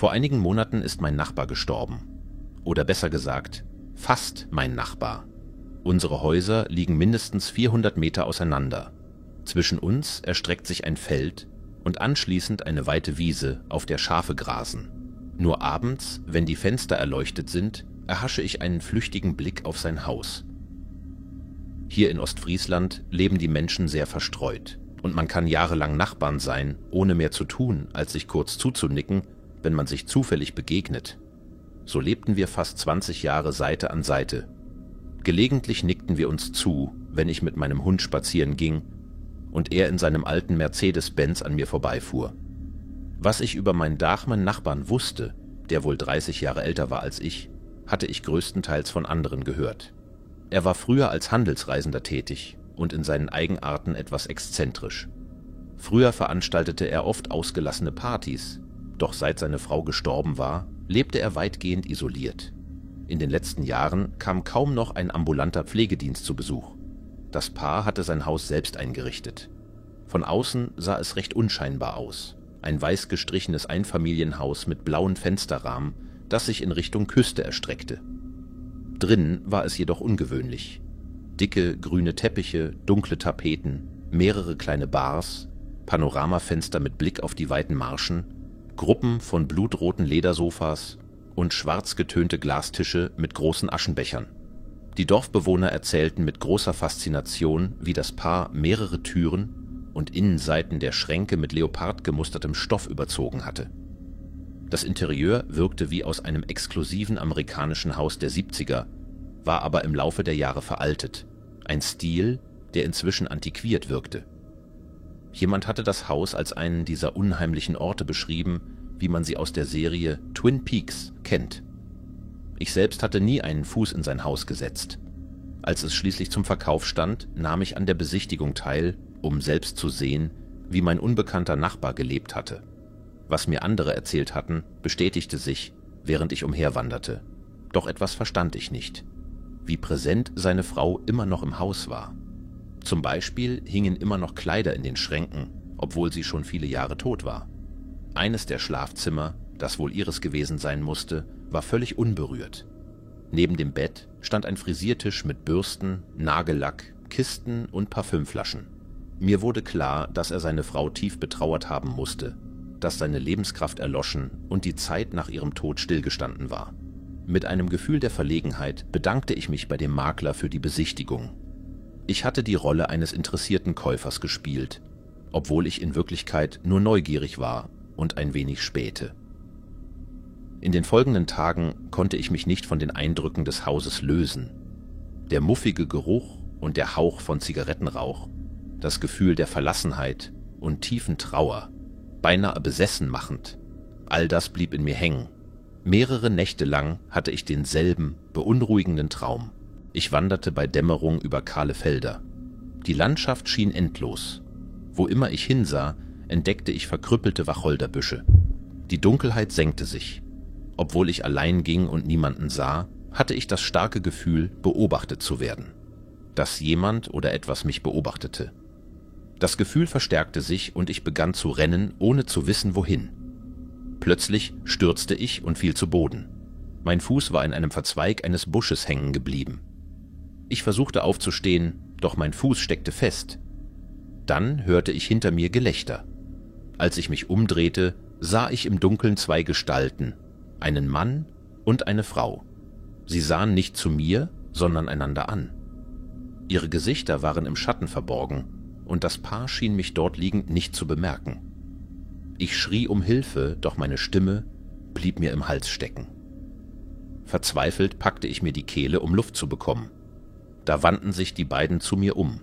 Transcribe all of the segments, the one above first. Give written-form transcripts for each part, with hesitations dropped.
Vor einigen Monaten ist mein Nachbar gestorben. Oder besser gesagt, fast mein Nachbar. Unsere Häuser liegen mindestens 400 Meter auseinander. Zwischen uns erstreckt sich ein Feld und anschließend eine weite Wiese, auf der Schafe grasen. Nur abends, wenn die Fenster erleuchtet sind, erhasche ich einen flüchtigen Blick auf sein Haus. Hier in Ostfriesland leben die Menschen sehr verstreut und man kann jahrelang Nachbarn sein, ohne mehr zu tun, als sich kurz zuzunicken, wenn man sich zufällig begegnet. So lebten wir fast 20 Jahre Seite an Seite. Gelegentlich nickten wir uns zu, wenn ich mit meinem Hund spazieren ging und er in seinem alten Mercedes-Benz an mir vorbeifuhr. Was ich über meinen Nachbarn wusste, der wohl 30 Jahre älter war als ich, hatte ich größtenteils von anderen gehört. Er war früher als Handelsreisender tätig und in seinen Eigenarten etwas exzentrisch. Früher veranstaltete er oft ausgelassene Partys, doch seit seine Frau gestorben war, lebte er weitgehend isoliert. In den letzten Jahren kam kaum noch ein ambulanter Pflegedienst zu Besuch. Das Paar hatte sein Haus selbst eingerichtet. Von außen sah es recht unscheinbar aus. Ein weiß gestrichenes Einfamilienhaus mit blauen Fensterrahmen, das sich in Richtung Küste erstreckte. Drinnen war es jedoch ungewöhnlich. Dicke, grüne Teppiche, dunkle Tapeten, mehrere kleine Bars, Panoramafenster mit Blick auf die weiten Marschen, Gruppen von blutroten Ledersofas und schwarz getönte Glastische mit großen Aschenbechern. Die Dorfbewohner erzählten mit großer Faszination, wie das Paar mehrere Türen und Innenseiten der Schränke mit leopardgemustertem Stoff überzogen hatte. Das Interieur wirkte wie aus einem exklusiven amerikanischen Haus der 70er, war aber im Laufe der Jahre veraltet, ein Stil, der inzwischen antiquiert wirkte. Jemand hatte das Haus als einen dieser unheimlichen Orte beschrieben, wie man sie aus der Serie Twin Peaks kennt. Ich selbst hatte nie einen Fuß in sein Haus gesetzt. Als es schließlich zum Verkauf stand, nahm ich an der Besichtigung teil, um selbst zu sehen, wie mein unbekannter Nachbar gelebt hatte. Was mir andere erzählt hatten, bestätigte sich, während ich umherwanderte. Doch etwas verstand ich nicht. Wie präsent seine Frau immer noch im Haus war. Zum Beispiel hingen immer noch Kleider in den Schränken, obwohl sie schon viele Jahre tot war. Eines der Schlafzimmer, das wohl ihres gewesen sein musste, war völlig unberührt. Neben dem Bett stand ein Frisiertisch mit Bürsten, Nagellack, Kisten und Parfümflaschen. Mir wurde klar, dass er seine Frau tief betrauert haben musste, dass seine Lebenskraft erloschen und die Zeit nach ihrem Tod stillgestanden war. Mit einem Gefühl der Verlegenheit bedankte ich mich bei dem Makler für die Besichtigung. Ich hatte die Rolle eines interessierten Käufers gespielt, obwohl ich in Wirklichkeit nur neugierig war und ein wenig spähte. In den folgenden Tagen konnte ich mich nicht von den Eindrücken des Hauses lösen. Der muffige Geruch und der Hauch von Zigarettenrauch, das Gefühl der Verlassenheit und tiefen Trauer, beinahe besessen machend, all das blieb in mir hängen. Mehrere Nächte lang hatte ich denselben beunruhigenden Traum. Ich wanderte bei Dämmerung über kahle Felder. Die Landschaft schien endlos. Wo immer ich hinsah, entdeckte ich verkrüppelte Wacholderbüsche. Die Dunkelheit senkte sich. Obwohl ich allein ging und niemanden sah, hatte ich das starke Gefühl, beobachtet zu werden. Dass jemand oder etwas mich beobachtete. Das Gefühl verstärkte sich und ich begann zu rennen, ohne zu wissen, wohin. Plötzlich stürzte ich und fiel zu Boden. Mein Fuß war in einem Verzweig eines Busches hängen geblieben. Ich versuchte aufzustehen, doch mein Fuß steckte fest. Dann hörte ich hinter mir Gelächter. Als ich mich umdrehte, sah ich im Dunkeln zwei Gestalten, einen Mann und eine Frau. Sie sahen nicht zu mir, sondern einander an. Ihre Gesichter waren im Schatten verborgen, und das Paar schien mich dort liegend nicht zu bemerken. Ich schrie um Hilfe, doch meine Stimme blieb mir im Hals stecken. Verzweifelt packte ich mir die Kehle, um Luft zu bekommen. Da wandten sich die beiden zu mir um.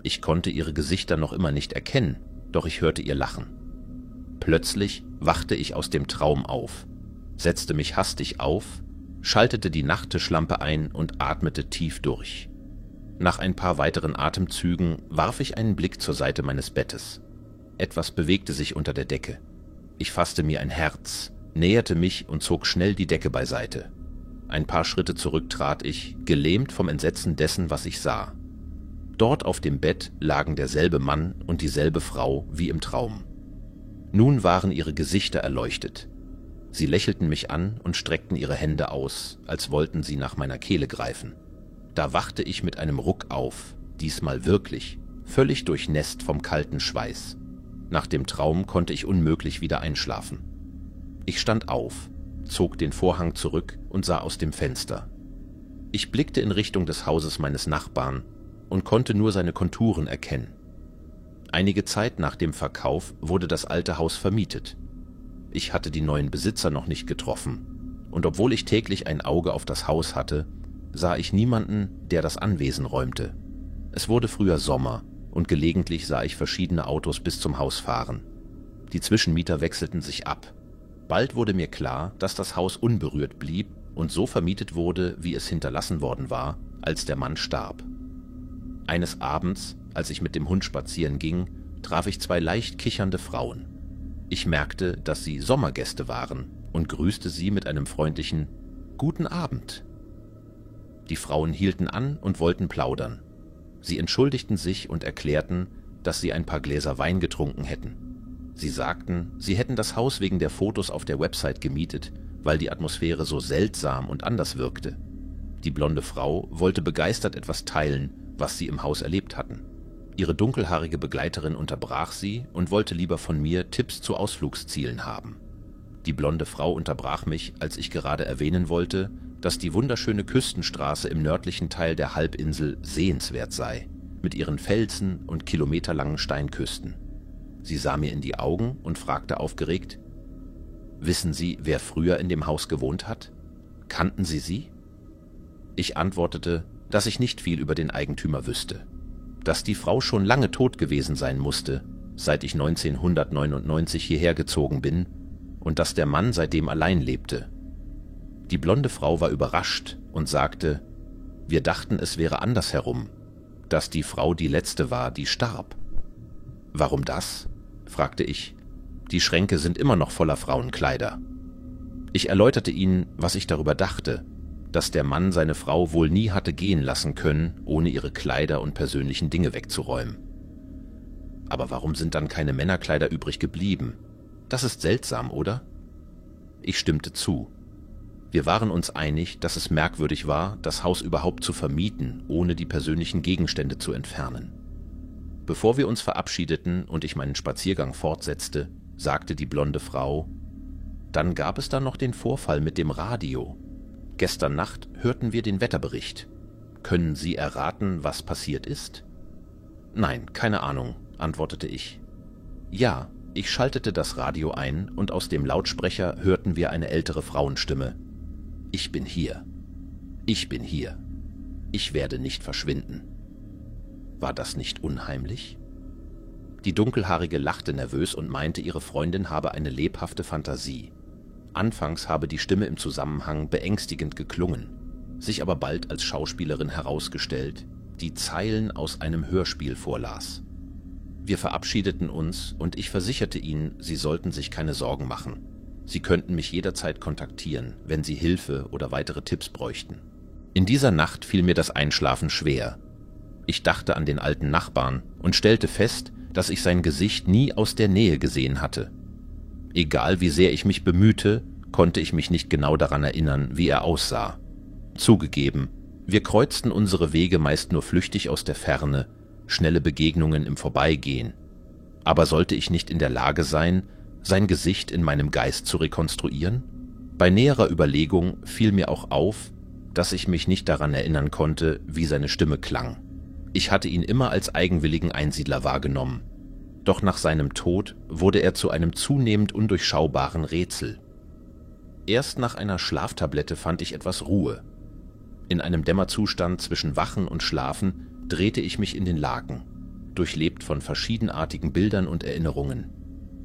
Ich konnte ihre Gesichter noch immer nicht erkennen, doch ich hörte ihr Lachen. Plötzlich wachte ich aus dem Traum auf, setzte mich hastig auf, schaltete die Nachttischlampe ein und atmete tief durch. Nach ein paar weiteren Atemzügen warf ich einen Blick zur Seite meines Bettes. Etwas bewegte sich unter der Decke. Ich fasste mir ein Herz, näherte mich und zog schnell die Decke beiseite. Ein paar Schritte zurück trat ich, gelähmt vom Entsetzen dessen, was ich sah. Dort auf dem Bett lagen derselbe Mann und dieselbe Frau wie im Traum. Nun waren ihre Gesichter erleuchtet. Sie lächelten mich an und streckten ihre Hände aus, als wollten sie nach meiner Kehle greifen. Da wachte ich mit einem Ruck auf, diesmal wirklich, völlig durchnässt vom kalten Schweiß. Nach dem Traum konnte ich unmöglich wieder einschlafen. Ich stand auf, zog den Vorhang zurück und sah aus dem Fenster. Ich blickte in Richtung des Hauses meines Nachbarn und konnte nur seine Konturen erkennen. Einige Zeit nach dem Verkauf wurde das alte Haus vermietet. Ich hatte die neuen Besitzer noch nicht getroffen, und obwohl ich täglich ein Auge auf das Haus hatte, sah ich niemanden, der das Anwesen räumte. Es wurde früher Sommer, und gelegentlich sah ich verschiedene Autos bis zum Haus fahren. Die Zwischenmieter wechselten sich ab. Bald wurde mir klar, dass das Haus unberührt blieb und so vermietet wurde, wie es hinterlassen worden war, als der Mann starb. Eines Abends, als ich mit dem Hund spazieren ging, traf ich zwei leicht kichernde Frauen. Ich merkte, dass sie Sommergäste waren und grüßte sie mit einem freundlichen »Guten Abend«. Die Frauen hielten an und wollten plaudern. Sie entschuldigten sich und erklärten, dass sie ein paar Gläser Wein getrunken hätten. Sie sagten, sie hätten das Haus wegen der Fotos auf der Website gemietet, weil die Atmosphäre so seltsam und anders wirkte. Die blonde Frau wollte begeistert etwas teilen, was sie im Haus erlebt hatten. Ihre dunkelhaarige Begleiterin unterbrach sie und wollte lieber von mir Tipps zu Ausflugszielen haben. Die blonde Frau unterbrach mich, als ich gerade erwähnen wollte, dass die wunderschöne Küstenstraße im nördlichen Teil der Halbinsel sehenswert sei, mit ihren Felsen und kilometerlangen Steinküsten. Sie sah mir in die Augen und fragte aufgeregt: »Wissen Sie, wer früher in dem Haus gewohnt hat? Kannten Sie sie?« Ich antwortete, dass ich nicht viel über den Eigentümer wüsste, dass die Frau schon lange tot gewesen sein musste, seit ich 1999 hierher gezogen bin, und dass der Mann seitdem allein lebte. Die blonde Frau war überrascht und sagte, wir dachten, es wäre andersherum, dass die Frau die letzte war, die starb. »Warum das?« fragte ich. »Die Schränke sind immer noch voller Frauenkleider.« Ich erläuterte ihnen, was ich darüber dachte, dass der Mann seine Frau wohl nie hatte gehen lassen können, ohne ihre Kleider und persönlichen Dinge wegzuräumen. »Aber warum sind dann keine Männerkleider übrig geblieben? Das ist seltsam, oder?« Ich stimmte zu. Wir waren uns einig, dass es merkwürdig war, das Haus überhaupt zu vermieten, ohne die persönlichen Gegenstände zu entfernen. Bevor wir uns verabschiedeten und ich meinen Spaziergang fortsetzte, sagte die blonde Frau: »Dann gab es da noch den Vorfall mit dem Radio. Gestern Nacht hörten wir den Wetterbericht. Können Sie erraten, was passiert ist?« »Nein, keine Ahnung«, antwortete ich. »Ja, ich schaltete das Radio ein und aus dem Lautsprecher hörten wir eine ältere Frauenstimme. Ich bin hier. Ich bin hier. Ich werde nicht verschwinden.« War das nicht unheimlich? Die Dunkelhaarige lachte nervös und meinte, ihre Freundin habe eine lebhafte Fantasie. Anfangs habe die Stimme im Zusammenhang beängstigend geklungen, sich aber bald als Schauspielerin herausgestellt, die Zeilen aus einem Hörspiel vorlas. Wir verabschiedeten uns und ich versicherte ihnen, sie sollten sich keine Sorgen machen. Sie könnten mich jederzeit kontaktieren, wenn sie Hilfe oder weitere Tipps bräuchten. In dieser Nacht fiel mir das Einschlafen schwer. Ich dachte an den alten Nachbarn und stellte fest, dass ich sein Gesicht nie aus der Nähe gesehen hatte. Egal wie sehr ich mich bemühte, konnte ich mich nicht genau daran erinnern, wie er aussah. Zugegeben, wir kreuzten unsere Wege meist nur flüchtig aus der Ferne, schnelle Begegnungen im Vorbeigehen. Aber sollte ich nicht in der Lage sein, sein Gesicht in meinem Geist zu rekonstruieren? Bei näherer Überlegung fiel mir auch auf, dass ich mich nicht daran erinnern konnte, wie seine Stimme klang. Ich hatte ihn immer als eigenwilligen Einsiedler wahrgenommen. Doch nach seinem Tod wurde er zu einem zunehmend undurchschaubaren Rätsel. Erst nach einer Schlaftablette fand ich etwas Ruhe. In einem Dämmerzustand zwischen Wachen und Schlafen drehte ich mich in den Laken, durchlebt von verschiedenartigen Bildern und Erinnerungen.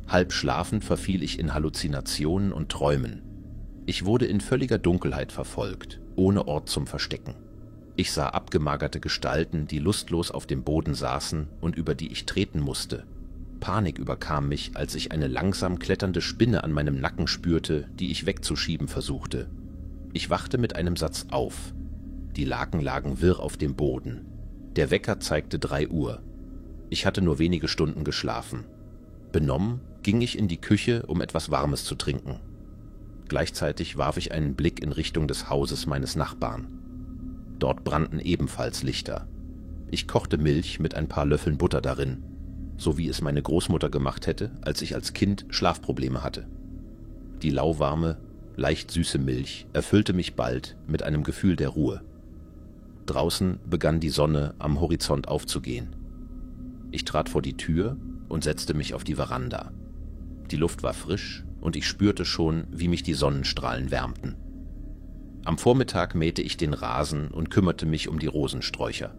Halb schlafend verfiel ich in Halluzinationen und Träumen. Ich wurde in völliger Dunkelheit verfolgt, ohne Ort zum Verstecken. Ich sah abgemagerte Gestalten, die lustlos auf dem Boden saßen und über die ich treten musste. Panik überkam mich, als ich eine langsam kletternde Spinne an meinem Nacken spürte, die ich wegzuschieben versuchte. Ich wachte mit einem Satz auf. Die Laken lagen wirr auf dem Boden. Der Wecker zeigte 3 Uhr. Ich hatte nur wenige Stunden geschlafen. Benommen ging ich in die Küche, um etwas Warmes zu trinken. Gleichzeitig warf ich einen Blick in Richtung des Hauses meines Nachbarn. Dort brannten ebenfalls Lichter. Ich kochte Milch mit ein paar Löffeln Butter darin, so wie es meine Großmutter gemacht hätte, als ich als Kind Schlafprobleme hatte. Die lauwarme, leicht süße Milch erfüllte mich bald mit einem Gefühl der Ruhe. Draußen begann die Sonne am Horizont aufzugehen. Ich trat vor die Tür und setzte mich auf die Veranda. Die Luft war frisch und ich spürte schon, wie mich die Sonnenstrahlen wärmten. Am Vormittag mähte ich den Rasen und kümmerte mich um die Rosensträucher.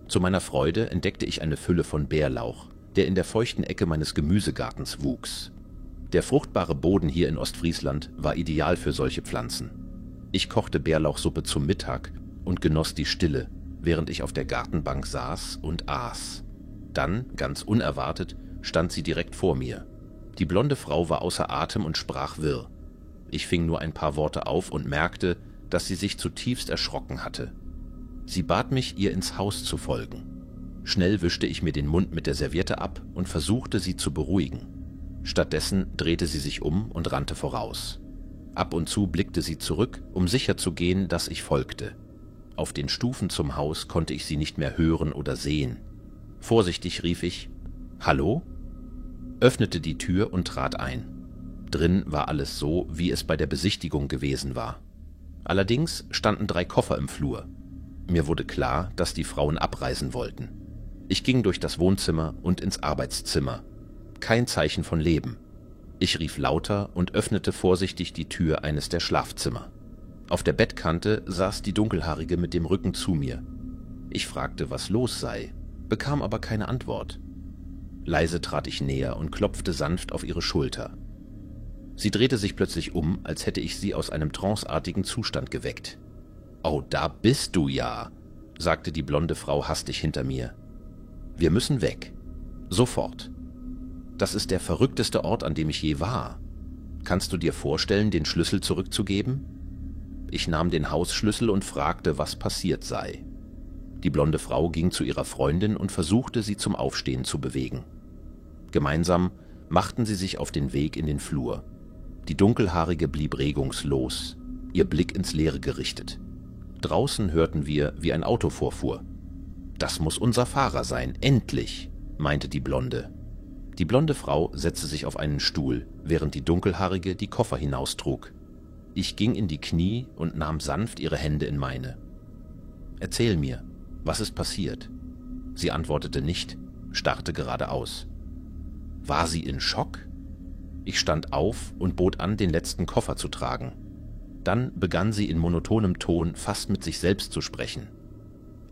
Zu meiner Freude entdeckte ich eine Fülle von Bärlauch, der in der feuchten Ecke meines Gemüsegartens wuchs. Der fruchtbare Boden hier in Ostfriesland war ideal für solche Pflanzen. Ich kochte Bärlauchsuppe zum Mittag und genoss die Stille, während ich auf der Gartenbank saß und aß. Dann, ganz unerwartet, stand sie direkt vor mir. Die blonde Frau war außer Atem und sprach wirr. Ich fing nur ein paar Worte auf und merkte, dass sie sich zutiefst erschrocken hatte. Sie bat mich, ihr ins Haus zu folgen. Schnell wischte ich mir den Mund mit der Serviette ab und versuchte, sie zu beruhigen. Stattdessen drehte sie sich um und rannte voraus. Ab und zu blickte sie zurück, um sicherzugehen, dass ich folgte. Auf den Stufen zum Haus konnte ich sie nicht mehr hören oder sehen. Vorsichtig rief ich: »Hallo?«, öffnete die Tür und trat ein. Drin war alles so, wie es bei der Besichtigung gewesen war. Allerdings standen 3 Koffer im Flur. Mir wurde klar, dass die Frauen abreisen wollten. Ich ging durch das Wohnzimmer und ins Arbeitszimmer. Kein Zeichen von Leben. Ich rief lauter und öffnete vorsichtig die Tür eines der Schlafzimmer. Auf der Bettkante saß die Dunkelhaarige mit dem Rücken zu mir. Ich fragte, was los sei, bekam aber keine Antwort. Leise trat ich näher und klopfte sanft auf ihre Schulter. Sie drehte sich plötzlich um, als hätte ich sie aus einem tranceartigen Zustand geweckt. »Oh, da bist du ja«, sagte die blonde Frau hastig hinter mir. »Wir müssen weg. Sofort. Das ist der verrückteste Ort, an dem ich je war. Kannst du dir vorstellen, den Schlüssel zurückzugeben?« Ich nahm den Hausschlüssel und fragte, was passiert sei. Die blonde Frau ging zu ihrer Freundin und versuchte, sie zum Aufstehen zu bewegen. Gemeinsam machten sie sich auf den Weg in den Flur. Die Dunkelhaarige blieb regungslos, ihr Blick ins Leere gerichtet. Draußen hörten wir, wie ein Auto vorfuhr. »Das muss unser Fahrer sein, endlich«, meinte die Blonde. Die blonde Frau setzte sich auf einen Stuhl, während die Dunkelhaarige die Koffer hinaustrug. Ich ging in die Knie und nahm sanft ihre Hände in meine. »Erzähl mir, was ist passiert?« Sie antwortete nicht, starrte geradeaus. War sie in Schock? Ich stand auf und bot an, den letzten Koffer zu tragen. Dann begann sie in monotonem Ton fast mit sich selbst zu sprechen.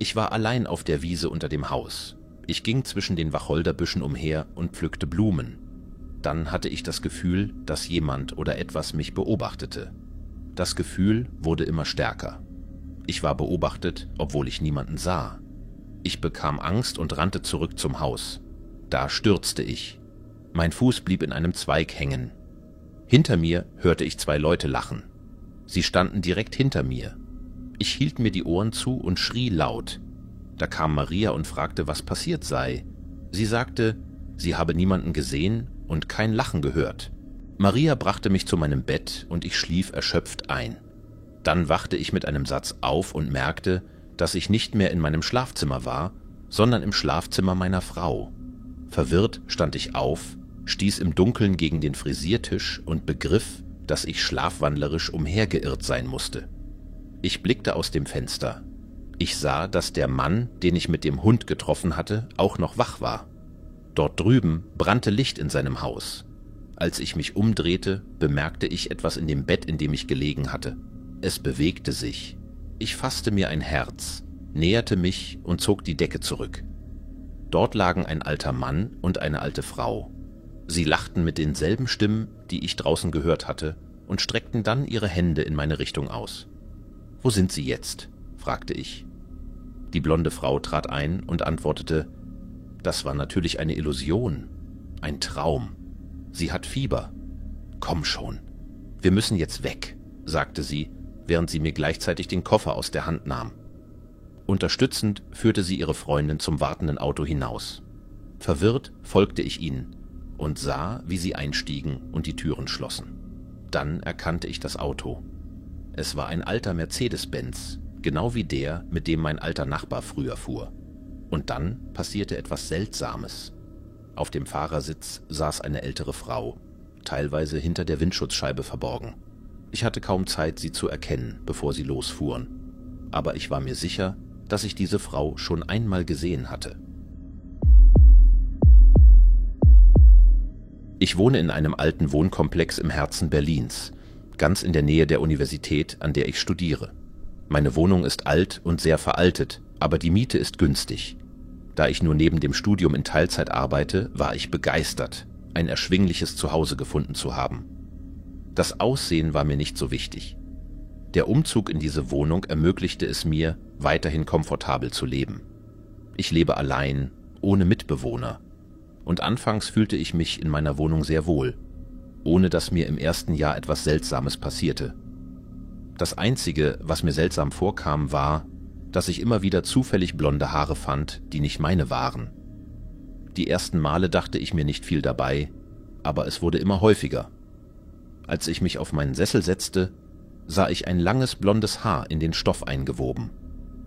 Ich war allein auf der Wiese unter dem Haus. Ich ging zwischen den Wacholderbüschen umher und pflückte Blumen. Dann hatte ich das Gefühl, dass jemand oder etwas mich beobachtete. Das Gefühl wurde immer stärker. Ich war beobachtet, obwohl ich niemanden sah. Ich bekam Angst und rannte zurück zum Haus. Da stürzte ich. Mein Fuß blieb in einem Zweig hängen. Hinter mir hörte ich 2 Leute lachen. Sie standen direkt hinter mir. Ich hielt mir die Ohren zu und schrie laut. Da kam Maria und fragte, was passiert sei. Sie sagte, sie habe niemanden gesehen und kein Lachen gehört. Maria brachte mich zu meinem Bett und ich schlief erschöpft ein. Dann wachte ich mit einem Satz auf und merkte, dass ich nicht mehr in meinem Schlafzimmer war, sondern im Schlafzimmer meiner Frau. Verwirrt stand ich auf, stieß im Dunkeln gegen den Frisiertisch und begriff, dass ich schlafwandlerisch umhergeirrt sein musste. Ich blickte aus dem Fenster. Ich sah, dass der Mann, den ich mit dem Hund getroffen hatte, auch noch wach war. Dort drüben brannte Licht in seinem Haus. Als ich mich umdrehte, bemerkte ich etwas in dem Bett, in dem ich gelegen hatte. Es bewegte sich. Ich fasste mir ein Herz, näherte mich und zog die Decke zurück. Dort lagen ein alter Mann und eine alte Frau. Sie lachten mit denselben Stimmen, die ich draußen gehört hatte, und streckten dann ihre Hände in meine Richtung aus. »Wo sind Sie jetzt?« fragte ich. Die blonde Frau trat ein und antwortete, »Das war natürlich eine Illusion, ein Traum. Sie hat Fieber. Komm schon, wir müssen jetzt weg«, sagte sie, während sie mir gleichzeitig den Koffer aus der Hand nahm. Unterstützend führte sie ihre Freundin zum wartenden Auto hinaus. Verwirrt folgte ich ihnen und sah, wie sie einstiegen und die Türen schlossen. Dann erkannte ich das Auto. Es war ein alter Mercedes-Benz, genau wie der, mit dem mein alter Nachbar früher fuhr. Und dann passierte etwas Seltsames. Auf dem Fahrersitz saß eine ältere Frau, teilweise hinter der Windschutzscheibe verborgen. Ich hatte kaum Zeit, sie zu erkennen, bevor sie losfuhren. Aber ich war mir sicher, dass ich diese Frau schon einmal gesehen hatte. Ich wohne in einem alten Wohnkomplex im Herzen Berlins, ganz in der Nähe der Universität, an der ich studiere. Meine Wohnung ist alt und sehr veraltet, aber die Miete ist günstig. Da ich nur neben dem Studium in Teilzeit arbeite, war ich begeistert, ein erschwingliches Zuhause gefunden zu haben. Das Aussehen war mir nicht so wichtig. Der Umzug in diese Wohnung ermöglichte es mir, weiterhin komfortabel zu leben. Ich lebe allein, ohne Mitbewohner. Und anfangs fühlte ich mich in meiner Wohnung sehr wohl, ohne dass mir im ersten Jahr etwas Seltsames passierte. Das Einzige, was mir seltsam vorkam, war, dass ich immer wieder zufällig blonde Haare fand, die nicht meine waren. Die ersten Male dachte ich mir nicht viel dabei, aber es wurde immer häufiger. Als ich mich auf meinen Sessel setzte, sah ich ein langes blondes Haar in den Stoff eingewoben.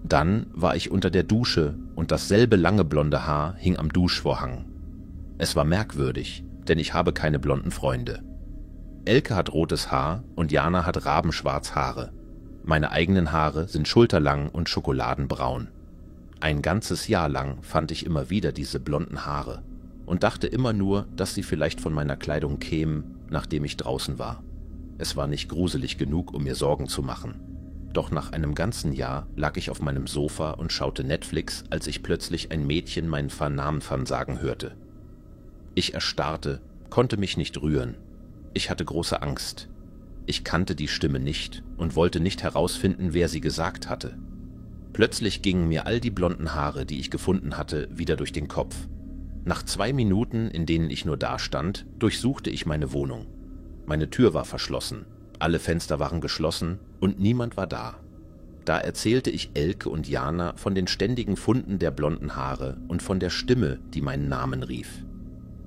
Dann war ich unter der Dusche und dasselbe lange blonde Haar hing am Duschvorhang. Es war merkwürdig, denn ich habe keine blonden Freunde. Elke hat rotes Haar und Jana hat rabenschwarz Haare. Meine eigenen Haare sind schulterlang und schokoladenbraun. Ein ganzes Jahr lang fand ich immer wieder diese blonden Haare und dachte immer nur, dass sie vielleicht von meiner Kleidung kämen, nachdem ich draußen war. Es war nicht gruselig genug, um mir Sorgen zu machen. Doch nach einem ganzen Jahr lag ich auf meinem Sofa und schaute Netflix, als ich plötzlich ein Mädchen meinen Namen sagen hörte. Ich erstarrte, konnte mich nicht rühren. Ich hatte große Angst. Ich kannte die Stimme nicht und wollte nicht herausfinden, wer sie gesagt hatte. Plötzlich gingen mir all die blonden Haare, die ich gefunden hatte, wieder durch den Kopf. Nach 2 Minuten, in denen ich nur dastand, durchsuchte ich meine Wohnung. Meine Tür war verschlossen, alle Fenster waren geschlossen und niemand war da. Da erzählte ich Elke und Jana von den ständigen Funden der blonden Haare und von der Stimme, die meinen Namen rief.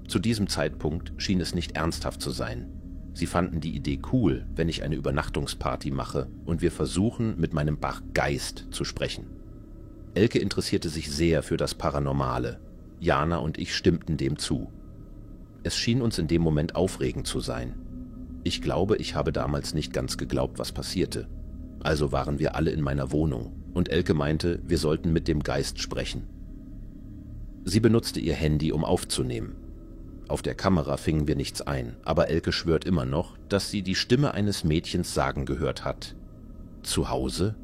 Zu diesem Zeitpunkt schien es nicht ernsthaft zu sein. Sie fanden die Idee cool, wenn ich eine Übernachtungsparty mache und wir versuchen, mit meinem Bach-Geist zu sprechen. Elke interessierte sich sehr für das Paranormale. Jana und ich stimmten dem zu. Es schien uns in dem Moment aufregend zu sein. Ich glaube, ich habe damals nicht ganz geglaubt, was passierte. Also waren wir alle in meiner Wohnung und Elke meinte, wir sollten mit dem Geist sprechen. Sie benutzte ihr Handy, um aufzunehmen. Auf der Kamera fingen wir nichts ein, aber Elke schwört immer noch, dass sie die Stimme eines Mädchens sagen gehört hat. Zu Hause?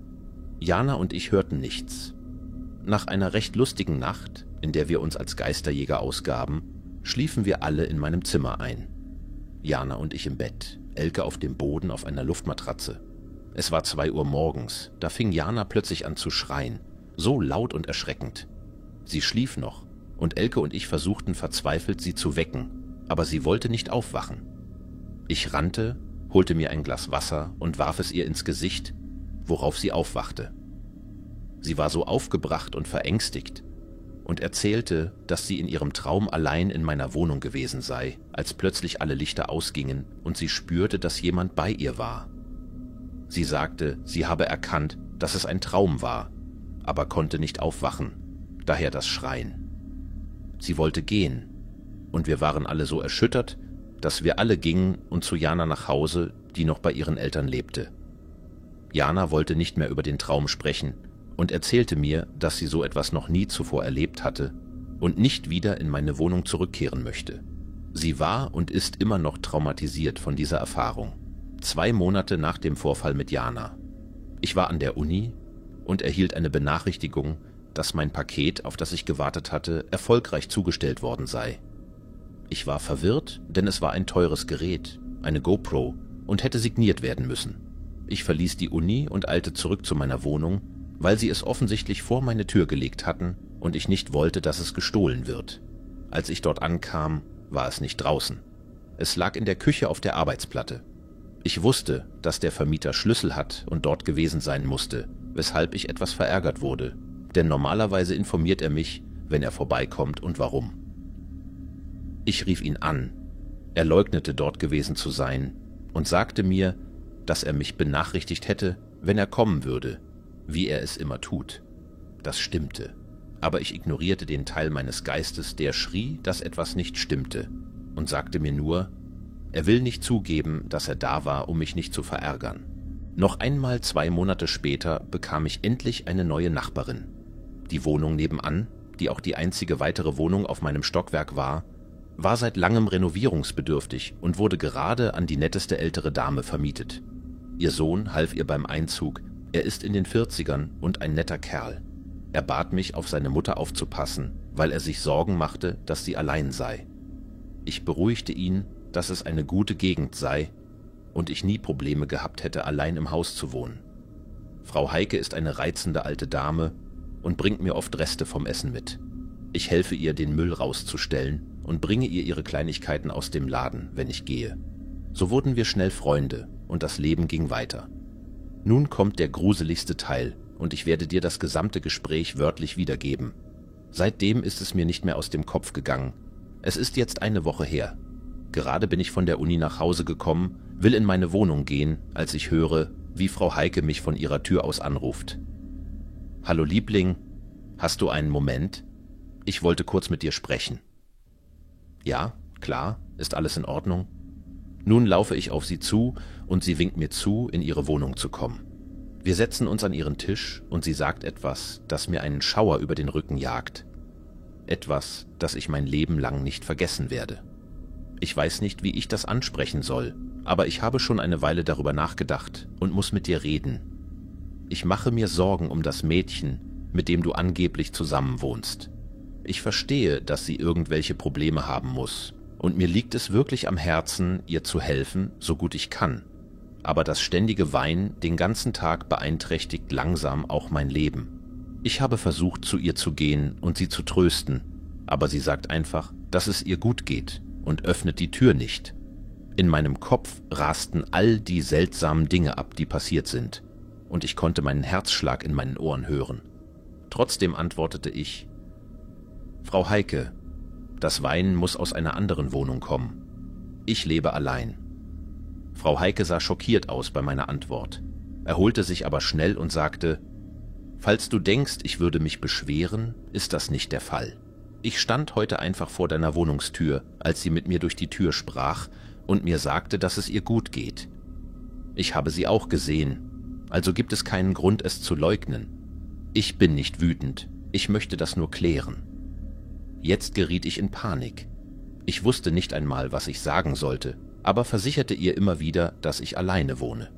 Jana und ich hörten nichts. Nach einer recht lustigen Nacht, in der wir uns als Geisterjäger ausgaben, schliefen wir alle in meinem Zimmer ein. Jana und ich im Bett, Elke auf dem Boden auf einer Luftmatratze. Es war 2 Uhr morgens, da fing Jana plötzlich an zu schreien, so laut und erschreckend. Sie schlief noch. Und Elke und ich versuchten verzweifelt, sie zu wecken, aber sie wollte nicht aufwachen. Ich rannte, holte mir ein Glas Wasser und warf es ihr ins Gesicht, worauf sie aufwachte. Sie war so aufgebracht und verängstigt und erzählte, dass sie in ihrem Traum allein in meiner Wohnung gewesen sei, als plötzlich alle Lichter ausgingen und sie spürte, dass jemand bei ihr war. Sie sagte, sie habe erkannt, dass es ein Traum war, aber konnte nicht aufwachen, daher das Schreien. Sie wollte gehen, und wir waren alle so erschüttert, dass wir alle gingen und zu Jana nach Hause, die noch bei ihren Eltern lebte. Jana wollte nicht mehr über den Traum sprechen und erzählte mir, dass sie so etwas noch nie zuvor erlebt hatte und nicht wieder in meine Wohnung zurückkehren möchte. Sie war und ist immer noch traumatisiert von dieser Erfahrung. 2 Monate nach dem Vorfall mit Jana. Ich war an der Uni und erhielt eine Benachrichtigung, dass mein Paket, auf das ich gewartet hatte, erfolgreich zugestellt worden sei. Ich war verwirrt, denn es war ein teures Gerät, eine GoPro, und hätte signiert werden müssen. Ich verließ die Uni und eilte zurück zu meiner Wohnung, weil sie es offensichtlich vor meine Tür gelegt hatten und ich nicht wollte, dass es gestohlen wird. Als ich dort ankam, war es nicht draußen. Es lag in der Küche auf der Arbeitsplatte. Ich wusste, dass der Vermieter Schlüssel hat und dort gewesen sein musste, weshalb ich etwas verärgert wurde. Denn normalerweise informiert er mich, wenn er vorbeikommt und warum. Ich rief ihn an. Er leugnete, dort gewesen zu sein und sagte mir, dass er mich benachrichtigt hätte, wenn er kommen würde, wie er es immer tut. Das stimmte, aber ich ignorierte den Teil meines Geistes, der schrie, dass etwas nicht stimmte, und sagte mir nur, er will nicht zugeben, dass er da war, um mich nicht zu verärgern. Noch einmal 2 Monate später bekam ich endlich eine neue Nachbarin. Die Wohnung nebenan, die auch die einzige weitere Wohnung auf meinem Stockwerk war seit langem renovierungsbedürftig und wurde gerade an die netteste ältere Dame vermietet. Ihr Sohn half ihr beim Einzug, er ist in den 40ern und ein netter Kerl. Er bat mich, auf seine Mutter aufzupassen, weil er sich Sorgen machte, dass sie allein sei. Ich beruhigte ihn, dass es eine gute Gegend sei und ich nie Probleme gehabt hätte, allein im Haus zu wohnen. Frau Heike ist eine reizende alte Dame und bringt mir oft Reste vom Essen mit. Ich helfe ihr, den Müll rauszustellen und bringe ihr ihre Kleinigkeiten aus dem Laden, wenn ich gehe. So wurden wir schnell Freunde und das Leben ging weiter. Nun kommt der gruseligste Teil und ich werde dir das gesamte Gespräch wörtlich wiedergeben. Seitdem ist es mir nicht mehr aus dem Kopf gegangen. Es ist jetzt eine Woche her. Gerade bin ich von der Uni nach Hause gekommen, will in meine Wohnung gehen, als ich höre, wie Frau Heike mich von ihrer Tür aus anruft. »Hallo Liebling, hast du einen Moment? Ich wollte kurz mit dir sprechen.« »Ja, klar, ist alles in Ordnung?« Nun laufe ich auf sie zu und sie winkt mir zu, in ihre Wohnung zu kommen. Wir setzen uns an ihren Tisch und sie sagt etwas, das mir einen Schauer über den Rücken jagt. Etwas, das ich mein Leben lang nicht vergessen werde. Ich weiß nicht, wie ich das ansprechen soll, aber ich habe schon eine Weile darüber nachgedacht und muss mit dir reden. Ich mache mir Sorgen um das Mädchen, mit dem du angeblich zusammenwohnst. Ich verstehe, dass sie irgendwelche Probleme haben muss, und mir liegt es wirklich am Herzen, ihr zu helfen, so gut ich kann. Aber das ständige Weinen den ganzen Tag beeinträchtigt langsam auch mein Leben. Ich habe versucht, zu ihr zu gehen und sie zu trösten, aber sie sagt einfach, dass es ihr gut geht und öffnet die Tür nicht. In meinem Kopf rasten all die seltsamen Dinge ab, die passiert sind, und ich konnte meinen Herzschlag in meinen Ohren hören. Trotzdem antwortete ich, »Frau Heike, das Weinen muss aus einer anderen Wohnung kommen. Ich lebe allein.« Frau Heike sah schockiert aus bei meiner Antwort, erholte sich aber schnell und sagte, »Falls du denkst, ich würde mich beschweren, ist das nicht der Fall. Ich stand heute einfach vor deiner Wohnungstür, als sie mit mir durch die Tür sprach und mir sagte, dass es ihr gut geht. Ich habe sie auch gesehen, also gibt es keinen Grund, es zu leugnen. Ich bin nicht wütend, ich möchte das nur klären.« Jetzt geriet ich in Panik. Ich wusste nicht einmal, was ich sagen sollte, aber versicherte ihr immer wieder, dass ich alleine wohne.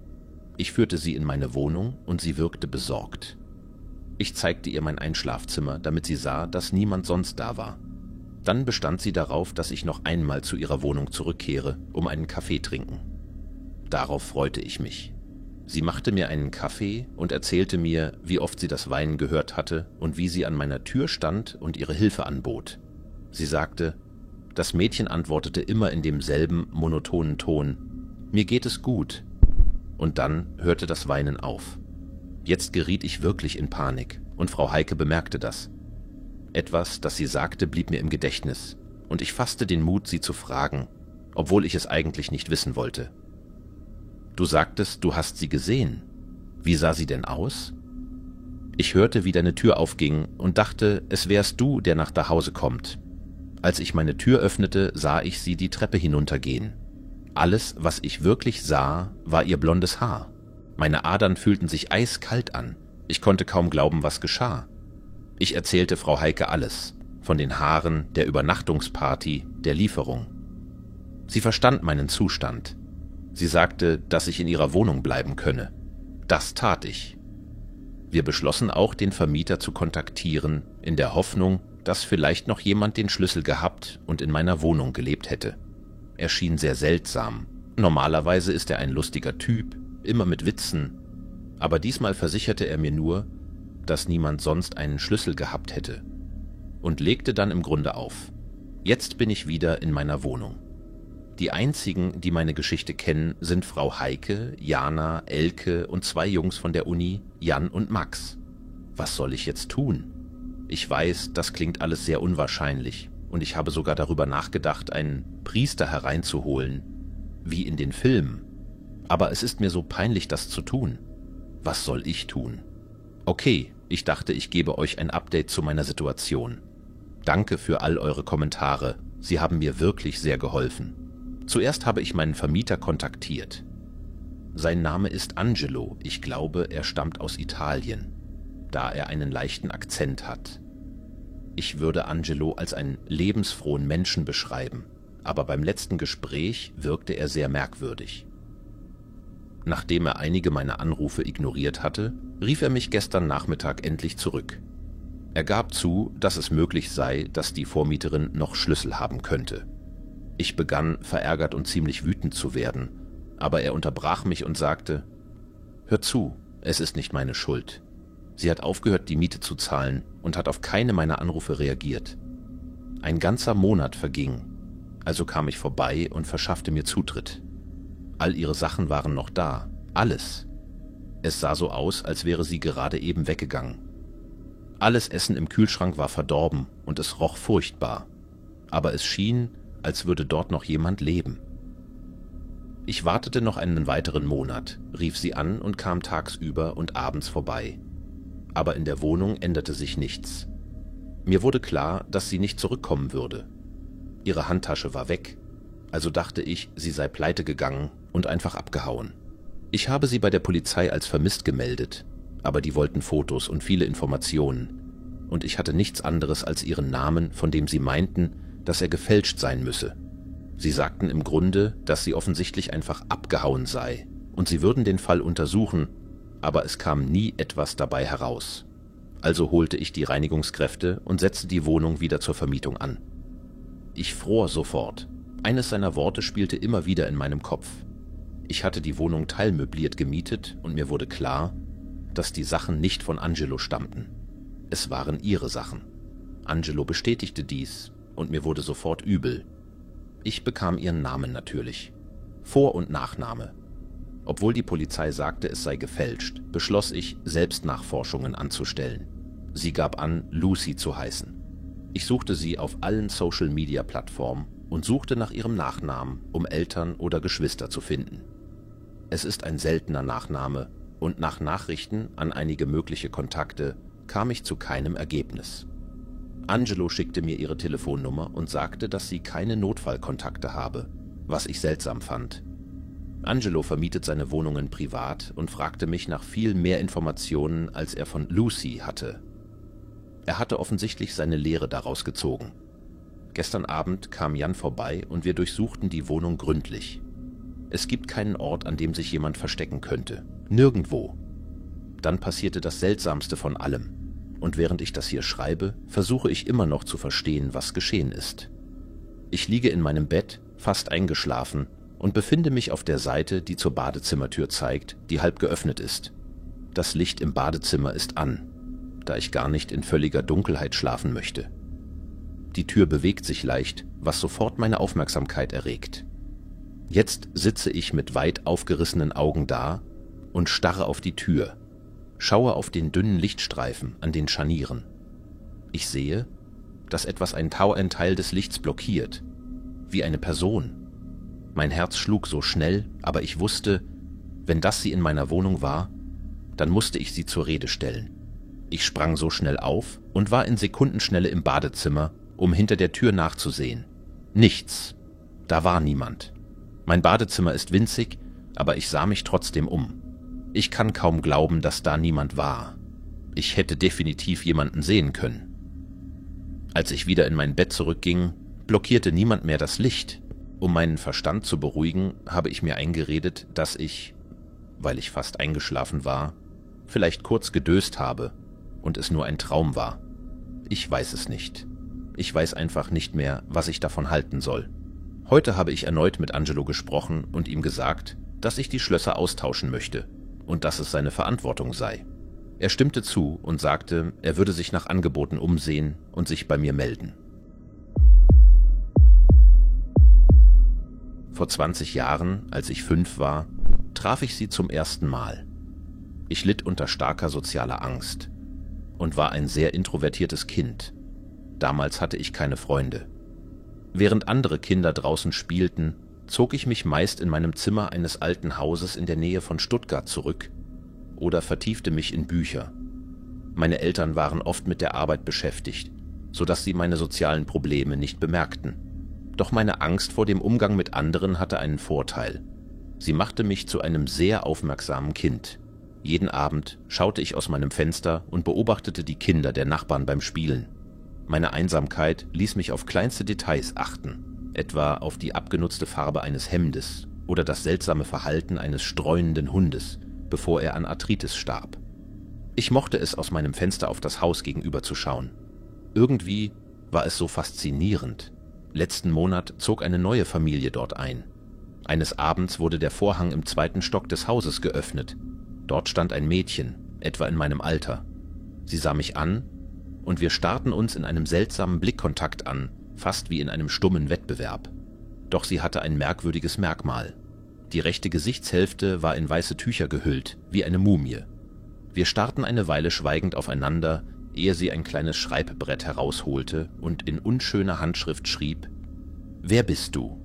Ich führte sie in meine Wohnung und sie wirkte besorgt. Ich zeigte ihr mein Einschlafzimmer, damit sie sah, dass niemand sonst da war. Dann bestand sie darauf, dass ich noch einmal zu ihrer Wohnung zurückkehre, um einen Kaffee trinken. Darauf freute ich mich. Sie machte mir einen Kaffee und erzählte mir, wie oft sie das Weinen gehört hatte und wie sie an meiner Tür stand und ihre Hilfe anbot. Sie sagte, das Mädchen antwortete immer in demselben monotonen Ton, »Mir geht es gut.« Und dann hörte das Weinen auf. Jetzt geriet ich wirklich in Panik und Frau Heike bemerkte das. Etwas, das sie sagte, blieb mir im Gedächtnis und ich fasste den Mut, sie zu fragen, obwohl ich es eigentlich nicht wissen wollte. »Du sagtest, du hast sie gesehen. Wie sah sie denn aus?« Ich hörte, wie deine Tür aufging und dachte, es wärst du, der nach Hause kommt. Als ich meine Tür öffnete, sah ich sie die Treppe hinuntergehen. Alles, was ich wirklich sah, war ihr blondes Haar. Meine Adern fühlten sich eiskalt an. Ich konnte kaum glauben, was geschah. Ich erzählte Frau Heike alles, von den Haaren, der Übernachtungsparty, der Lieferung. Sie verstand meinen Zustand. Sie sagte, dass ich in ihrer Wohnung bleiben könne. Das tat ich. Wir beschlossen auch, den Vermieter zu kontaktieren, in der Hoffnung, dass vielleicht noch jemand den Schlüssel gehabt und in meiner Wohnung gelebt hätte. Er schien sehr seltsam. Normalerweise ist er ein lustiger Typ, immer mit Witzen. Aber diesmal versicherte er mir nur, dass niemand sonst einen Schlüssel gehabt hätte. Und legte dann im Grunde auf. Jetzt bin ich wieder in meiner Wohnung. Die einzigen, die meine Geschichte kennen, sind Frau Heike, Jana, Elke und 2 Jungs von der Uni, Jan und Max. Was soll ich jetzt tun? Ich weiß, das klingt alles sehr unwahrscheinlich und ich habe sogar darüber nachgedacht, einen Priester hereinzuholen, wie in den Filmen. Aber es ist mir so peinlich, das zu tun. Was soll ich tun? Okay, ich dachte, ich gebe euch ein Update zu meiner Situation. Danke für all eure Kommentare, sie haben mir wirklich sehr geholfen. Zuerst habe ich meinen Vermieter kontaktiert. Sein Name ist Angelo, ich glaube, er stammt aus Italien, da er einen leichten Akzent hat. Ich würde Angelo als einen lebensfrohen Menschen beschreiben, aber beim letzten Gespräch wirkte er sehr merkwürdig. Nachdem er einige meiner Anrufe ignoriert hatte, rief er mich gestern Nachmittag endlich zurück. Er gab zu, dass es möglich sei, dass die Vormieterin noch Schlüssel haben könnte. Ich begann, verärgert und ziemlich wütend zu werden, aber er unterbrach mich und sagte: Hör zu, es ist nicht meine Schuld. Sie hat aufgehört, die Miete zu zahlen und hat auf keine meiner Anrufe reagiert. Ein ganzer Monat verging, also kam ich vorbei und verschaffte mir Zutritt. All ihre Sachen waren noch da, alles. Es sah so aus, als wäre sie gerade eben weggegangen. Alles Essen im Kühlschrank war verdorben und es roch furchtbar, aber es schien, als würde dort noch jemand leben. Ich wartete noch einen weiteren Monat, rief sie an und kam tagsüber und abends vorbei. Aber in der Wohnung änderte sich nichts. Mir wurde klar, dass sie nicht zurückkommen würde. Ihre Handtasche war weg, also dachte ich, sie sei pleite gegangen und einfach abgehauen. Ich habe sie bei der Polizei als vermisst gemeldet, aber die wollten Fotos und viele Informationen, und ich hatte nichts anderes als ihren Namen, von dem sie meinten, dass er gefälscht sein müsse. Sie sagten im Grunde, dass sie offensichtlich einfach abgehauen sei, und sie würden den Fall untersuchen, aber es kam nie etwas dabei heraus. Also holte ich die Reinigungskräfte und setzte die Wohnung wieder zur Vermietung an. Ich fror sofort. Eines seiner Worte spielte immer wieder in meinem Kopf. Ich hatte die Wohnung teilmöbliert gemietet und mir wurde klar, dass die Sachen nicht von Angelo stammten. Es waren ihre Sachen. Angelo bestätigte dies und mir wurde sofort übel. Ich bekam ihren Namen natürlich. Vor- und Nachname. Obwohl die Polizei sagte, es sei gefälscht, beschloss ich, Selbstnachforschungen anzustellen. Sie gab an, Lucy zu heißen. Ich suchte sie auf allen Social-Media-Plattformen und suchte nach ihrem Nachnamen, um Eltern oder Geschwister zu finden. Es ist ein seltener Nachname und nach Nachrichten an einige mögliche Kontakte kam ich zu keinem Ergebnis. Angelo schickte mir ihre Telefonnummer und sagte, dass sie keine Notfallkontakte habe, was ich seltsam fand. Angelo vermietet seine Wohnungen privat und fragte mich nach viel mehr Informationen, als er von Lucy hatte. Er hatte offensichtlich seine Lehre daraus gezogen. Gestern Abend kam Jan vorbei und wir durchsuchten die Wohnung gründlich. Es gibt keinen Ort, an dem sich jemand verstecken könnte. Nirgendwo. Dann passierte das Seltsamste von allem. Und während ich das hier schreibe, versuche ich immer noch zu verstehen, was geschehen ist. Ich liege in meinem Bett, fast eingeschlafen, und befinde mich auf der Seite, die zur Badezimmertür zeigt, die halb geöffnet ist. Das Licht im Badezimmer ist an, da ich gar nicht in völliger Dunkelheit schlafen möchte. Die Tür bewegt sich leicht, was sofort meine Aufmerksamkeit erregt. Jetzt sitze ich mit weit aufgerissenen Augen da und starre auf die Tür, schaue auf den dünnen Lichtstreifen an den Scharnieren. Ich sehe, dass etwas ein Teil des Lichts blockiert, wie eine Person. Mein Herz schlug so schnell, aber ich wusste, wenn das sie in meiner Wohnung war, dann musste ich sie zur Rede stellen. Ich sprang so schnell auf und war in Sekundenschnelle im Badezimmer, um hinter der Tür nachzusehen. Nichts. Da war niemand. Mein Badezimmer ist winzig, aber ich sah mich trotzdem um. Ich kann kaum glauben, dass da niemand war. Ich hätte definitiv jemanden sehen können. Als ich wieder in mein Bett zurückging, blockierte niemand mehr das Licht. Um meinen Verstand zu beruhigen, habe ich mir eingeredet, dass ich, weil ich fast eingeschlafen war, vielleicht kurz gedöst habe und es nur ein Traum war. Ich weiß es nicht. Ich weiß einfach nicht mehr, was ich davon halten soll. Heute habe ich erneut mit Angelo gesprochen und ihm gesagt, dass ich die Schlösser austauschen möchte und dass es seine Verantwortung sei. Er stimmte zu und sagte, er würde sich nach Angeboten umsehen und sich bei mir melden. Vor 20 Jahren, als ich 5 war, traf ich sie zum ersten Mal. Ich litt unter starker sozialer Angst und war ein sehr introvertiertes Kind. Damals hatte ich keine Freunde. Während andere Kinder draußen spielten, zog ich mich meist in meinem Zimmer eines alten Hauses in der Nähe von Stuttgart zurück oder vertiefte mich in Bücher. Meine Eltern waren oft mit der Arbeit beschäftigt, sodass sie meine sozialen Probleme nicht bemerkten. Doch meine Angst vor dem Umgang mit anderen hatte einen Vorteil. Sie machte mich zu einem sehr aufmerksamen Kind. Jeden Abend schaute ich aus meinem Fenster und beobachtete die Kinder der Nachbarn beim Spielen. Meine Einsamkeit ließ mich auf kleinste Details achten, etwa auf die abgenutzte Farbe eines Hemdes oder das seltsame Verhalten eines streunenden Hundes, bevor er an Arthritis starb. Ich mochte es, aus meinem Fenster auf das Haus gegenüber zu schauen. Irgendwie war es so faszinierend. Letzten Monat zog eine neue Familie dort ein. Eines Abends wurde der Vorhang im 2. Stock des Hauses geöffnet. Dort stand ein Mädchen, etwa in meinem Alter. Sie sah mich an und wir starrten uns in einem seltsamen Blickkontakt an, fast wie in einem stummen Wettbewerb. Doch sie hatte ein merkwürdiges Merkmal. Die rechte Gesichtshälfte war in weiße Tücher gehüllt, wie eine Mumie. Wir starrten eine Weile schweigend aufeinander, ehe sie ein kleines Schreibbrett herausholte und in unschöner Handschrift schrieb: »Wer bist du?«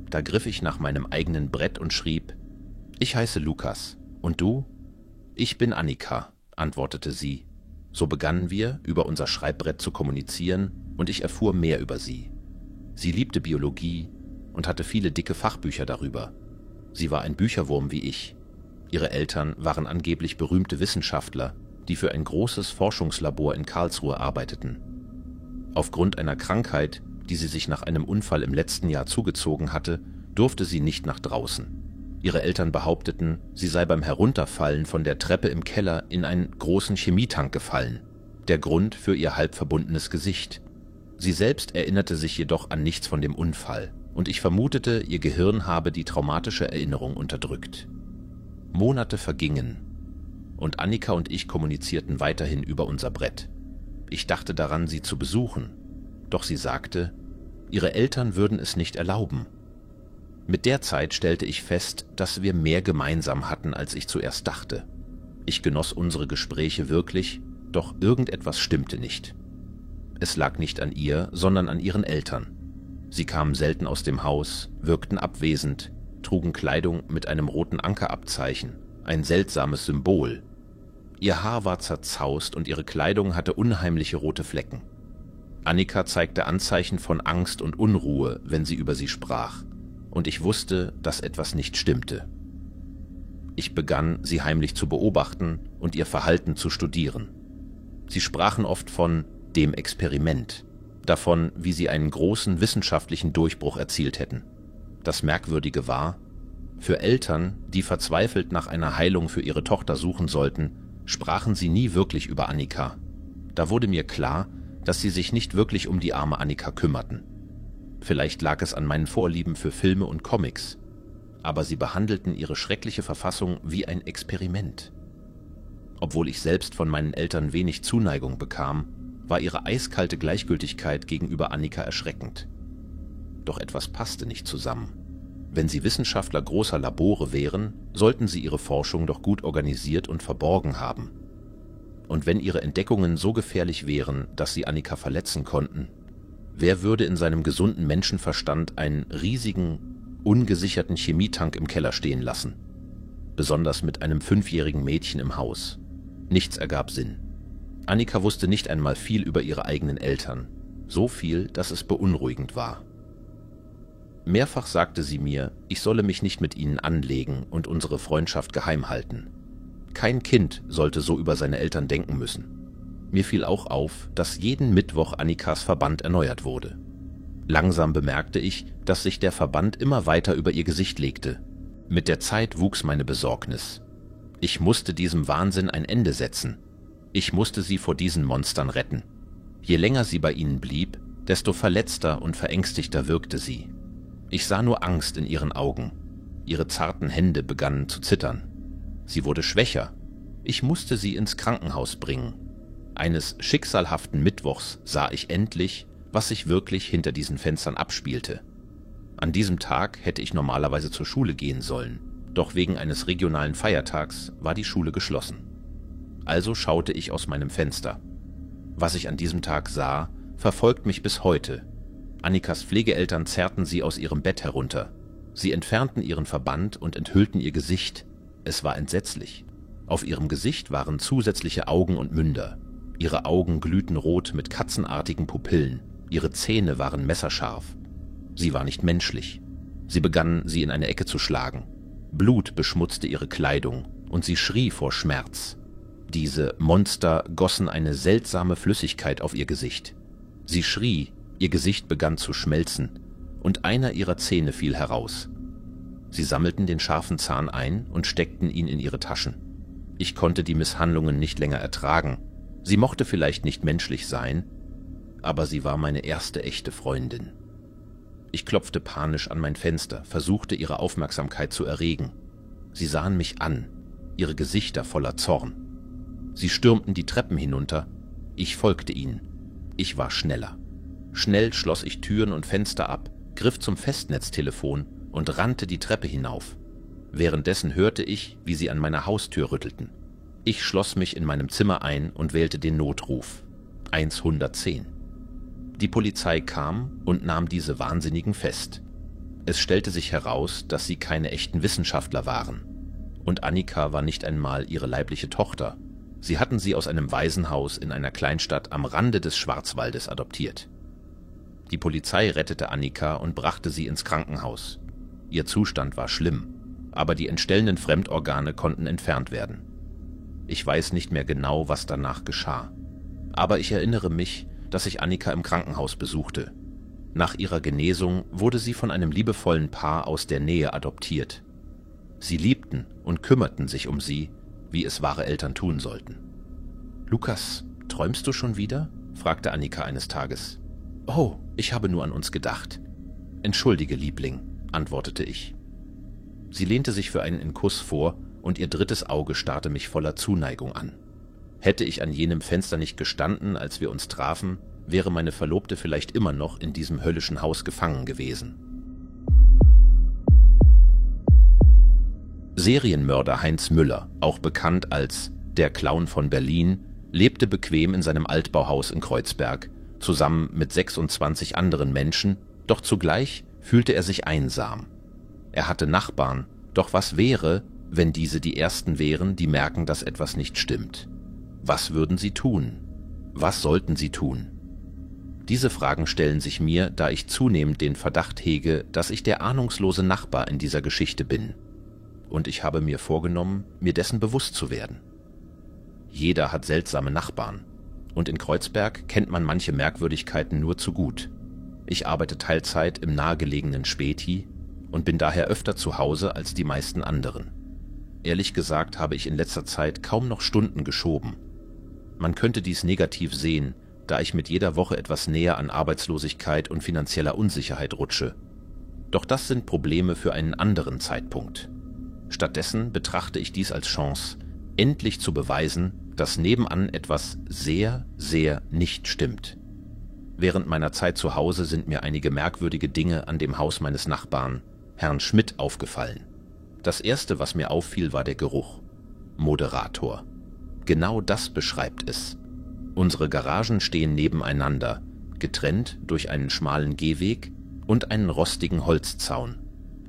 Da griff ich nach meinem eigenen Brett und schrieb: »Ich heiße Lukas. Und du?« »Ich bin Annika«, antwortete sie. So begannen wir, über unser Schreibbrett zu kommunizieren, und ich erfuhr mehr über sie. Sie liebte Biologie und hatte viele dicke Fachbücher darüber. Sie war ein Bücherwurm wie ich. Ihre Eltern waren angeblich berühmte Wissenschaftler, die für ein großes Forschungslabor in Karlsruhe arbeiteten. Aufgrund einer Krankheit, die sie sich nach einem Unfall im letzten Jahr zugezogen hatte, durfte sie nicht nach draußen. Ihre Eltern behaupteten, sie sei beim Herunterfallen von der Treppe im Keller in einen großen Chemietank gefallen. Der Grund für ihr halb verbundenes Gesicht. Sie selbst erinnerte sich jedoch an nichts von dem Unfall, und ich vermutete, ihr Gehirn habe die traumatische Erinnerung unterdrückt. Monate vergingen, und Annika und ich kommunizierten weiterhin über unser Brett. Ich dachte daran, sie zu besuchen, doch sie sagte, ihre Eltern würden es nicht erlauben. Mit der Zeit stellte ich fest, dass wir mehr gemeinsam hatten, als ich zuerst dachte. Ich genoss unsere Gespräche wirklich, doch irgendetwas stimmte nicht. Es lag nicht an ihr, sondern an ihren Eltern. Sie kamen selten aus dem Haus, wirkten abwesend, trugen Kleidung mit einem roten Ankerabzeichen, ein seltsames Symbol. Ihr Haar war zerzaust und ihre Kleidung hatte unheimliche rote Flecken. Annika zeigte Anzeichen von Angst und Unruhe, wenn sie über sie sprach, und ich wusste, dass etwas nicht stimmte. Ich begann, sie heimlich zu beobachten und ihr Verhalten zu studieren. Sie sprachen oft von dem Experiment, davon, wie sie einen großen wissenschaftlichen Durchbruch erzielt hätten. Das Merkwürdige war, für Eltern, die verzweifelt nach einer Heilung für ihre Tochter suchen sollten, sprachen sie nie wirklich über Annika. Da wurde mir klar, dass sie sich nicht wirklich um die arme Annika kümmerten. Vielleicht lag es an meinen Vorlieben für Filme und Comics, aber sie behandelten ihre schreckliche Verfassung wie ein Experiment. Obwohl ich selbst von meinen Eltern wenig Zuneigung bekam, war ihre eiskalte Gleichgültigkeit gegenüber Annika erschreckend. Doch etwas passte nicht zusammen. Wenn sie Wissenschaftler großer Labore wären, sollten sie ihre Forschung doch gut organisiert und verborgen haben. Und wenn ihre Entdeckungen so gefährlich wären, dass sie Annika verletzen konnten, wer würde in seinem gesunden Menschenverstand einen riesigen, ungesicherten Chemietank im Keller stehen lassen? Besonders mit einem 5-jährigen Mädchen im Haus. Nichts ergab Sinn. Annika wusste nicht einmal viel über ihre eigenen Eltern. So viel, dass es beunruhigend war. Mehrfach sagte sie mir, ich solle mich nicht mit ihnen anlegen und unsere Freundschaft geheim halten. Kein Kind sollte so über seine Eltern denken müssen. Mir fiel auch auf, dass jeden Mittwoch Annikas Verband erneuert wurde. Langsam bemerkte ich, dass sich der Verband immer weiter über ihr Gesicht legte. Mit der Zeit wuchs meine Besorgnis. Ich musste diesem Wahnsinn ein Ende setzen. Ich musste sie vor diesen Monstern retten. Je länger sie bei ihnen blieb, desto verletzter und verängstigter wirkte sie. Ich sah nur Angst in ihren Augen. Ihre zarten Hände begannen zu zittern. Sie wurde schwächer. Ich musste sie ins Krankenhaus bringen. Eines schicksalhaften Mittwochs sah ich endlich, was sich wirklich hinter diesen Fenstern abspielte. An diesem Tag hätte ich normalerweise zur Schule gehen sollen, doch wegen eines regionalen Feiertags war die Schule geschlossen. Also schaute ich aus meinem Fenster. Was ich an diesem Tag sah, verfolgt mich bis heute. Annikas Pflegeeltern zerrten sie aus ihrem Bett herunter. Sie entfernten ihren Verband und enthüllten ihr Gesicht. Es war entsetzlich. Auf ihrem Gesicht waren zusätzliche Augen und Münder. Ihre Augen glühten rot mit katzenartigen Pupillen. Ihre Zähne waren messerscharf. Sie war nicht menschlich. Sie begannen, sie in eine Ecke zu schlagen. Blut beschmutzte ihre Kleidung und sie schrie vor Schmerz. Diese Monster gossen eine seltsame Flüssigkeit auf ihr Gesicht. Sie schrie, ihr Gesicht begann zu schmelzen und einer ihrer Zähne fiel heraus. Sie sammelten den scharfen Zahn ein und steckten ihn in ihre Taschen. Ich konnte die Misshandlungen nicht länger ertragen. Sie mochte vielleicht nicht menschlich sein, aber sie war meine erste echte Freundin. Ich klopfte panisch an mein Fenster, versuchte ihre Aufmerksamkeit zu erregen. Sie sahen mich an, ihre Gesichter voller Zorn. Sie stürmten die Treppen hinunter, ich folgte ihnen. Ich war schneller. Schnell schloss ich Türen und Fenster ab, griff zum Festnetztelefon und rannte die Treppe hinauf. Währenddessen hörte ich, wie sie an meiner Haustür rüttelten. Ich schloss mich in meinem Zimmer ein und wählte den Notruf. 110. Die Polizei kam und nahm diese Wahnsinnigen fest. Es stellte sich heraus, dass sie keine echten Wissenschaftler waren. Und Annika war nicht einmal ihre leibliche Tochter. Sie hatten sie aus einem Waisenhaus in einer Kleinstadt am Rande des Schwarzwaldes adoptiert. Die Polizei rettete Annika und brachte sie ins Krankenhaus. Ihr Zustand war schlimm, aber die entstellenden Fremdorgane konnten entfernt werden. Ich weiß nicht mehr genau, was danach geschah. Aber ich erinnere mich, dass ich Annika im Krankenhaus besuchte. Nach ihrer Genesung wurde sie von einem liebevollen Paar aus der Nähe adoptiert. Sie liebten und kümmerten sich um sie, wie es wahre Eltern tun sollten. »Lukas, träumst du schon wieder?« fragte Annika eines Tages. »Oh, ich habe nur an uns gedacht.« »Entschuldige, Liebling«, antwortete ich. Sie lehnte sich für einen Kuss vor und ihr drittes Auge starrte mich voller Zuneigung an. Hätte ich an jenem Fenster nicht gestanden, als wir uns trafen, wäre meine Verlobte vielleicht immer noch in diesem höllischen Haus gefangen gewesen. Serienmörder Heinz Müller, auch bekannt als der Clown von Berlin, lebte bequem in seinem Altbauhaus in Kreuzberg, zusammen mit 26 anderen Menschen, doch zugleich fühlte er sich einsam. Er hatte Nachbarn, doch was wäre, wenn diese die Ersten wären, die merken, dass etwas nicht stimmt? Was würden sie tun? Was sollten sie tun? Diese Fragen stellen sich mir, da ich zunehmend den Verdacht hege, dass ich der ahnungslose Nachbar in dieser Geschichte bin. Und ich habe mir vorgenommen, mir dessen bewusst zu werden. Jeder hat seltsame Nachbarn. Und in Kreuzberg kennt man manche Merkwürdigkeiten nur zu gut. Ich arbeite Teilzeit im nahegelegenen Späti und bin daher öfter zu Hause als die meisten anderen. Ehrlich gesagt habe ich in letzter Zeit kaum noch Stunden geschoben. Man könnte dies negativ sehen, da ich mit jeder Woche etwas näher an Arbeitslosigkeit und finanzieller Unsicherheit rutsche. Doch das sind Probleme für einen anderen Zeitpunkt. Stattdessen betrachte ich dies als Chance, endlich zu beweisen, dass nebenan etwas sehr, sehr nicht stimmt. Während meiner Zeit zu Hause sind mir einige merkwürdige Dinge an dem Haus meines Nachbarn, Herrn Schmidt, aufgefallen. Das erste, was mir auffiel, war der Geruch. Moderator. Genau das beschreibt es. Unsere Garagen stehen nebeneinander, getrennt durch einen schmalen Gehweg und einen rostigen Holzzaun.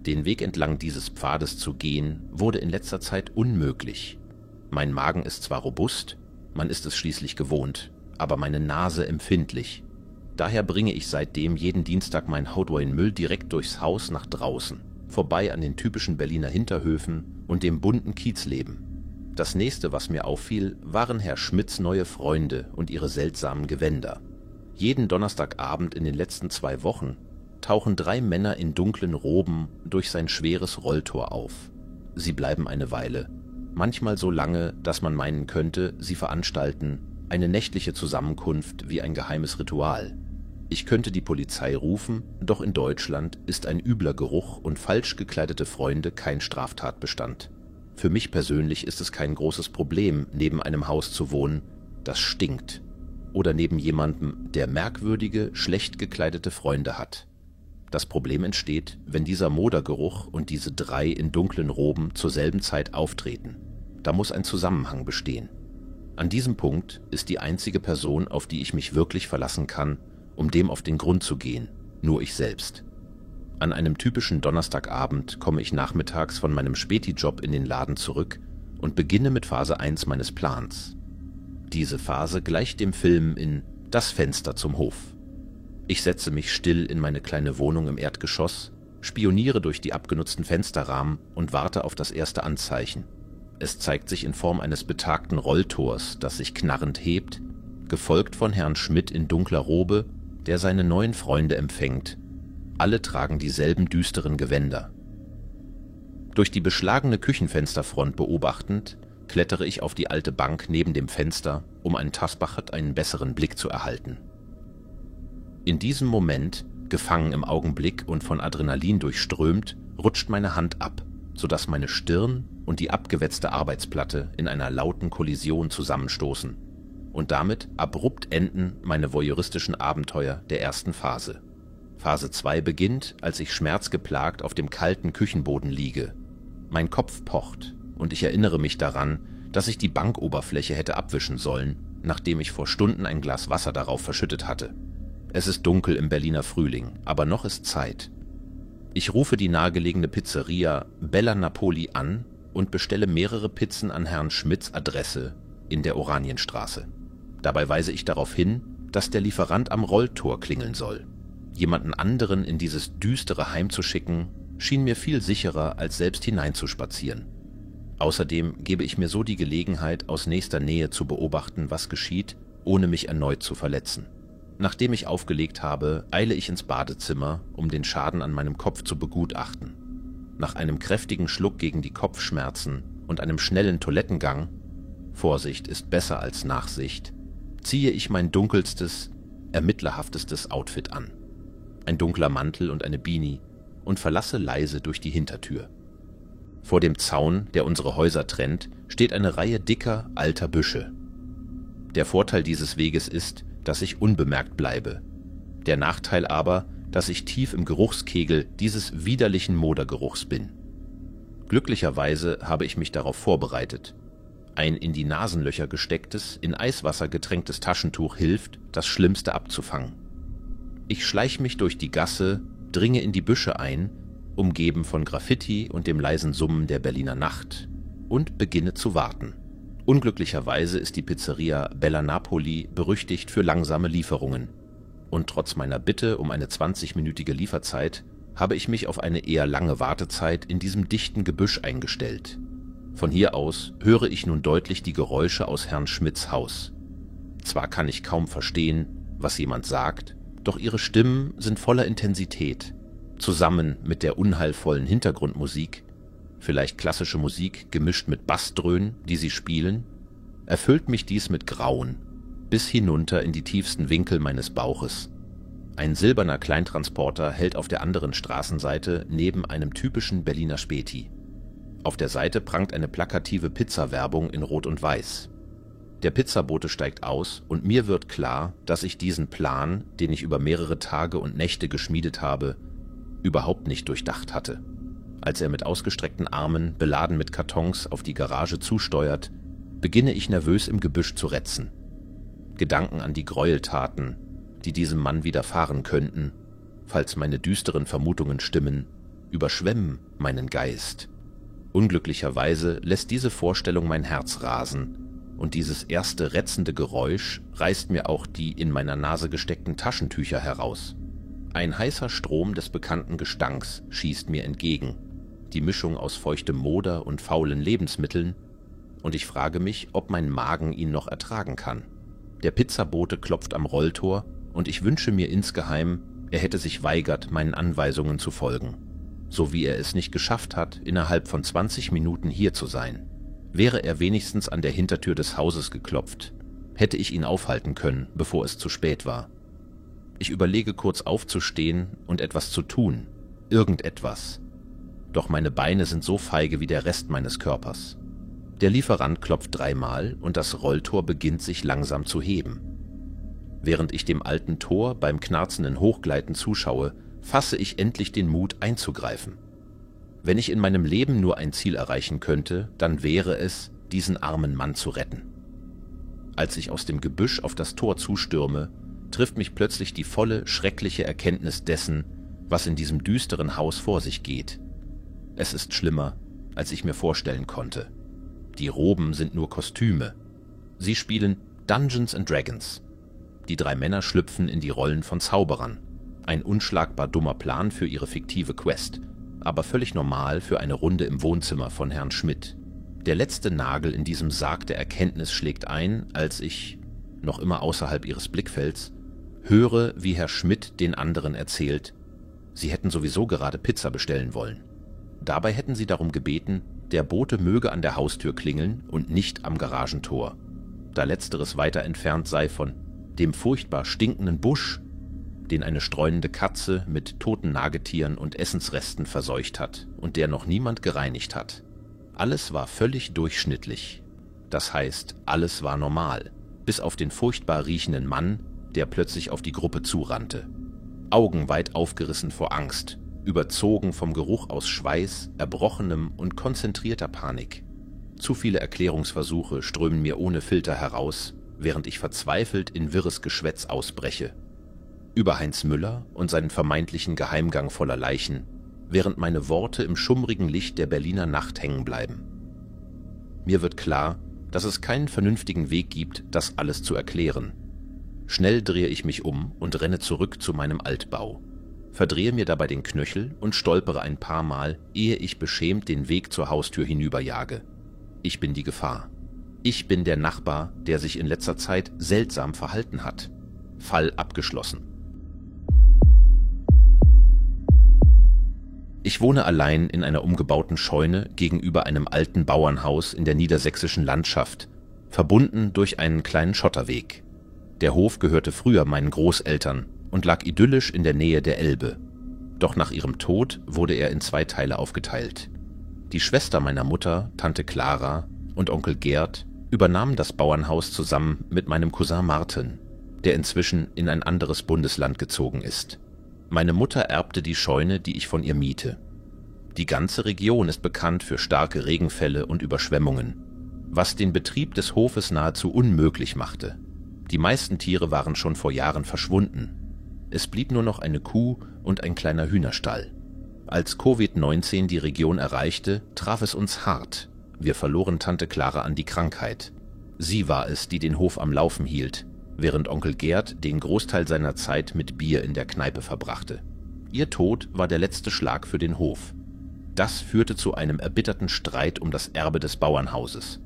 Den Weg entlang dieses Pfades zu gehen, wurde in letzter Zeit unmöglich. Mein Magen ist zwar robust, man ist es schließlich gewohnt, aber meine Nase empfindlich. Daher bringe ich seitdem jeden Dienstag meinen Hautway-Müll direkt durchs Haus nach draußen, vorbei an den typischen Berliner Hinterhöfen und dem bunten Kiezleben. Das nächste, was mir auffiel, waren Herr Schmidts neue Freunde und ihre seltsamen Gewänder. Jeden Donnerstagabend in den letzten 2 Wochen tauchen 3 Männer in dunklen Roben durch sein schweres Rolltor auf. Sie bleiben eine Weile, manchmal so lange, dass man meinen könnte, sie veranstalten eine nächtliche Zusammenkunft wie ein geheimes Ritual. Ich könnte die Polizei rufen, doch in Deutschland ist ein übler Geruch und falsch gekleidete Freunde kein Straftatbestand. Für mich persönlich ist es kein großes Problem, neben einem Haus zu wohnen, das stinkt, oder neben jemandem, der merkwürdige, schlecht gekleidete Freunde hat. Das Problem entsteht, wenn dieser Modergeruch und diese 3 in dunklen Roben zur selben Zeit auftreten. Da muss ein Zusammenhang bestehen. An diesem Punkt ist die einzige Person, auf die ich mich wirklich verlassen kann, um dem auf den Grund zu gehen, nur ich selbst. An einem typischen Donnerstagabend komme ich nachmittags von meinem Späti-Job in den Laden zurück und beginne mit Phase 1 meines Plans. Diese Phase gleicht dem Film in Das Fenster zum Hof. Ich setze mich still in meine kleine Wohnung im Erdgeschoss, spioniere durch die abgenutzten Fensterrahmen und warte auf das erste Anzeichen. Es zeigt sich in Form eines betagten Rolltors, das sich knarrend hebt, gefolgt von Herrn Schmidt in dunkler Robe, der seine neuen Freunde empfängt. Alle tragen dieselben düsteren Gewänder. Durch die beschlagene Küchenfensterfront beobachtend, klettere ich auf die alte Bank neben dem Fenster, um an Tasbachet einen besseren Blick zu erhalten. In diesem Moment, gefangen im Augenblick und von Adrenalin durchströmt, rutscht meine Hand ab, sodass meine Stirn und die abgewetzte Arbeitsplatte in einer lauten Kollision zusammenstoßen und damit abrupt enden meine voyeuristischen Abenteuer der ersten Phase. Phase 2 beginnt, als ich schmerzgeplagt auf dem kalten Küchenboden liege. Mein Kopf pocht und ich erinnere mich daran, dass ich die Bankoberfläche hätte abwischen sollen, nachdem ich vor Stunden ein Glas Wasser darauf verschüttet hatte. Es ist dunkel im Berliner Frühling, aber noch ist Zeit. Ich rufe die nahegelegene Pizzeria Bella Napoli an und bestelle mehrere Pizzen an Herrn Schmidts Adresse in der Oranienstraße. Dabei weise ich darauf hin, dass der Lieferant am Rolltor klingeln soll. Jemanden anderen in dieses düstere Heim zu schicken, schien mir viel sicherer, als selbst hineinzuspazieren. Außerdem gebe ich mir so die Gelegenheit, aus nächster Nähe zu beobachten, was geschieht, ohne mich erneut zu verletzen. Nachdem ich aufgelegt habe, eile ich ins Badezimmer, um den Schaden an meinem Kopf zu begutachten. Nach einem kräftigen Schluck gegen die Kopfschmerzen und einem schnellen Toilettengang – Vorsicht ist besser als Nachsicht – ziehe ich mein dunkelstes, ermittlerhaftestes Outfit an. Ein dunkler Mantel und eine Beanie und verlasse leise durch die Hintertür. Vor dem Zaun, der unsere Häuser trennt, steht eine Reihe dicker, alter Büsche. Der Vorteil dieses Weges ist, dass ich unbemerkt bleibe. Der Nachteil aber, dass ich tief im Geruchskegel dieses widerlichen Modergeruchs bin. Glücklicherweise habe ich mich darauf vorbereitet. Ein in die Nasenlöcher gestecktes, in Eiswasser getränktes Taschentuch hilft, das Schlimmste abzufangen. Ich schleiche mich durch die Gasse, dringe in die Büsche ein, umgeben von Graffiti und dem leisen Summen der Berliner Nacht, und beginne zu warten. Unglücklicherweise ist die Pizzeria Bella Napoli berüchtigt für langsame Lieferungen. Und trotz meiner Bitte um eine 20-minütige Lieferzeit habe ich mich auf eine eher lange Wartezeit in diesem dichten Gebüsch eingestellt. Von hier aus höre ich nun deutlich die Geräusche aus Herrn Schmidts Haus. Zwar kann ich kaum verstehen, was jemand sagt, doch ihre Stimmen sind voller Intensität. Zusammen mit der unheilvollen Hintergrundmusik, vielleicht klassische Musik gemischt mit Bassdröhnen, die sie spielen, erfüllt mich dies mit Grauen, bis hinunter in die tiefsten Winkel meines Bauches. Ein silberner Kleintransporter hält auf der anderen Straßenseite neben einem typischen Berliner Späti. Auf der Seite prangt eine plakative Pizza-Werbung in Rot und Weiß. Der Pizzabote steigt aus und mir wird klar, dass ich diesen Plan, den ich über mehrere Tage und Nächte geschmiedet habe, überhaupt nicht durchdacht hatte. Als er mit ausgestreckten Armen, beladen mit Kartons, auf die Garage zusteuert, beginne ich nervös im Gebüsch zu retzen. Gedanken an die Gräueltaten, die diesem Mann widerfahren könnten, falls meine düsteren Vermutungen stimmen, überschwemmen meinen Geist. Unglücklicherweise lässt diese Vorstellung mein Herz rasen, und dieses erste ätzende Geräusch reißt mir auch die in meiner Nase gesteckten Taschentücher heraus. Ein heißer Strom des bekannten Gestanks schießt mir entgegen, die Mischung aus feuchtem Moder und faulen Lebensmitteln, und ich frage mich, ob mein Magen ihn noch ertragen kann. Der Pizzabote klopft am Rolltor, und ich wünsche mir insgeheim, er hätte sich weigert, meinen Anweisungen zu folgen. So wie er es nicht geschafft hat, innerhalb von 20 Minuten hier zu sein. Wäre er wenigstens an der Hintertür des Hauses geklopft, hätte ich ihn aufhalten können, bevor es zu spät war. Ich überlege kurz aufzustehen und etwas zu tun, irgendetwas. Doch meine Beine sind so feige wie der Rest meines Körpers. Der Lieferant klopft 3-mal und das Rolltor beginnt sich langsam zu heben. Während ich dem alten Tor beim knarzenden Hochgleiten zuschaue, fasse ich endlich den Mut einzugreifen. Wenn ich in meinem Leben nur ein Ziel erreichen könnte, dann wäre es, diesen armen Mann zu retten. Als ich aus dem Gebüsch auf das Tor zustürme, trifft mich plötzlich die volle, schreckliche Erkenntnis dessen, was in diesem düsteren Haus vor sich geht. Es ist schlimmer, als ich mir vorstellen konnte. Die Roben sind nur Kostüme. Sie spielen Dungeons and Dragons. Die 3 Männer schlüpfen in die Rollen von Zauberern. Ein unschlagbar dummer Plan für ihre fiktive Quest, aber völlig normal für eine Runde im Wohnzimmer von Herrn Schmidt. Der letzte Nagel in diesem Sarg der Erkenntnis schlägt ein, als ich, noch immer außerhalb ihres Blickfelds, höre, wie Herr Schmidt den anderen erzählt, sie hätten sowieso gerade Pizza bestellen wollen. Dabei hätten sie darum gebeten, der Bote möge an der Haustür klingeln und nicht am Garagentor, da letzteres weiter entfernt sei von dem furchtbar stinkenden Busch, den eine streunende Katze mit toten Nagetieren und Essensresten verseucht hat und der noch niemand gereinigt hat. Alles war völlig durchschnittlich. Das heißt, alles war normal, bis auf den furchtbar riechenden Mann, der plötzlich auf die Gruppe zurannte. Augen weit aufgerissen vor Angst, überzogen vom Geruch aus Schweiß, Erbrochenem und konzentrierter Panik. Zu viele Erklärungsversuche strömen mir ohne Filter heraus, während ich verzweifelt in wirres Geschwätz ausbreche. Über Heinz Müller und seinen vermeintlichen Geheimgang voller Leichen, während meine Worte im schummrigen Licht der Berliner Nacht hängen bleiben. Mir wird klar, dass es keinen vernünftigen Weg gibt, das alles zu erklären. Schnell drehe ich mich um und renne zurück zu meinem Altbau, verdrehe mir dabei den Knöchel und stolpere ein paar Mal, ehe ich beschämt den Weg zur Haustür hinüberjage. Ich bin die Gefahr. Ich bin der Nachbar, der sich in letzter Zeit seltsam verhalten hat. Fall abgeschlossen. Ich wohne allein in einer umgebauten Scheune gegenüber einem alten Bauernhaus in der niedersächsischen Landschaft, verbunden durch einen kleinen Schotterweg. Der Hof gehörte früher meinen Großeltern und lag idyllisch in der Nähe der Elbe. Doch nach ihrem Tod wurde er in 2 Teile aufgeteilt. Die Schwester meiner Mutter, Tante Clara und Onkel Gerd übernahmen das Bauernhaus zusammen mit meinem Cousin Martin, der inzwischen in ein anderes Bundesland gezogen ist. Meine Mutter erbte die Scheune, die ich von ihr miete. Die ganze Region ist bekannt für starke Regenfälle und Überschwemmungen, was den Betrieb des Hofes nahezu unmöglich machte. Die meisten Tiere waren schon vor Jahren verschwunden. Es blieb nur noch eine Kuh und ein kleiner Hühnerstall. Als Covid-19 die Region erreichte, traf es uns hart. Wir verloren Tante Clara an die Krankheit. Sie war es, die den Hof am Laufen hielt, während Onkel Gerd den Großteil seiner Zeit mit Bier in der Kneipe verbrachte. Ihr Tod war der letzte Schlag für den Hof. Das führte zu einem erbitterten Streit um das Erbe des Bauernhauses.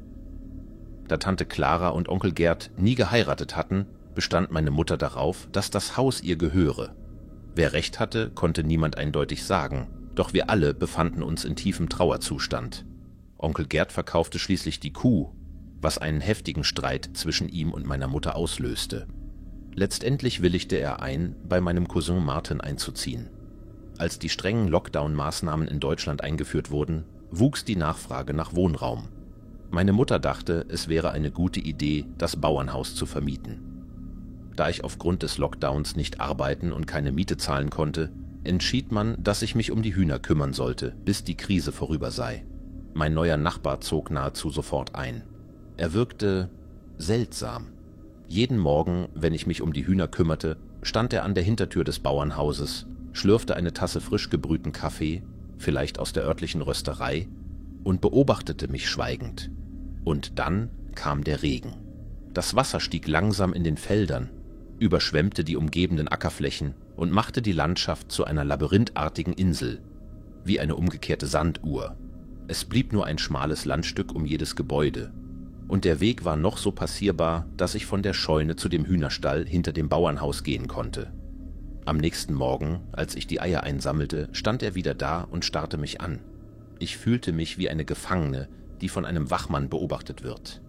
Da Tante Clara und Onkel Gerd nie geheiratet hatten, bestand meine Mutter darauf, dass das Haus ihr gehöre. Wer recht hatte, konnte niemand eindeutig sagen, doch wir alle befanden uns in tiefem Trauerzustand. Onkel Gerd verkaufte schließlich die Kuh, was einen heftigen Streit zwischen ihm und meiner Mutter auslöste. Letztendlich willigte er ein, bei meinem Cousin Martin einzuziehen. Als die strengen Lockdown-Maßnahmen in Deutschland eingeführt wurden, wuchs die Nachfrage nach Wohnraum. Meine Mutter dachte, es wäre eine gute Idee, das Bauernhaus zu vermieten. Da ich aufgrund des Lockdowns nicht arbeiten und keine Miete zahlen konnte, entschied man, dass ich mich um die Hühner kümmern sollte, bis die Krise vorüber sei. Mein neuer Nachbar zog nahezu sofort ein. Er wirkte seltsam. Jeden Morgen, wenn ich mich um die Hühner kümmerte, stand er an der Hintertür des Bauernhauses, schlürfte eine Tasse frisch gebrühten Kaffee, vielleicht aus der örtlichen Rösterei, und beobachtete mich schweigend. Und dann kam der Regen. Das Wasser stieg langsam in den Feldern, überschwemmte die umgebenden Ackerflächen und machte die Landschaft zu einer labyrinthartigen Insel, wie eine umgekehrte Sanduhr. Es blieb nur ein schmales Landstück um jedes Gebäude, und der Weg war noch so passierbar, dass ich von der Scheune zu dem Hühnerstall hinter dem Bauernhaus gehen konnte. Am nächsten Morgen, als ich die Eier einsammelte, stand er wieder da und starrte mich an. Ich fühlte mich wie eine Gefangene, die von einem Wachmann beobachtet wird.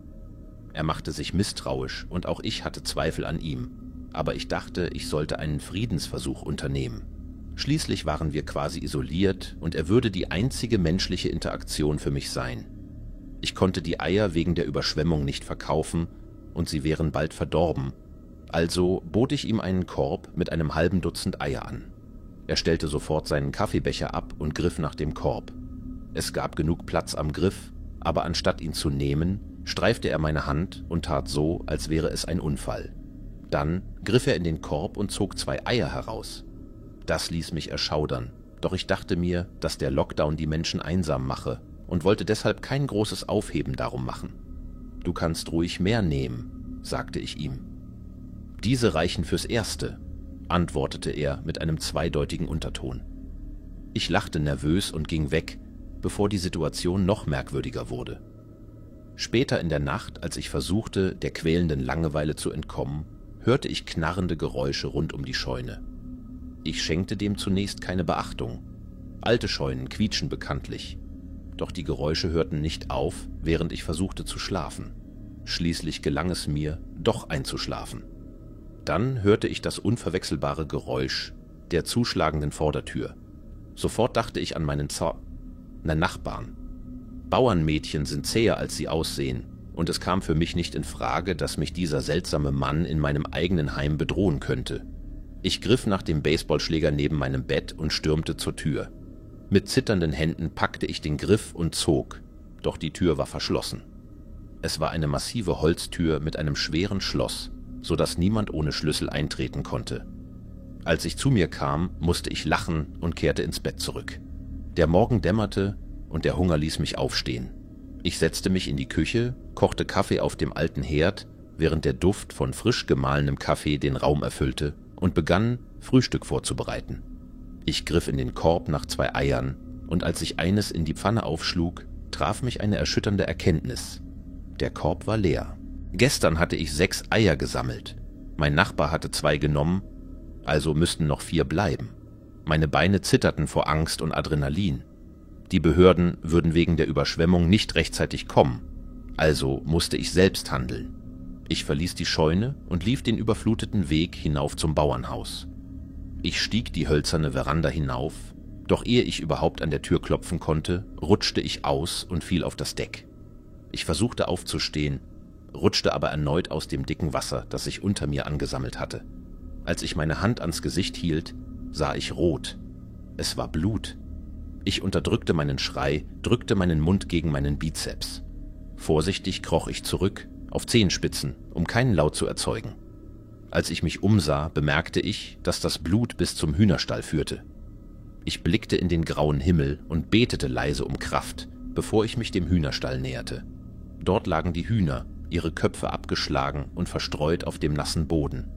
Er machte sich misstrauisch und auch ich hatte Zweifel an ihm, aber ich dachte, ich sollte einen Friedensversuch unternehmen. Schließlich waren wir quasi isoliert und er würde die einzige menschliche Interaktion für mich sein. Ich konnte die Eier wegen der Überschwemmung nicht verkaufen und sie wären bald verdorben, also bot ich ihm einen Korb mit einem halben Dutzend Eier an. Er stellte sofort seinen Kaffeebecher ab und griff nach dem Korb. Es gab genug Platz am Griff, aber anstatt ihn zu nehmen, streifte er meine Hand und tat so, als wäre es ein Unfall. Dann griff er in den Korb und zog 2 Eier heraus. Das ließ mich erschaudern, doch ich dachte mir, dass der Lockdown die Menschen einsam mache und wollte deshalb kein großes Aufheben darum machen. »Du kannst ruhig mehr nehmen«, sagte ich ihm. »Diese reichen fürs Erste«, antwortete er mit einem zweideutigen Unterton. Ich lachte nervös und ging weg, bevor die Situation noch merkwürdiger wurde. Später in der Nacht, als ich versuchte, der quälenden Langeweile zu entkommen, hörte ich knarrende Geräusche rund um die Scheune. Ich schenkte dem zunächst keine Beachtung. Alte Scheunen quietschen bekanntlich. Doch die Geräusche hörten nicht auf, während ich versuchte zu schlafen. Schließlich gelang es mir, doch einzuschlafen. Dann hörte ich das unverwechselbare Geräusch der zuschlagenden Vordertür. Sofort dachte ich an meinen Nachbarn. Bauernmädchen sind zäher, als sie aussehen, und es kam für mich nicht in Frage, dass mich dieser seltsame Mann in meinem eigenen Heim bedrohen könnte. Ich griff nach dem Baseballschläger neben meinem Bett und stürmte zur Tür. Mit zitternden Händen packte ich den Griff und zog, doch die Tür war verschlossen. Es war eine massive Holztür mit einem schweren Schloss, sodass niemand ohne Schlüssel eintreten konnte. Als ich zu mir kam, musste ich lachen und kehrte ins Bett zurück. Der Morgen dämmerte und der Hunger ließ mich aufstehen. Ich setzte mich in die Küche, kochte Kaffee auf dem alten Herd, während der Duft von frisch gemahlenem Kaffee den Raum erfüllte, und begann, Frühstück vorzubereiten. Ich griff in den Korb nach 2 Eiern, und als ich eines in die Pfanne aufschlug, traf mich eine erschütternde Erkenntnis. Der Korb war leer. Gestern hatte ich 6 Eier gesammelt. Mein Nachbar hatte 2 genommen, also müssten noch 4 bleiben. Meine Beine zitterten vor Angst und Adrenalin. Die Behörden würden wegen der Überschwemmung nicht rechtzeitig kommen, also musste ich selbst handeln. Ich verließ die Scheune und lief den überfluteten Weg hinauf zum Bauernhaus. Ich stieg die hölzerne Veranda hinauf, doch ehe ich überhaupt an der Tür klopfen konnte, rutschte ich aus und fiel auf das Deck. Ich versuchte aufzustehen, rutschte aber erneut aus dem dicken Wasser, das sich unter mir angesammelt hatte. Als ich meine Hand ans Gesicht hielt, sah ich rot. Es war Blut. Ich unterdrückte meinen Schrei, drückte meinen Mund gegen meinen Bizeps. Vorsichtig kroch ich zurück, auf Zehenspitzen, um keinen Laut zu erzeugen. Als ich mich umsah, bemerkte ich, dass das Blut bis zum Hühnerstall führte. Ich blickte in den grauen Himmel und betete leise um Kraft, bevor ich mich dem Hühnerstall näherte. Dort lagen die Hühner, ihre Köpfe abgeschlagen und verstreut auf dem nassen Boden.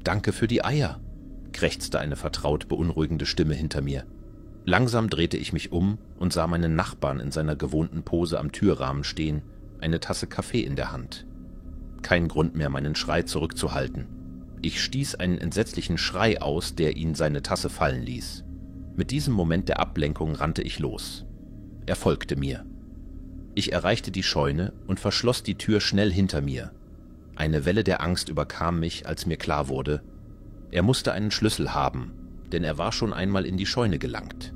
»Danke für die Eier«, krächzte eine vertraut beunruhigende Stimme hinter mir. Langsam drehte ich mich um und sah meinen Nachbarn in seiner gewohnten Pose am Türrahmen stehen, eine Tasse Kaffee in der Hand. Kein Grund mehr, meinen Schrei zurückzuhalten. Ich stieß einen entsetzlichen Schrei aus, der ihn seine Tasse fallen ließ. Mit diesem Moment der Ablenkung rannte ich los. Er folgte mir. Ich erreichte die Scheune und verschloss die Tür schnell hinter mir. Eine Welle der Angst überkam mich, als mir klar wurde, er musste einen Schlüssel haben, denn er war schon einmal in die Scheune gelangt.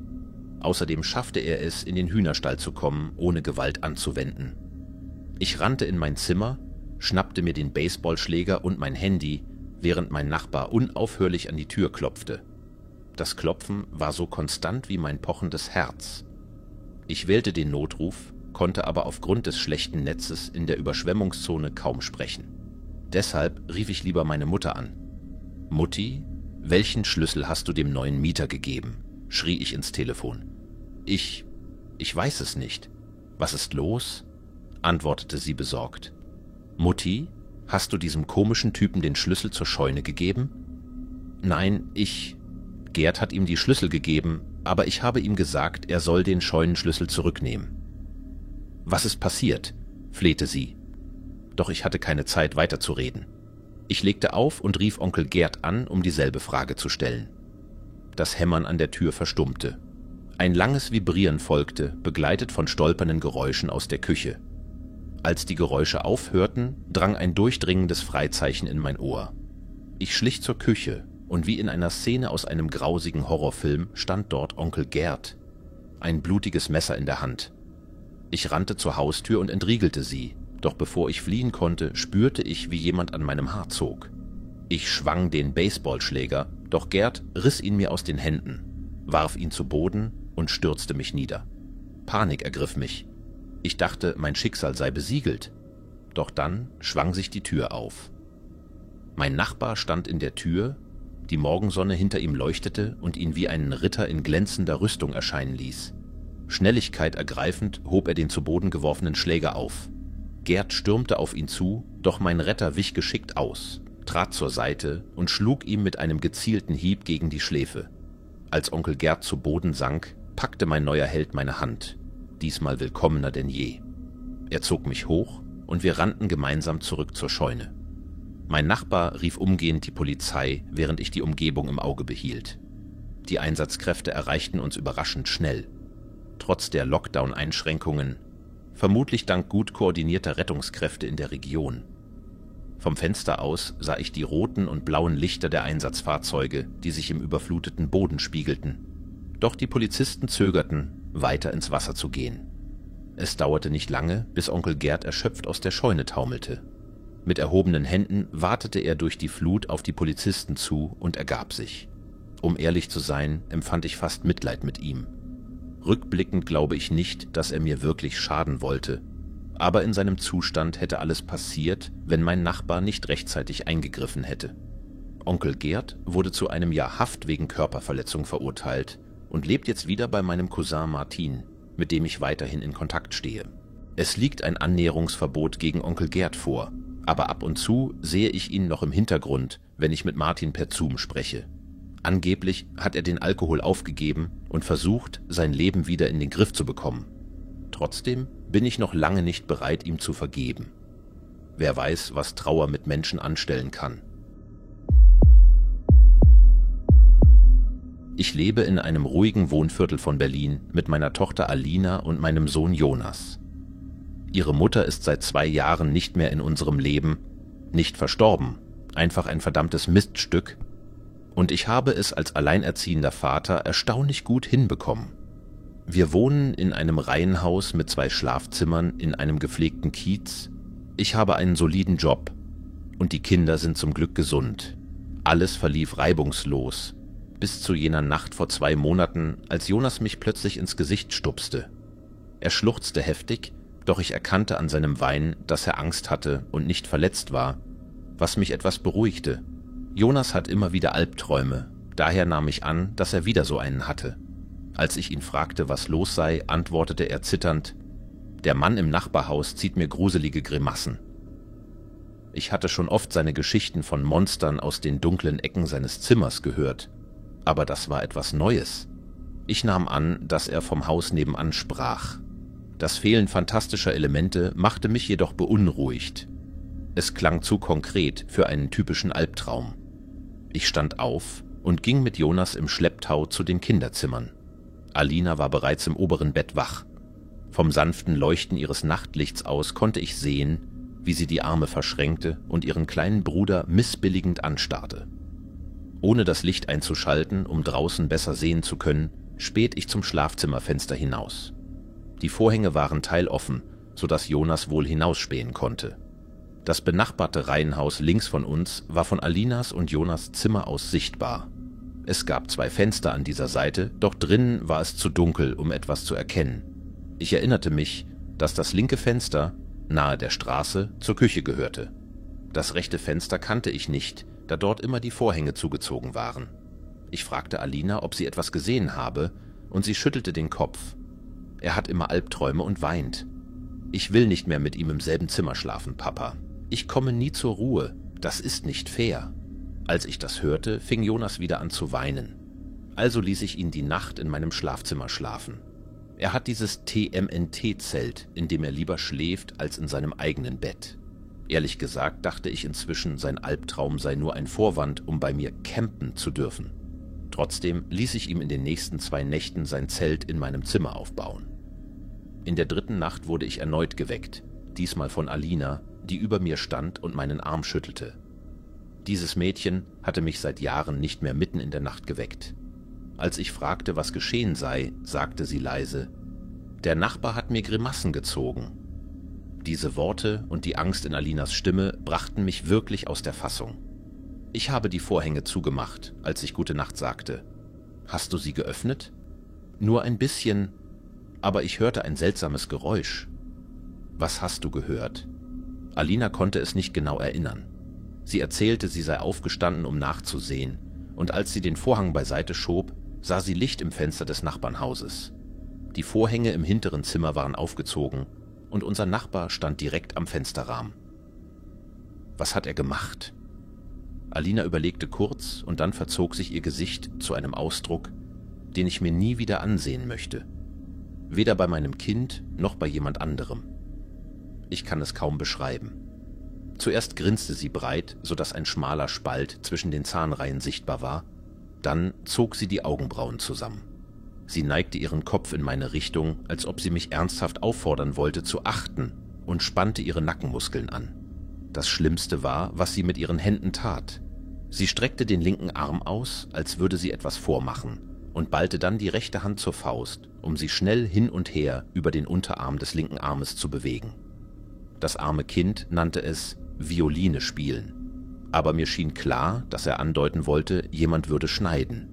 Außerdem schaffte er es, in den Hühnerstall zu kommen, ohne Gewalt anzuwenden. Ich rannte in mein Zimmer, schnappte mir den Baseballschläger und mein Handy, während mein Nachbar unaufhörlich an die Tür klopfte. Das Klopfen war so konstant wie mein pochendes Herz. Ich wählte den Notruf, konnte aber aufgrund des schlechten Netzes in der Überschwemmungszone kaum sprechen. Deshalb rief ich lieber meine Mutter an. »Mutti, welchen Schlüssel hast du dem neuen Mieter gegeben?« schrie ich ins Telefon. Ich weiß es nicht. Was ist los?« antwortete sie besorgt. »Mutti, hast du diesem komischen Typen den Schlüssel zur Scheune gegeben?« »Nein, Gerd hat ihm die Schlüssel gegeben, aber ich habe ihm gesagt, er soll den Scheunenschlüssel zurücknehmen.« »Was ist passiert?« flehte sie. Doch ich hatte keine Zeit weiterzureden. Ich legte auf und rief Onkel Gerd an, um dieselbe Frage zu stellen. Das Hämmern an der Tür verstummte. Ein langes Vibrieren folgte, begleitet von stolpernden Geräuschen aus der Küche. Als die Geräusche aufhörten, drang ein durchdringendes Freizeichen in mein Ohr. Ich schlich zur Küche, und wie in einer Szene aus einem grausigen Horrorfilm stand dort Onkel Gerd, ein blutiges Messer in der Hand. Ich rannte zur Haustür und entriegelte sie, doch bevor ich fliehen konnte, spürte ich, wie jemand an meinem Haar zog. Ich schwang den Baseballschläger, doch Gerd riss ihn mir aus den Händen, warf ihn zu Boden und stürzte mich nieder. Panik ergriff mich. Ich dachte, mein Schicksal sei besiegelt. Doch dann schwang sich die Tür auf. Mein Nachbar stand in der Tür, Die Morgensonne hinter ihm leuchtete und ihn wie einen Ritter in glänzender Rüstung erscheinen ließ. Schnelligkeit ergreifend hob er den zu Boden geworfenen Schläger auf. Gerd stürmte auf ihn zu, doch mein Retter wich geschickt aus, trat zur Seite und schlug ihm mit einem gezielten Hieb gegen die Schläfe. Als Onkel Gerd zu Boden sank, packte mein neuer Held meine Hand, diesmal willkommener denn je. Er zog mich hoch und wir rannten gemeinsam zurück zur Scheune. Mein Nachbar rief umgehend die Polizei, während ich die Umgebung im Auge behielt. Die Einsatzkräfte erreichten uns überraschend schnell. Trotz der Lockdown-Einschränkungen, vermutlich dank gut koordinierter Rettungskräfte in der Region. Vom Fenster aus sah ich die roten und blauen Lichter der Einsatzfahrzeuge, die sich im überfluteten Boden spiegelten. Doch die Polizisten zögerten, weiter ins Wasser zu gehen. Es dauerte nicht lange, bis Onkel Gerd erschöpft aus der Scheune taumelte. Mit erhobenen Händen watete er durch die Flut auf die Polizisten zu und ergab sich. Um ehrlich zu sein, empfand ich fast Mitleid mit ihm. Rückblickend glaube ich nicht, dass er mir wirklich schaden wollte, aber in seinem Zustand hätte alles passiert, wenn mein Nachbar nicht rechtzeitig eingegriffen hätte. Onkel Gerd wurde zu einem Jahr Haft wegen Körperverletzung verurteilt und lebt jetzt wieder bei meinem Cousin Martin, mit dem ich weiterhin in Kontakt stehe. Es liegt ein Annäherungsverbot gegen Onkel Gerd vor, aber ab und zu sehe ich ihn noch im Hintergrund, wenn ich mit Martin per Zoom spreche. Angeblich hat er den Alkohol aufgegeben und versucht, sein Leben wieder in den Griff zu bekommen. Trotzdem bin ich noch lange nicht bereit, ihm zu vergeben. Wer weiß, was Trauer mit Menschen anstellen kann. Ich lebe in einem ruhigen Wohnviertel von Berlin mit meiner Tochter Alina und meinem Sohn Jonas. Ihre Mutter ist seit 2 Jahren nicht mehr in unserem Leben, nicht verstorben, einfach ein verdammtes Miststück. Und ich habe es als alleinerziehender Vater erstaunlich gut hinbekommen. Wir wohnen in einem Reihenhaus mit 2 Schlafzimmern in einem gepflegten Kiez. Ich habe einen soliden Job und die Kinder sind zum Glück gesund. Alles verlief reibungslos, bis zu jener Nacht vor 2 Monaten, als Jonas mich plötzlich ins Gesicht stupste. Er schluchzte heftig, doch ich erkannte an seinem Weinen, dass er Angst hatte und nicht verletzt war, was mich etwas beruhigte. Jonas hat immer wieder Albträume, daher nahm ich an, dass er wieder so einen hatte. Als ich ihn fragte, was los sei, antwortete er zitternd: Der Mann im Nachbarhaus zieht mir gruselige Grimassen. Ich hatte schon oft seine Geschichten von Monstern aus den dunklen Ecken seines Zimmers gehört, aber das war etwas Neues. Ich nahm an, dass er vom Haus nebenan sprach. Das Fehlen fantastischer Elemente machte mich jedoch beunruhigt. Es klang zu konkret für einen typischen Albtraum. Ich stand auf und ging mit Jonas im Schlepptau zu den Kinderzimmern. Alina war bereits im oberen Bett wach. Vom sanften Leuchten ihres Nachtlichts aus konnte ich sehen, wie sie die Arme verschränkte und ihren kleinen Bruder missbilligend anstarrte. Ohne das Licht einzuschalten, um draußen besser sehen zu können, späht ich zum Schlafzimmerfenster hinaus. Die Vorhänge waren teiloffen, sodass Jonas wohl hinausspähen konnte. Das benachbarte Reihenhaus links von uns war von Alinas und Jonas Zimmer aus sichtbar. Es gab 2 Fenster an dieser Seite, doch drinnen war es zu dunkel, um etwas zu erkennen. Ich erinnerte mich, dass das linke Fenster, nahe der Straße, zur Küche gehörte. Das rechte Fenster kannte ich nicht, da dort immer die Vorhänge zugezogen waren. Ich fragte Alina, ob sie etwas gesehen habe, und sie schüttelte den Kopf. Er hat immer Albträume und weint. Ich will nicht mehr mit ihm im selben Zimmer schlafen, Papa. Ich komme nie zur Ruhe. Das ist nicht fair. Als ich das hörte, fing Jonas wieder an zu weinen. Also ließ ich ihn die Nacht in meinem Schlafzimmer schlafen. Er hat dieses TMNT-Zelt, in dem er lieber schläft als in seinem eigenen Bett. Ehrlich gesagt dachte ich inzwischen, sein Albtraum sei nur ein Vorwand, um bei mir campen zu dürfen. Trotzdem ließ ich ihm in den nächsten 2 Nächten sein Zelt in meinem Zimmer aufbauen. In der 3. Nacht wurde ich erneut geweckt, diesmal von Alina, die über mir stand und meinen Arm schüttelte. Dieses Mädchen hatte mich seit Jahren nicht mehr mitten in der Nacht geweckt. Als ich fragte, was geschehen sei, sagte sie leise: Der Nachbar hat mir Grimassen gezogen. Diese Worte und die Angst in Alinas Stimme brachten mich wirklich aus der Fassung. Ich habe die Vorhänge zugemacht, als ich Gute Nacht sagte. Hast du sie geöffnet? Nur ein bisschen, aber ich hörte ein seltsames Geräusch. Was hast du gehört? Alina konnte es nicht genau erinnern. Sie erzählte, sie sei aufgestanden, um nachzusehen, und als sie den Vorhang beiseite schob, sah sie Licht im Fenster des Nachbarnhauses. Die Vorhänge im hinteren Zimmer waren aufgezogen und unser Nachbar stand direkt am Fensterrahmen. Was hat er gemacht? Alina überlegte kurz und dann verzog sich ihr Gesicht zu einem Ausdruck, den ich mir nie wieder ansehen möchte. Weder bei meinem Kind noch bei jemand anderem. Ich kann es kaum beschreiben. Zuerst grinste sie breit, sodass ein schmaler Spalt zwischen den Zahnreihen sichtbar war. Dann zog sie die Augenbrauen zusammen. Sie neigte ihren Kopf in meine Richtung, als ob sie mich ernsthaft auffordern wollte, zu achten, und spannte ihre Nackenmuskeln an. Das Schlimmste war, was sie mit ihren Händen tat. Sie streckte den linken Arm aus, als würde sie etwas vormachen, und ballte dann die rechte Hand zur Faust, um sie schnell hin und her über den Unterarm des linken Armes zu bewegen. Das arme Kind nannte es Violine spielen, aber mir schien klar, dass er andeuten wollte, jemand würde schneiden.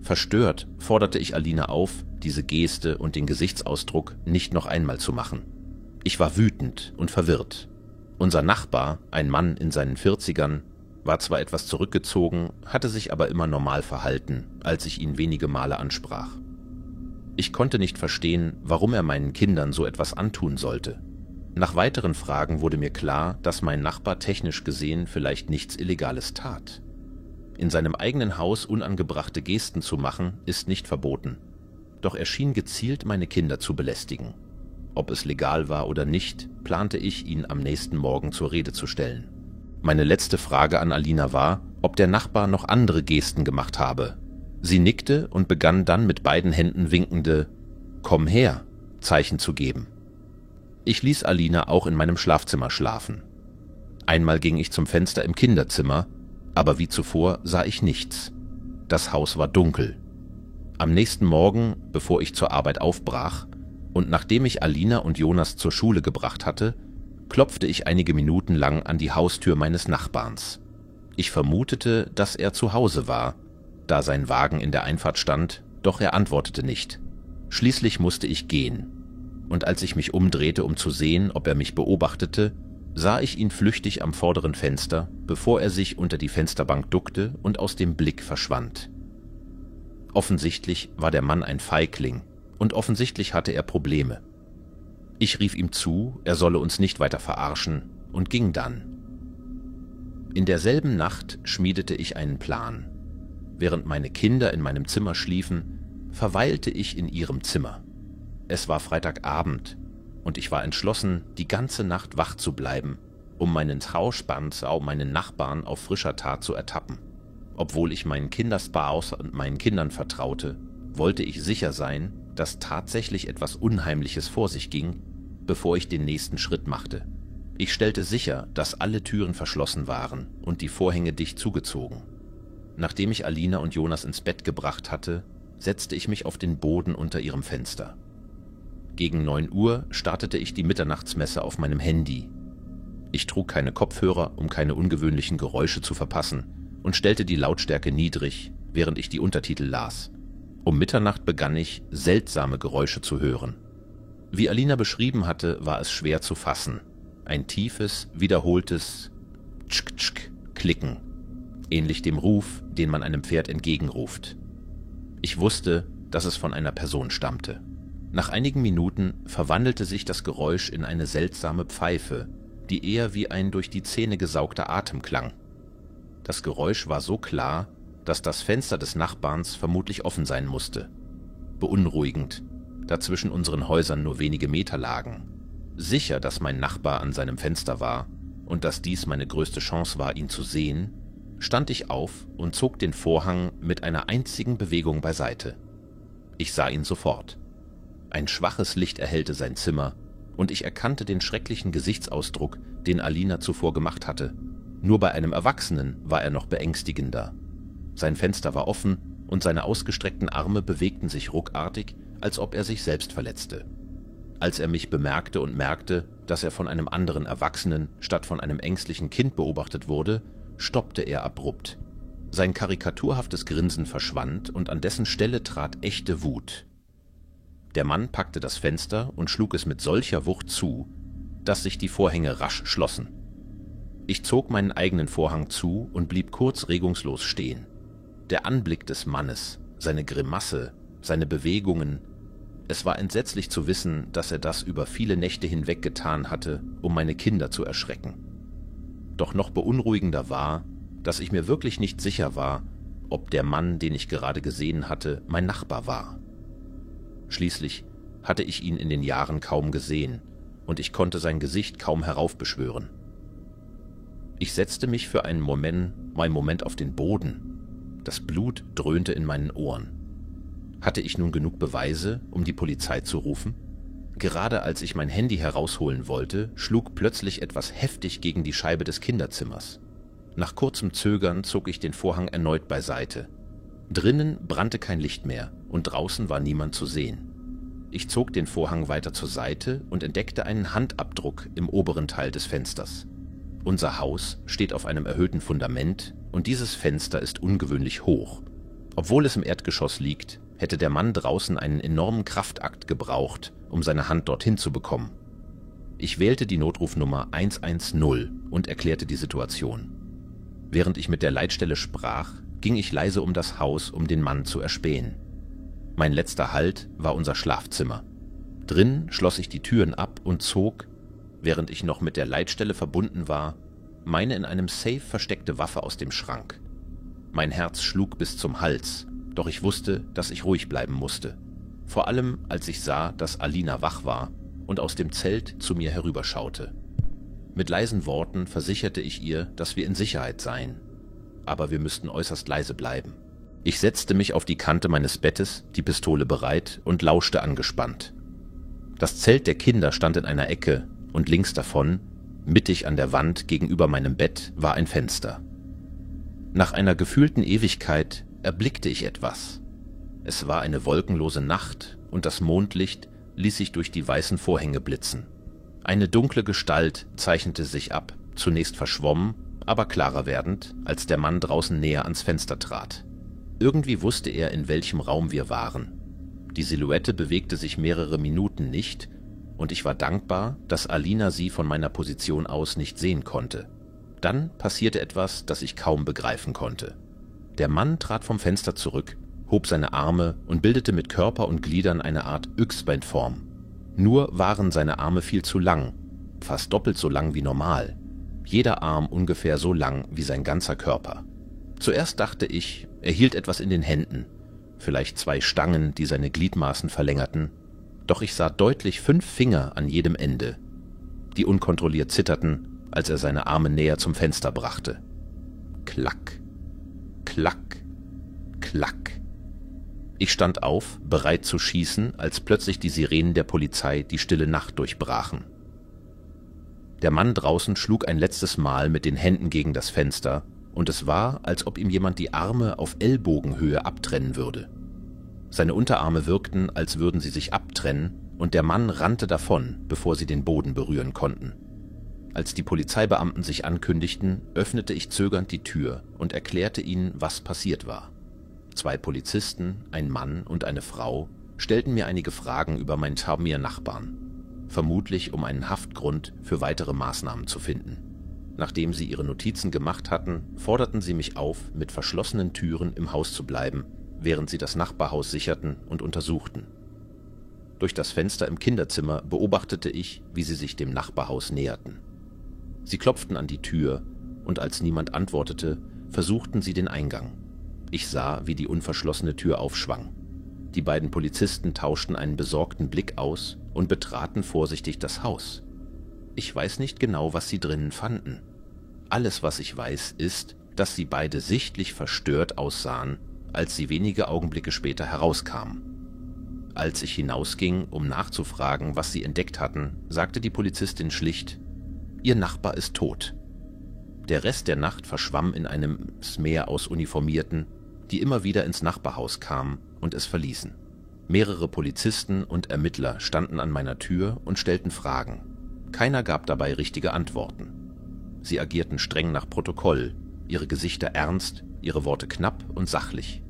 Verstört forderte ich Alina auf, diese Geste und den Gesichtsausdruck nicht noch einmal zu machen. Ich war wütend und verwirrt. Unser Nachbar, ein Mann in seinen 40ern, war zwar etwas zurückgezogen, hatte sich aber immer normal verhalten, als ich ihn wenige Male ansprach. Ich konnte nicht verstehen, warum er meinen Kindern so etwas antun sollte. Nach weiteren Fragen wurde mir klar, dass mein Nachbar technisch gesehen vielleicht nichts Illegales tat. In seinem eigenen Haus unangebrachte Gesten zu machen, ist nicht verboten. Doch er schien gezielt meine Kinder zu belästigen. Ob es legal war oder nicht, plante ich, ihn am nächsten Morgen zur Rede zu stellen. Meine letzte Frage an Alina war, ob der Nachbar noch andere Gesten gemacht habe. Sie nickte und begann dann mit beiden Händen winkende »Komm her« Zeichen zu geben. Ich ließ Alina auch in meinem Schlafzimmer schlafen. Einmal ging ich zum Fenster im Kinderzimmer, aber wie zuvor sah ich nichts. Das Haus war dunkel. Am nächsten Morgen, bevor ich zur Arbeit aufbrach und nachdem ich Alina und Jonas zur Schule gebracht hatte, klopfte ich einige Minuten lang an die Haustür meines Nachbarns. Ich vermutete, dass er zu Hause war, da sein Wagen in der Einfahrt stand, doch er antwortete nicht. Schließlich musste ich gehen. Und als ich mich umdrehte, um zu sehen, ob er mich beobachtete, sah ich ihn flüchtig am vorderen Fenster, bevor er sich unter die Fensterbank duckte und aus dem Blick verschwand. Offensichtlich war der Mann ein Feigling und offensichtlich hatte er Probleme. Ich rief ihm zu, er solle uns nicht weiter verarschen und ging dann. In derselben Nacht schmiedete ich einen Plan. Während meine Kinder in meinem Zimmer schliefen, verweilte ich in ihrem Zimmer. Es war Freitagabend und ich war entschlossen, die ganze Nacht wach zu bleiben, um meinen Trauschpanzer, meinen Nachbarn auf frischer Tat zu ertappen. Obwohl ich meinen Kinderspaß und meinen Kindern vertraute, wollte ich sicher sein, dass tatsächlich etwas Unheimliches vor sich ging, bevor ich den nächsten Schritt machte. Ich stellte sicher, dass alle Türen verschlossen waren und die Vorhänge dicht zugezogen. Nachdem ich Alina und Jonas ins Bett gebracht hatte, setzte ich mich auf den Boden unter ihrem Fenster. Gegen 9 Uhr startete ich die Mitternachtsmesse auf meinem Handy. Ich trug keine Kopfhörer, um keine ungewöhnlichen Geräusche zu verpassen, und stellte die Lautstärke niedrig, während ich die Untertitel las. Um Mitternacht begann ich, seltsame Geräusche zu hören. Wie Alina beschrieben hatte, war es schwer zu fassen. Ein tiefes, wiederholtes Tschk-Tschk-Klicken, ähnlich dem Ruf, den man einem Pferd entgegenruft. Ich wusste, dass es von einer Person stammte. Nach einigen Minuten verwandelte sich das Geräusch in eine seltsame Pfeife, die eher wie ein durch die Zähne gesaugter Atem klang. Das Geräusch war so klar, dass das Fenster des Nachbarns vermutlich offen sein musste. Beunruhigend, da zwischen unseren Häusern nur wenige Meter lagen. Sicher, dass mein Nachbar an seinem Fenster war und dass dies meine größte Chance war, ihn zu sehen, stand ich auf und zog den Vorhang mit einer einzigen Bewegung beiseite. Ich sah ihn sofort. Ein schwaches Licht erhellte sein Zimmer und ich erkannte den schrecklichen Gesichtsausdruck, den Alina zuvor gemacht hatte. Nur bei einem Erwachsenen war er noch beängstigender. Sein Fenster war offen und seine ausgestreckten Arme bewegten sich ruckartig, als ob er sich selbst verletzte. Als er mich bemerkte und merkte, dass er von einem anderen Erwachsenen statt von einem ängstlichen Kind beobachtet wurde, stoppte er abrupt. Sein karikaturhaftes Grinsen verschwand und an dessen Stelle trat echte Wut. Der Mann packte das Fenster und schlug es mit solcher Wucht zu, dass sich die Vorhänge rasch schlossen. Ich zog meinen eigenen Vorhang zu und blieb kurz regungslos stehen. Der Anblick des Mannes, seine Grimasse, seine Bewegungen. Es war entsetzlich zu wissen, dass er das über viele Nächte hinweg getan hatte, um meine Kinder zu erschrecken. Doch noch beunruhigender war, dass ich mir wirklich nicht sicher war, ob der Mann, den ich gerade gesehen hatte, mein Nachbar war. Schließlich hatte ich ihn in den Jahren kaum gesehen und ich konnte sein Gesicht kaum heraufbeschwören. Ich setzte mich für einen Moment auf den Boden. Das Blut dröhnte in meinen Ohren. Hatte ich nun genug Beweise, um die Polizei zu rufen? Gerade als ich mein Handy herausholen wollte, schlug plötzlich etwas heftig gegen die Scheibe des Kinderzimers. Nach kurzem Zögern zog ich den Vorhang erneut beiseite. Drinnen brannte kein Licht mehr und draußen war niemand zu sehen. Ich zog den Vorhang weiter zur Seite und entdeckte einen Handabdruck im oberen Teil des Fensters. Unser Haus steht auf einem erhöhten Fundament und dieses Fenster ist ungewöhnlich hoch. Obwohl es im Erdgeschoss liegt, hätte der Mann draußen einen enormen Kraftakt gebraucht, um seine Hand dorthin zu bekommen. Ich wählte die Notrufnummer 110 und erklärte die Situation. Während ich mit der Leitstelle sprach, ging ich leise um das Haus, um den Mann zu erspähen. Mein letzter Halt war unser Schlafzimmer. Drin schloss ich die Türen ab und zog, während ich noch mit der Leitstelle verbunden war, meine in einem Safe versteckte Waffe aus dem Schrank. Mein Herz schlug bis zum Hals, doch ich wusste, dass ich ruhig bleiben musste. Vor allem, als ich sah, dass Alina wach war und aus dem Zelt zu mir herüberschaute. Mit leisen Worten versicherte ich ihr, dass wir in Sicherheit seien, aber wir müssten äußerst leise bleiben. Ich setzte mich auf die Kante meines Bettes, die Pistole bereit und lauschte angespannt. Das Zelt der Kinder stand in einer Ecke und links davon, mittig an der Wand gegenüber meinem Bett, war ein Fenster. Nach einer gefühlten Ewigkeit erblickte ich etwas. Es war eine wolkenlose Nacht und das Mondlicht ließ sich durch die weißen Vorhänge blitzen. Eine dunkle Gestalt zeichnete sich ab, zunächst verschwommen, aber klarer werdend, als der Mann draußen näher ans Fenster trat. Irgendwie wusste er, in welchem Raum wir waren. Die Silhouette bewegte sich mehrere Minuten nicht und ich war dankbar, dass Alina sie von meiner Position aus nicht sehen konnte. Dann passierte etwas, das ich kaum begreifen konnte. Der Mann trat vom Fenster zurück, hob seine Arme und bildete mit Körper und Gliedern eine Art Yxbeinform. Nur waren seine Arme viel zu lang, fast doppelt so lang wie normal. Jeder Arm ungefähr so lang wie sein ganzer Körper. Zuerst dachte ich, er hielt etwas in den Händen, vielleicht 2 Stangen, die seine Gliedmaßen verlängerten, doch ich sah deutlich 5 Finger an jedem Ende, die unkontrolliert zitterten, als er seine Arme näher zum Fenster brachte. Klack, klack, klack. Ich stand auf, bereit zu schießen, als plötzlich die Sirenen der Polizei die stille Nacht durchbrachen. Der Mann draußen schlug ein letztes Mal mit den Händen gegen das Fenster, und es war, als ob ihm jemand die Arme auf Ellbogenhöhe abtrennen würde. Seine Unterarme wirkten, als würden sie sich abtrennen, und der Mann rannte davon, bevor sie den Boden berühren konnten. Als die Polizeibeamten sich ankündigten, öffnete ich zögernd die Tür und erklärte ihnen, was passiert war. 2 Polizisten, ein Mann und eine Frau, stellten mir einige Fragen über meinen Taormir-Nachbarn, vermutlich um einen Haftgrund für weitere Maßnahmen zu finden. Nachdem sie ihre Notizen gemacht hatten, forderten sie mich auf, mit verschlossenen Türen im Haus zu bleiben, während sie das Nachbarhaus sicherten und untersuchten. Durch das Fenster im Kinderzimmer beobachtete ich, wie sie sich dem Nachbarhaus näherten. Sie klopften an die Tür und als niemand antwortete, versuchten sie den Eingang. Ich sah, wie die unverschlossene Tür aufschwang. Die beiden Polizisten tauschten einen besorgten Blick aus und betraten vorsichtig das Haus. Ich weiß nicht genau, was sie drinnen fanden. Alles, was ich weiß, ist, dass sie beide sichtlich verstört aussahen, als sie wenige Augenblicke später herauskamen. Als ich hinausging, um nachzufragen, was sie entdeckt hatten, sagte die Polizistin schlicht: Ihr Nachbar ist tot. Der Rest der Nacht verschwamm in einem Meer aus Uniformierten, die immer wieder ins Nachbarhaus kamen und es verließen. Mehrere Polizisten und Ermittler standen an meiner Tür und stellten Fragen. Keiner gab dabei richtige Antworten. Sie agierten streng nach Protokoll, ihre Gesichter ernst, ihre Worte knapp und sachlich.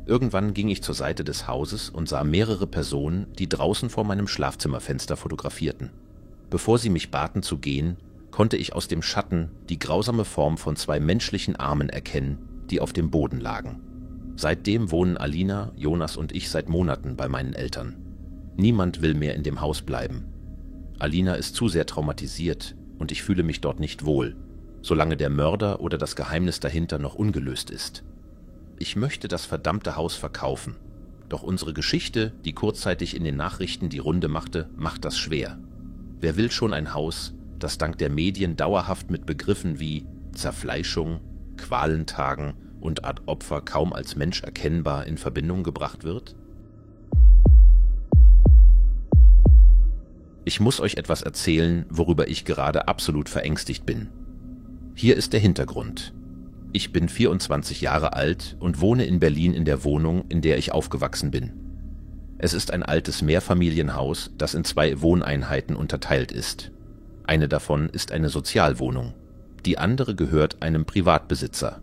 Irgendwann ging ich zur Seite des Hauses und sah mehrere Personen, die draußen vor meinem Schlafzimmerfenster fotografierten. Bevor sie mich baten zu gehen, konnte ich aus dem Schatten die grausame Form von 2 menschlichen Armen erkennen, die auf dem Boden lagen. Seitdem wohnen Alina, Jonas und ich seit Monaten bei meinen Eltern. Niemand will mehr in dem Haus bleiben. Alina ist zu sehr traumatisiert und ich fühle mich dort nicht wohl, solange der Mörder oder das Geheimnis dahinter noch ungelöst ist. Ich möchte das verdammte Haus verkaufen, doch unsere Geschichte, die kurzzeitig in den Nachrichten die Runde machte, macht das schwer. Wer will schon ein Haus, das dank der Medien dauerhaft mit Begriffen wie Zerfleischung, Qualentagen und Art Opfer kaum als Mensch erkennbar in Verbindung gebracht wird? Ich muss euch etwas erzählen, worüber ich gerade absolut verängstigt bin. Hier ist der Hintergrund. Ich bin 24 Jahre alt und wohne in Berlin in der Wohnung, in der ich aufgewachsen bin. Es ist ein altes Mehrfamilienhaus, das in 2 Wohneinheiten unterteilt ist. Eine davon ist eine Sozialwohnung. Die andere gehört einem Privatbesitzer.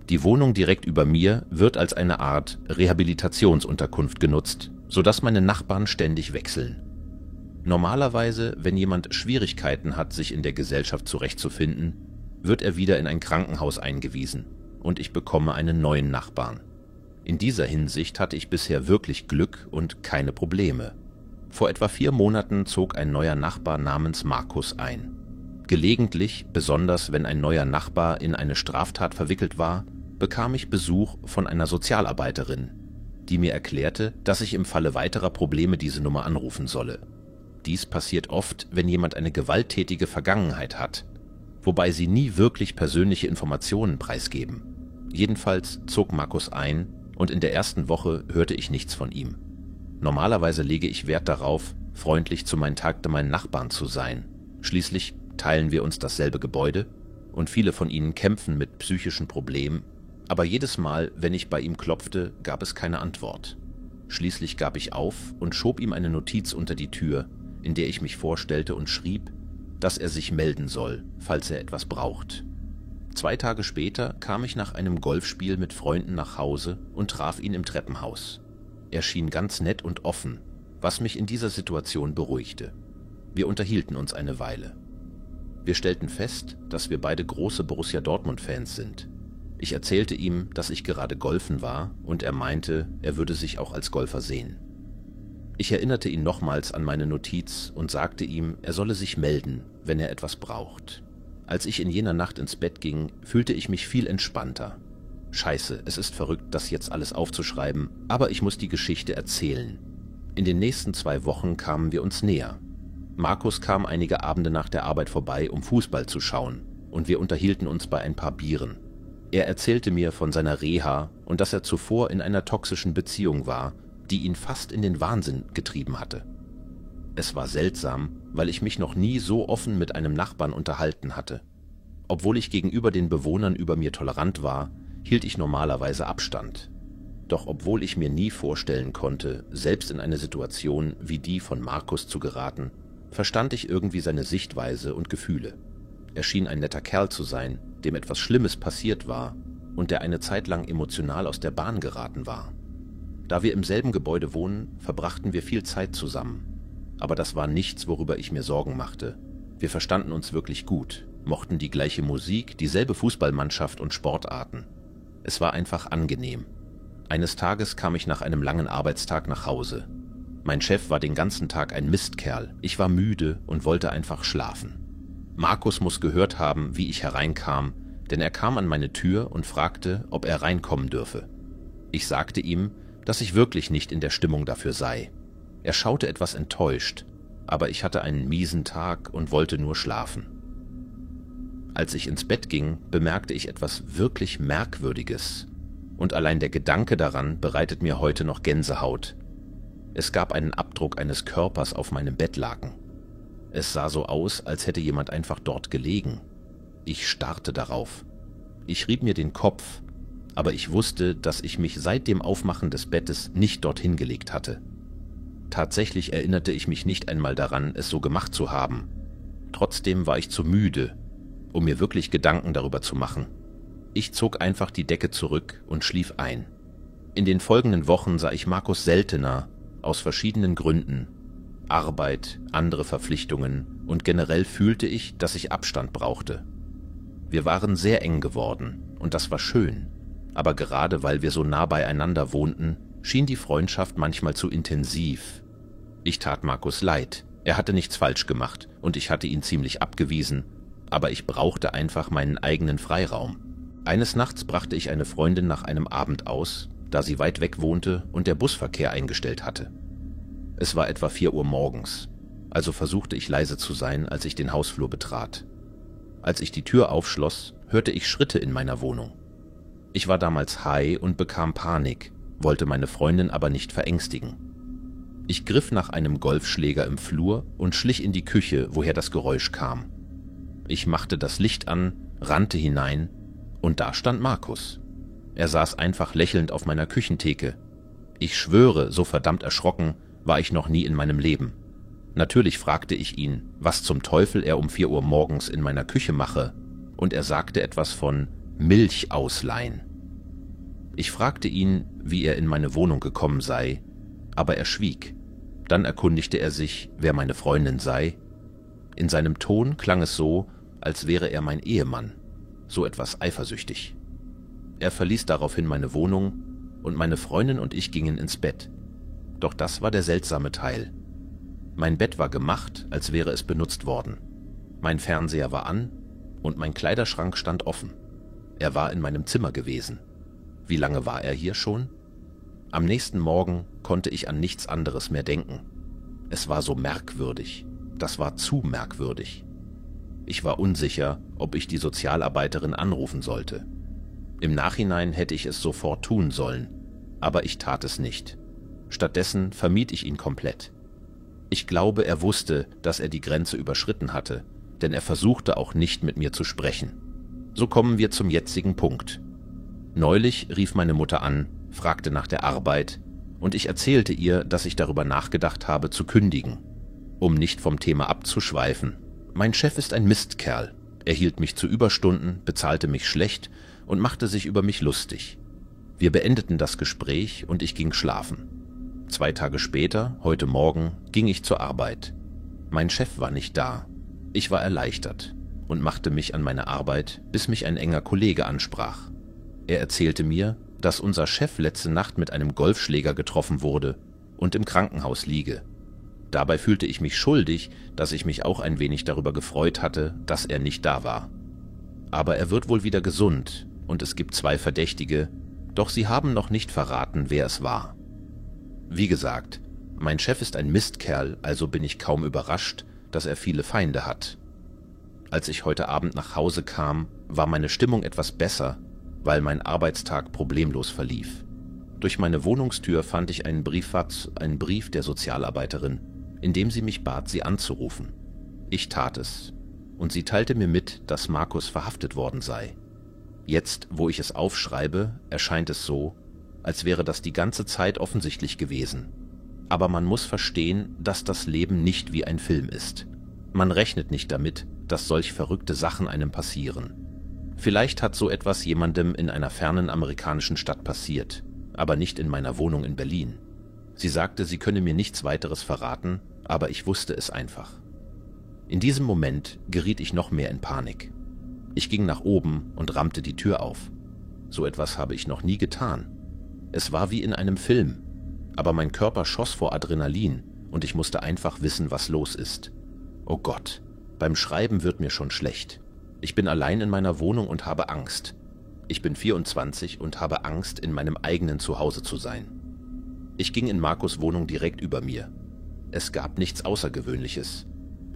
Die Wohnung direkt über mir wird als eine Art Rehabilitationsunterkunft genutzt, sodass meine Nachbarn ständig wechseln. Normalerweise, wenn jemand Schwierigkeiten hat, sich in der Gesellschaft zurechtzufinden, wird er wieder in ein Krankenhaus eingewiesen und ich bekomme einen neuen Nachbarn. In dieser Hinsicht hatte ich bisher wirklich Glück und keine Probleme. Vor etwa 4 Monaten zog ein neuer Nachbar namens Markus ein. Gelegentlich, besonders wenn ein neuer Nachbar in eine Straftat verwickelt war, bekam ich Besuch von einer Sozialarbeiterin, die mir erklärte, dass ich im Falle weiterer Probleme diese Nummer anrufen solle. Dies passiert oft, wenn jemand eine gewalttätige Vergangenheit hat, wobei sie nie wirklich persönliche Informationen preisgeben. Jedenfalls zog Markus ein und in der ersten Woche hörte ich nichts von ihm. Normalerweise lege ich Wert darauf, freundlich zu meinen Nachbarn zu sein. Schließlich teilen wir uns dasselbe Gebäude und viele von ihnen kämpfen mit psychischen Problemen, aber jedes Mal, wenn ich bei ihm klopfte, gab es keine Antwort. Schließlich gab ich auf und schob ihm eine Notiz unter die Tür, in der ich mich vorstellte und schrieb, dass er sich melden soll, falls er etwas braucht. 2 Tage später kam ich nach einem Golfspiel mit Freunden nach Hause und traf ihn im Treppenhaus. Er schien ganz nett und offen, was mich in dieser Situation beruhigte. Wir unterhielten uns eine Weile. Wir stellten fest, dass wir beide große Borussia Dortmund-Fans sind. Ich erzählte ihm, dass ich gerade golfen war und er meinte, er würde sich auch als Golfer sehen. Ich erinnerte ihn nochmals an meine Notiz und sagte ihm, er solle sich melden, wenn er etwas braucht. Als ich in jener Nacht ins Bett ging, fühlte ich mich viel entspannter. Scheiße, es ist verrückt, das jetzt alles aufzuschreiben, aber ich muss die Geschichte erzählen. In den nächsten 2 Wochen kamen wir uns näher. Markus kam einige Abende nach der Arbeit vorbei, um Fußball zu schauen, und wir unterhielten uns bei ein paar Bieren. Er erzählte mir von seiner Reha und dass er zuvor in einer toxischen Beziehung war, die ihn fast in den Wahnsinn getrieben hatte. Es war seltsam, weil ich mich noch nie so offen mit einem Nachbarn unterhalten hatte. Obwohl ich gegenüber den Bewohnern über mir tolerant war, hielt ich normalerweise Abstand. Doch obwohl ich mir nie vorstellen konnte, selbst in eine Situation wie die von Markus zu geraten, verstand ich irgendwie seine Sichtweise und Gefühle. Er schien ein netter Kerl zu sein, dem etwas Schlimmes passiert war und der eine Zeit lang emotional aus der Bahn geraten war. Da wir im selben Gebäude wohnen, verbrachten wir viel Zeit zusammen. Aber das war nichts, worüber ich mir Sorgen machte. Wir verstanden uns wirklich gut, mochten die gleiche Musik, dieselbe Fußballmannschaft und Sportarten. Es war einfach angenehm. Eines Tages kam ich nach einem langen Arbeitstag nach Hause. Mein Chef war den ganzen Tag ein Mistkerl. Ich war müde und wollte einfach schlafen. Markus muss gehört haben, wie ich hereinkam, denn er kam an meine Tür und fragte, ob er reinkommen dürfe. Ich sagte ihm, dass ich wirklich nicht in der Stimmung dafür sei. Er schaute etwas enttäuscht, aber ich hatte einen miesen Tag und wollte nur schlafen. Als ich ins Bett ging, bemerkte ich etwas wirklich Merkwürdiges. Und allein der Gedanke daran bereitet mir heute noch Gänsehaut. Es gab einen Abdruck eines Körpers auf meinem Bettlaken. Es sah so aus, als hätte jemand einfach dort gelegen. Ich starrte darauf. Ich rieb mir den Kopf, aber ich wusste, dass ich mich seit dem Aufmachen des Bettes nicht dorthin gelegt hatte. Tatsächlich erinnerte ich mich nicht einmal daran, es so gemacht zu haben. Trotzdem war ich zu müde, um mir wirklich Gedanken darüber zu machen. Ich zog einfach die Decke zurück und schlief ein. In den folgenden Wochen sah ich Markus seltener, aus verschiedenen Gründen. Arbeit, andere Verpflichtungen und generell fühlte ich, dass ich Abstand brauchte. Wir waren sehr eng geworden und das war schön. aber gerade weil wir so nah beieinander wohnten, schien die Freundschaft manchmal zu intensiv. Ich tat Markus leid, er hatte nichts falsch gemacht und ich hatte ihn ziemlich abgewiesen, aber ich brauchte einfach meinen eigenen Freiraum. Eines Nachts brachte ich eine Freundin nach einem Abend aus, da sie weit weg wohnte und der Busverkehr eingestellt hatte. Es war etwa 4 Uhr morgens, also versuchte ich leise zu sein, als ich den Hausflur betrat. Als ich die Tür aufschloss, hörte ich Schritte in meiner Wohnung. Ich war damals high und bekam Panik, wollte meine Freundin aber nicht verängstigen. Ich griff nach einem Golfschläger im Flur und schlich in die Küche, woher das Geräusch kam. Ich machte das Licht an, rannte hinein und da stand Markus. Er saß einfach lächelnd auf meiner Küchentheke. Ich schwöre, so verdammt erschrocken war ich noch nie in meinem Leben. Natürlich fragte ich ihn, was zum Teufel er um 4 Uhr morgens in meiner Küche mache, und er sagte etwas von Milch ausleihen. Ich fragte ihn, wie er in meine Wohnung gekommen sei, aber er schwieg. Dann erkundigte er sich, wer meine Freundin sei. In seinem Ton klang es so, als wäre er mein Ehemann, so etwas eifersüchtig. Er verließ daraufhin meine Wohnung und meine Freundin und ich gingen ins Bett. Doch das war der seltsame Teil. Mein Bett war gemacht, als wäre es benutzt worden. Mein Fernseher war an und mein Kleiderschrank stand offen. Er war in meinem Zimmer gewesen. Wie lange war er hier schon? Am nächsten Morgen konnte ich an nichts anderes mehr denken. Es war so merkwürdig. Das war zu merkwürdig. Ich war unsicher, ob ich die Sozialarbeiterin anrufen sollte. Im Nachhinein hätte ich es sofort tun sollen, aber ich tat es nicht. Stattdessen vermied ich ihn komplett. Ich glaube, er wusste, dass er die Grenze überschritten hatte, denn er versuchte auch nicht mit mir zu sprechen. So kommen wir zum jetzigen Punkt. Neulich rief meine Mutter an, fragte nach der Arbeit und ich erzählte ihr, dass ich darüber nachgedacht habe zu kündigen. Um nicht vom Thema abzuschweifen: Mein Chef ist ein Mistkerl. Er hielt mich zu Überstunden, bezahlte mich schlecht und machte sich über mich lustig. Wir beendeten das Gespräch und ich ging schlafen. 2 Tage später, heute Morgen, ging ich zur Arbeit. Mein Chef war nicht da. Ich war erleichtert und machte mich an meine Arbeit, bis mich ein enger Kollege ansprach. Er erzählte mir, dass unser Chef letzte Nacht mit einem Golfschläger getroffen wurde und im Krankenhaus liege. Dabei fühlte ich mich schuldig, dass ich mich auch ein wenig darüber gefreut hatte, dass er nicht da war. Aber er wird wohl wieder gesund und es gibt 2 Verdächtige, doch sie haben noch nicht verraten, wer es war. Wie gesagt, mein Chef ist ein Mistkerl, also bin ich kaum überrascht, dass er viele Feinde hat. Als ich heute Abend nach Hause kam, war meine Stimmung etwas besser, weil mein Arbeitstag problemlos verlief. Durch meine Wohnungstür fand ich einen Brief der Sozialarbeiterin, in dem sie mich bat, sie anzurufen. Ich tat es, und sie teilte mir mit, dass Markus verhaftet worden sei. Jetzt, wo ich es aufschreibe, erscheint es so, als wäre das die ganze Zeit offensichtlich gewesen. Aber man muss verstehen, dass das Leben nicht wie ein Film ist. Man rechnet nicht damit, dass solch verrückte Sachen einem passieren. Vielleicht hat so etwas jemandem in einer fernen amerikanischen Stadt passiert, aber nicht in meiner Wohnung in Berlin. Sie sagte, sie könne mir nichts weiteres verraten, aber ich wusste es einfach. In diesem Moment geriet ich noch mehr in Panik. Ich ging nach oben und rammte die Tür auf. So etwas habe ich noch nie getan. Es war wie in einem Film, aber mein Körper schoss vor Adrenalin und ich musste einfach wissen, was los ist. Oh Gott, beim Schreiben wird mir schon schlecht. Ich bin allein in meiner Wohnung und habe Angst. Ich bin 24 und habe Angst, in meinem eigenen Zuhause zu sein. Ich ging in Markus' Wohnung direkt über mir. Es gab nichts Außergewöhnliches.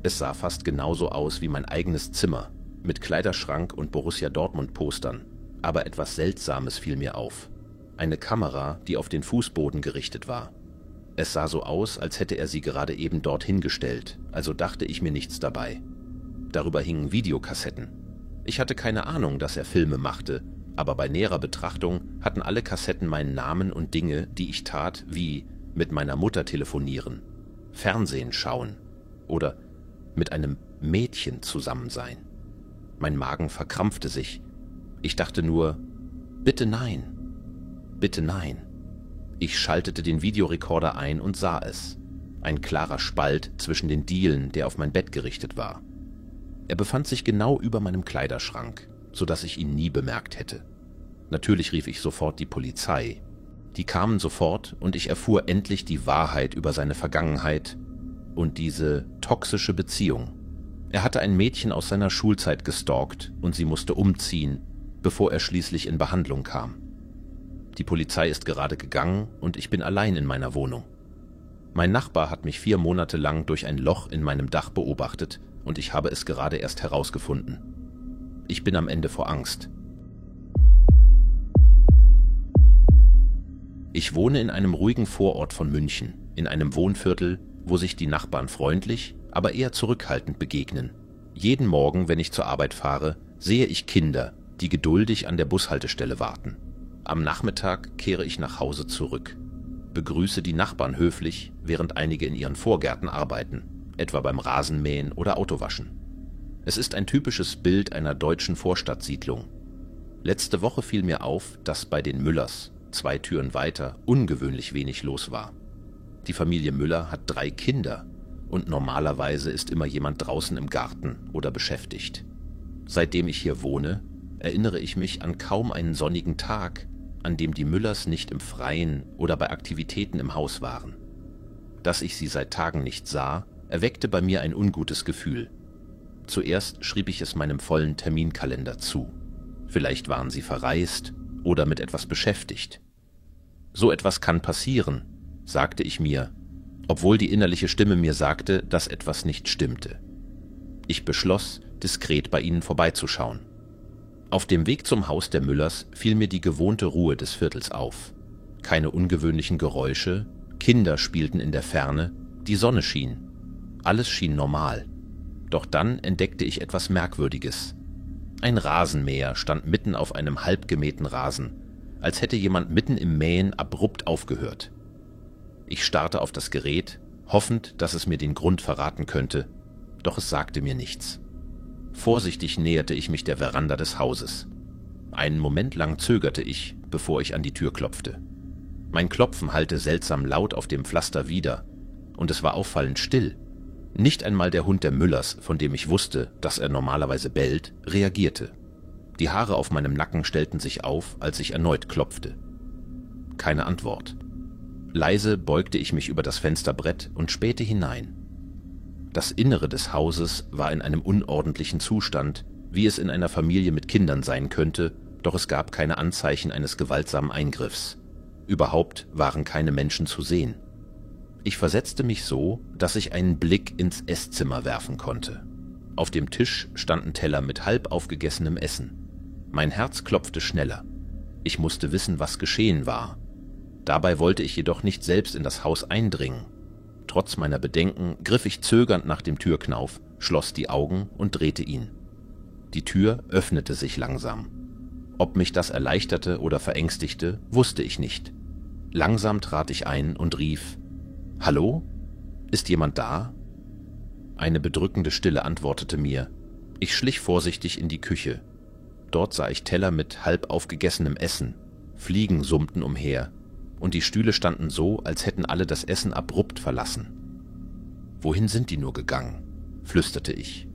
Es sah fast genauso aus wie mein eigenes Zimmer, mit Kleiderschrank und Borussia Dortmund-Postern, aber etwas Seltsames fiel mir auf. Eine Kamera, die auf den Fußboden gerichtet war. Es sah so aus, als hätte er sie gerade eben dorthin gestellt, also dachte ich mir nichts dabei. Darüber hingen Videokassetten. Ich hatte keine Ahnung, dass er Filme machte, aber bei näherer Betrachtung hatten alle Kassetten meinen Namen und Dinge, die ich tat, wie mit meiner Mutter telefonieren, Fernsehen schauen oder mit einem Mädchen zusammen sein. Mein Magen verkrampfte sich. Ich dachte nur, bitte nein, bitte nein. Ich schaltete den Videorekorder ein und sah es. Ein klarer Spalt zwischen den Dielen, der auf mein Bett gerichtet war. Er befand sich genau über meinem Kleiderschrank, sodass ich ihn nie bemerkt hätte. Natürlich rief ich sofort die Polizei. Die kamen sofort und ich erfuhr endlich die Wahrheit über seine Vergangenheit und diese toxische Beziehung. Er hatte ein Mädchen aus seiner Schulzeit gestalkt und sie musste umziehen, bevor er schließlich in Behandlung kam. Die Polizei ist gerade gegangen und ich bin allein in meiner Wohnung. Mein Nachbar hat mich 4 Monate lang durch ein Loch in meinem Dach beobachtet und ich habe es gerade erst herausgefunden. Ich bin am Ende vor Angst. Ich wohne in einem ruhigen Vorort von München, in einem Wohnviertel, wo sich die Nachbarn freundlich, aber eher zurückhaltend begegnen. Jeden Morgen, wenn ich zur Arbeit fahre, sehe ich Kinder, die geduldig an der Bushaltestelle warten. Am Nachmittag kehre ich nach Hause zurück, begrüße die Nachbarn höflich, während einige in ihren Vorgärten arbeiten, etwa beim Rasenmähen oder Autowaschen. Es ist ein typisches Bild einer deutschen Vorstadtsiedlung. Letzte Woche fiel mir auf, dass bei den Müllers, 2 Türen weiter, ungewöhnlich wenig los war. Die Familie Müller hat 3 Kinder und normalerweise ist immer jemand draußen im Garten oder beschäftigt. Seitdem ich hier wohne, erinnere ich mich an kaum einen sonnigen Tag, an dem die Müllers nicht im Freien oder bei Aktivitäten im Haus waren. Dass ich sie seit Tagen nicht sah, erweckte bei mir ein ungutes Gefühl. Zuerst schrieb ich es meinem vollen Terminkalender zu. Vielleicht waren sie verreist oder mit etwas beschäftigt. So etwas kann passieren, sagte ich mir, obwohl die innerliche Stimme mir sagte, dass etwas nicht stimmte. Ich beschloss, diskret bei ihnen vorbeizuschauen. Auf dem Weg zum Haus der Müllers fiel mir die gewohnte Ruhe des Viertels auf. Keine ungewöhnlichen Geräusche, Kinder spielten in der Ferne, die Sonne schien. Alles schien normal. Doch dann entdeckte ich etwas Merkwürdiges. Ein Rasenmäher stand mitten auf einem halb gemähten Rasen, als hätte jemand mitten im Mähen abrupt aufgehört. Ich starrte auf das Gerät, hoffend, dass es mir den Grund verraten könnte, doch es sagte mir nichts. Vorsichtig näherte ich mich der Veranda des Hauses. Einen Moment lang zögerte ich, bevor ich an die Tür klopfte. Mein Klopfen hallte seltsam laut auf dem Pflaster wider, und es war auffallend still. Nicht einmal der Hund der Müllers, von dem ich wusste, dass er normalerweise bellt, reagierte. Die Haare auf meinem Nacken stellten sich auf, als ich erneut klopfte. Keine Antwort. Leise beugte ich mich über das Fensterbrett und spähte hinein. Das Innere des Hauses war in einem unordentlichen Zustand, wie es in einer Familie mit Kindern sein könnte, doch es gab keine Anzeichen eines gewaltsamen Eingriffs. Überhaupt waren keine Menschen zu sehen. Ich versetzte mich so, dass ich einen Blick ins Esszimmer werfen konnte. Auf dem Tisch standen Teller mit halb aufgegessenem Essen. Mein Herz klopfte schneller. Ich musste wissen, was geschehen war. Dabei wollte ich jedoch nicht selbst in das Haus eindringen. Trotz meiner Bedenken griff ich zögernd nach dem Türknauf, schloss die Augen und drehte ihn. Die Tür öffnete sich langsam. Ob mich das erleichterte oder verängstigte, wusste ich nicht. Langsam trat ich ein und rief: »Hallo? Ist jemand da?« Eine bedrückende Stille antwortete mir. Ich schlich vorsichtig in die Küche. Dort sah ich Teller mit halb aufgegessenem Essen. Fliegen summten umher, und die Stühle standen so, als hätten alle das Essen abrupt verlassen. »Wohin sind die nur gegangen?« flüsterte ich.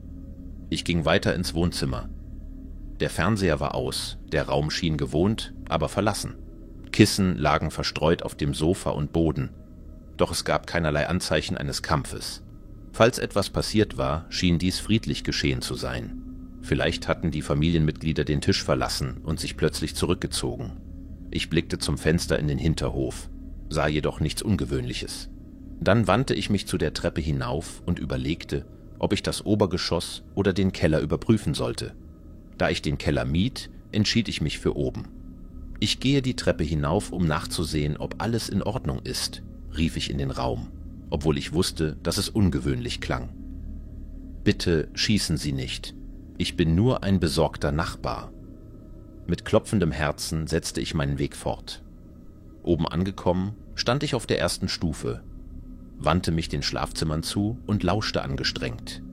Ich ging weiter ins Wohnzimmer. Der Fernseher war aus, der Raum schien gewohnt, aber verlassen. Kissen lagen verstreut auf dem Sofa und Boden, doch es gab keinerlei Anzeichen eines Kampfes. Falls etwas passiert war, schien dies friedlich geschehen zu sein. Vielleicht hatten die Familienmitglieder den Tisch verlassen und sich plötzlich zurückgezogen. Ich blickte zum Fenster in den Hinterhof, sah jedoch nichts Ungewöhnliches. Dann wandte ich mich zu der Treppe hinauf und überlegte, ob ich das Obergeschoss oder den Keller überprüfen sollte. Da ich den Keller mied, entschied ich mich für oben. »Ich gehe die Treppe hinauf, um nachzusehen, ob alles in Ordnung ist«, rief ich in den Raum, obwohl ich wusste, dass es ungewöhnlich klang. »Bitte schießen Sie nicht. Ich bin nur ein besorgter Nachbar.« Mit klopfendem Herzen setzte ich meinen Weg fort. Oben angekommen, stand ich auf der ersten Stufe, wandte mich den Schlafzimmern zu und lauschte angestrengt.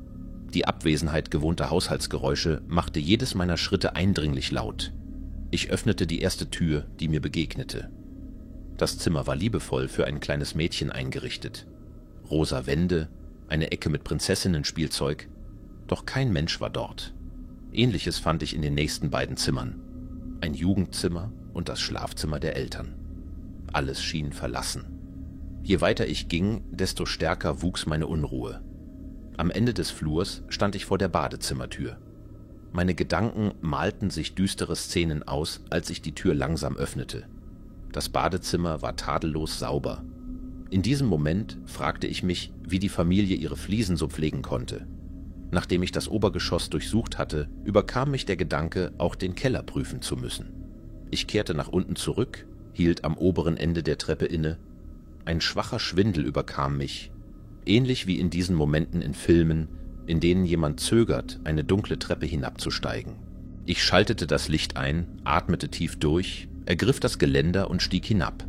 Die Abwesenheit gewohnter Haushaltsgeräusche machte jedes meiner Schritte eindringlich laut. Ich öffnete die erste Tür, die mir begegnete. Das Zimmer war liebevoll für ein kleines Mädchen eingerichtet. Rosa Wände, eine Ecke mit Prinzessinnenspielzeug, doch kein Mensch war dort. Ähnliches fand ich in den nächsten beiden Zimmern. ein Jugendzimmer und das Schlafzimmer der Eltern. Alles schien verlassen. Je weiter ich ging, desto stärker wuchs meine Unruhe. Am Ende des Flurs stand ich vor der Badezimmertür. Meine Gedanken malten sich düstere Szenen aus, als ich die Tür langsam öffnete. Das Badezimmer war tadellos sauber. In diesem Moment fragte ich mich, wie die Familie ihre Fliesen so pflegen konnte. Nachdem ich das Obergeschoss durchsucht hatte, überkam mich der Gedanke, auch den Keller prüfen zu müssen. Ich kehrte nach unten zurück, hielt am oberen Ende der Treppe inne. Ein schwacher Schwindel überkam mich, ähnlich wie in diesen Momenten in Filmen, in denen jemand zögert, eine dunkle Treppe hinabzusteigen. Ich schaltete das Licht ein, atmete tief durch, ergriff das Geländer und stieg hinab.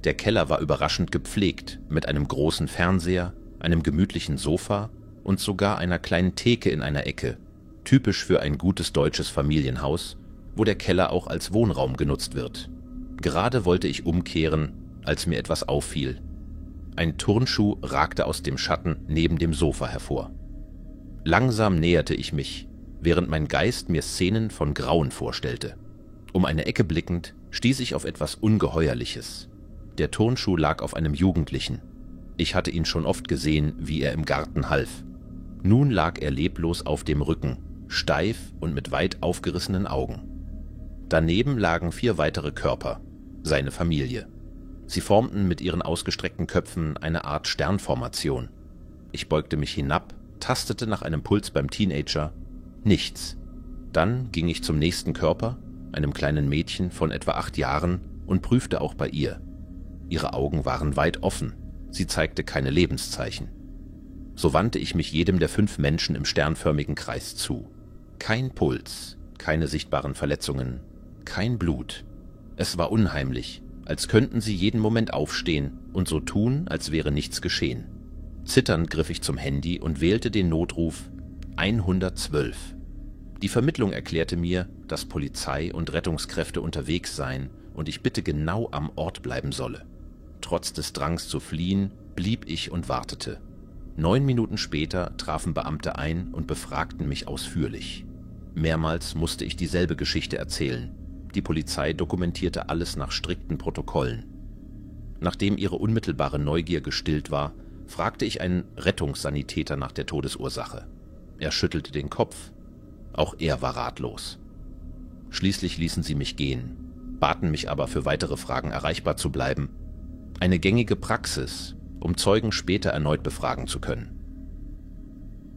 Der Keller war überraschend gepflegt, mit einem großen Fernseher, einem gemütlichen Sofa und sogar einer kleinen Theke in einer Ecke, typisch für ein gutes deutsches Familienhaus, wo der Keller auch als Wohnraum genutzt wird. Gerade wollte ich umkehren, als mir etwas auffiel. Ein Turnschuh ragte aus dem Schatten neben dem Sofa hervor. Langsam näherte ich mich, während mein Geist mir Szenen von Grauen vorstellte. Um eine Ecke blickend, stieß ich auf etwas Ungeheuerliches. Der Turnschuh lag auf einem Jugendlichen. Ich hatte ihn schon oft gesehen, wie er im Garten half. Nun lag er leblos auf dem Rücken, steif und mit weit aufgerissenen Augen. Daneben lagen 4 weitere Körper, seine Familie. Sie formten mit ihren ausgestreckten Köpfen eine Art Sternformation. Ich beugte mich hinab, tastete nach einem Puls beim Teenager. Nichts. Dann ging ich zum nächsten Körper, einem kleinen Mädchen von etwa 8 Jahren, und prüfte auch bei ihr. Ihre Augen waren weit offen, sie zeigte keine Lebenszeichen. So wandte ich mich jedem der 5 Menschen im sternförmigen Kreis zu. Kein Puls, keine sichtbaren Verletzungen, kein Blut. Es war unheimlich, als könnten sie jeden Moment aufstehen und so tun, als wäre nichts geschehen. Zitternd griff ich zum Handy und wählte den Notruf 112. Die Vermittlung erklärte mir, dass Polizei und Rettungskräfte unterwegs seien und ich bitte genau am Ort bleiben solle. Trotz des Drangs zu fliehen, blieb ich und wartete. 9 Minuten später trafen Beamte ein und befragten mich ausführlich. Mehrmals musste ich dieselbe Geschichte erzählen. Die Polizei dokumentierte alles nach strikten Protokollen. Nachdem ihre unmittelbare Neugier gestillt war, fragte ich einen Rettungssanitäter nach der Todesursache. Er schüttelte den Kopf. Auch er war ratlos. Schließlich ließen sie mich gehen, baten mich aber für weitere Fragen erreichbar zu bleiben. Eine gängige Praxis, um Zeugen später erneut befragen zu können.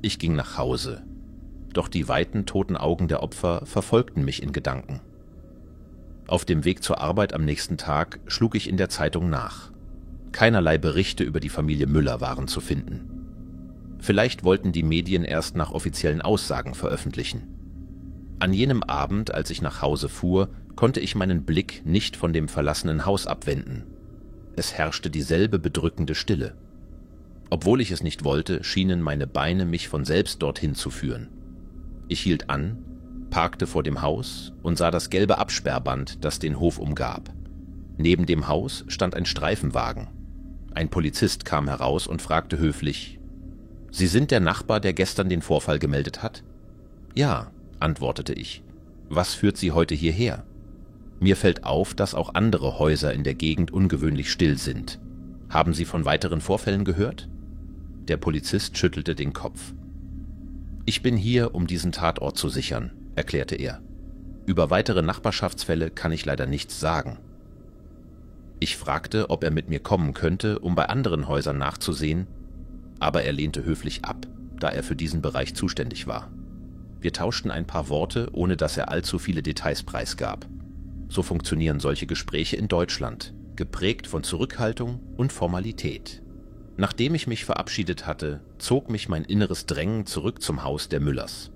Ich ging nach Hause, doch die weiten, toten Augen der Opfer verfolgten mich in Gedanken. Auf dem Weg zur Arbeit am nächsten Tag schlug ich in der Zeitung nach. Keinerlei Berichte über die Familie Müller waren zu finden. Vielleicht wollten die Medien erst nach offiziellen Aussagen veröffentlichen. An jenem Abend, als ich nach Hause fuhr, konnte ich meinen Blick nicht von dem verlassenen Haus abwenden. Es herrschte dieselbe bedrückende Stille. Obwohl ich es nicht wollte, schienen meine Beine mich von selbst dorthin zu führen. Ich hielt an, parkte vor dem Haus und sah das gelbe Absperrband, das den Hof umgab. Neben dem Haus stand ein Streifenwagen. Ein Polizist kam heraus und fragte höflich: »Sie sind der Nachbar, der gestern den Vorfall gemeldet hat?« »Ja«, antwortete ich. »Was führt Sie heute hierher?« »Mir fällt auf, dass auch andere Häuser in der Gegend ungewöhnlich still sind. Haben Sie von weiteren Vorfällen gehört?« Der Polizist schüttelte den Kopf. »Ich bin hier, um diesen Tatort zu sichern«, erklärte er. »Über weitere Nachbarschaftsfälle kann ich leider nichts sagen.« Ich fragte, ob er mit mir kommen könnte, um bei anderen Häusern nachzusehen, aber er lehnte höflich ab, da er für diesen Bereich zuständig war. Wir tauschten ein paar Worte, ohne dass er allzu viele Details preisgab. So funktionieren solche Gespräche in Deutschland, geprägt von Zurückhaltung und Formalität. Nachdem ich mich verabschiedet hatte, zog mich mein inneres Drängen zurück zum Haus der Müllers.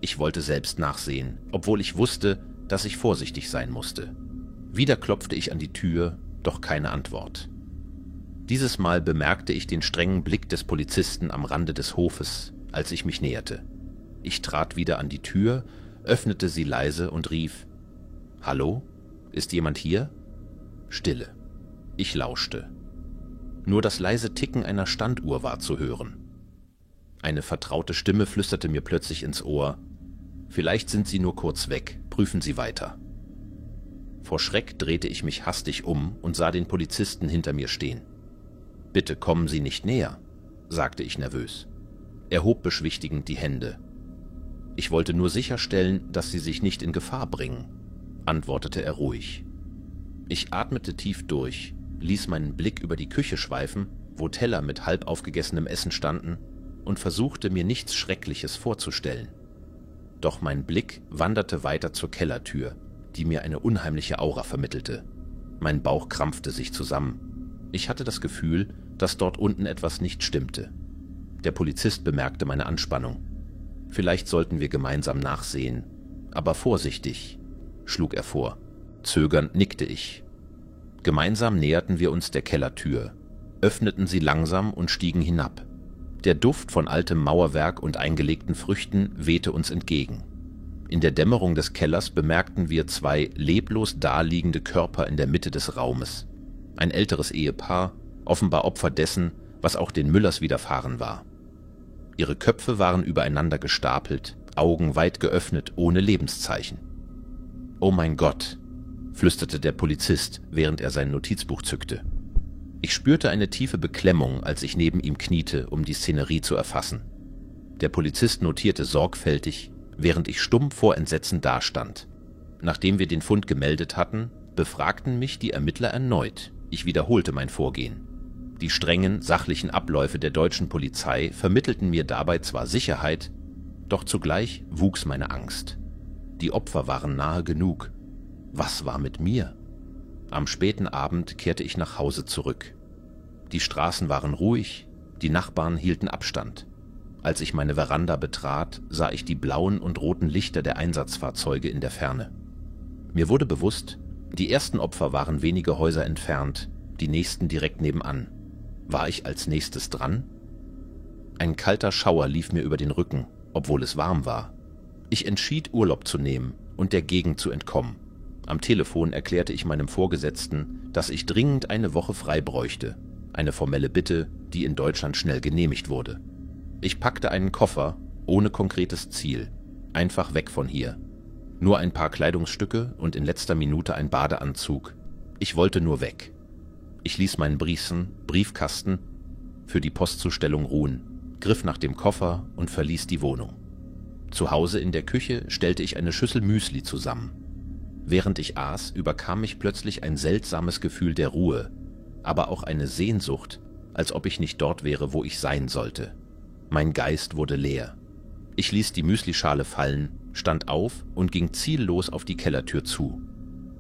Ich wollte selbst nachsehen, obwohl ich wusste, dass ich vorsichtig sein musste. Wieder klopfte ich an die Tür, doch keine Antwort. Dieses Mal bemerkte ich den strengen Blick des Polizisten am Rande des Hofes, als ich mich näherte. Ich trat wieder an die Tür, öffnete sie leise und rief: »Hallo? Ist jemand hier?« Stille. Ich lauschte. Nur das leise Ticken einer Standuhr war zu hören. Eine vertraute Stimme flüsterte mir plötzlich ins Ohr: »Vielleicht sind Sie nur kurz weg, prüfen Sie weiter.« Vor Schreck drehte ich mich hastig um und sah den Polizisten hinter mir stehen. »Bitte kommen Sie nicht näher«, sagte ich nervös. Er hob beschwichtigend die Hände. »Ich wollte nur sicherstellen, dass Sie sich nicht in Gefahr bringen«, antwortete er ruhig. Ich atmete tief durch, ließ meinen Blick über die Küche schweifen, wo Teller mit halb aufgegessenem Essen standen, und versuchte mir nichts Schreckliches vorzustellen. Doch mein Blick wanderte weiter zur Kellertür, die mir eine unheimliche Aura vermittelte. Mein Bauch krampfte sich zusammen. Ich hatte das Gefühl, dass dort unten etwas nicht stimmte. Der Polizist bemerkte meine Anspannung. »Vielleicht sollten wir gemeinsam nachsehen, aber vorsichtig«, schlug er vor. Zögernd nickte ich. Gemeinsam näherten wir uns der Kellertür, öffneten sie langsam und stiegen hinab. Der Duft von altem Mauerwerk und eingelegten Früchten wehte uns entgegen. In der Dämmerung des Kellers bemerkten wir 2 leblos daliegende Körper in der Mitte des Raumes. Ein älteres Ehepaar, offenbar Opfer dessen, was auch den Müllers widerfahren war. Ihre Köpfe waren übereinander gestapelt, Augen weit geöffnet, ohne Lebenszeichen. »Oh mein Gott«, flüsterte der Polizist, während er sein Notizbuch zückte. Ich spürte eine tiefe Beklemmung, als ich neben ihm kniete, um die Szenerie zu erfassen. Der Polizist notierte sorgfältig, während ich stumm vor Entsetzen dastand. Nachdem wir den Fund gemeldet hatten, befragten mich die Ermittler erneut. Ich wiederholte mein Vorgehen. Die strengen, sachlichen Abläufe der deutschen Polizei vermittelten mir dabei zwar Sicherheit, doch zugleich wuchs meine Angst. Die Opfer waren nahe genug. Was war mit mir? Am späten Abend kehrte ich nach Hause zurück. Die Straßen waren ruhig, die Nachbarn hielten Abstand. Als ich meine Veranda betrat, sah ich die blauen und roten Lichter der Einsatzfahrzeuge in der Ferne. Mir wurde bewusst, die ersten Opfer waren wenige Häuser entfernt, die nächsten direkt nebenan. War ich als nächstes dran? Ein kalter Schauer lief mir über den Rücken, obwohl es warm war. Ich entschied, Urlaub zu nehmen und der Gegend zu entkommen. Am Telefon erklärte ich meinem Vorgesetzten, dass ich dringend eine Woche frei bräuchte. Eine formelle Bitte, die in Deutschland schnell genehmigt wurde. Ich packte einen Koffer, ohne konkretes Ziel. Einfach weg von hier. Nur ein paar Kleidungsstücke und in letzter Minute ein Badeanzug. Ich wollte nur weg. Ich ließ meinen Briefkasten für die Postzustellung ruhen, griff nach dem Koffer und verließ die Wohnung. Zu Hause in der Küche stellte ich eine Schüssel Müsli zusammen. Während ich aß, überkam mich plötzlich ein seltsames Gefühl der Ruhe, aber auch eine Sehnsucht, als ob ich nicht dort wäre, wo ich sein sollte. Mein Geist wurde leer. Ich ließ die Müslischale fallen, stand auf und ging ziellos auf die Kellertür zu.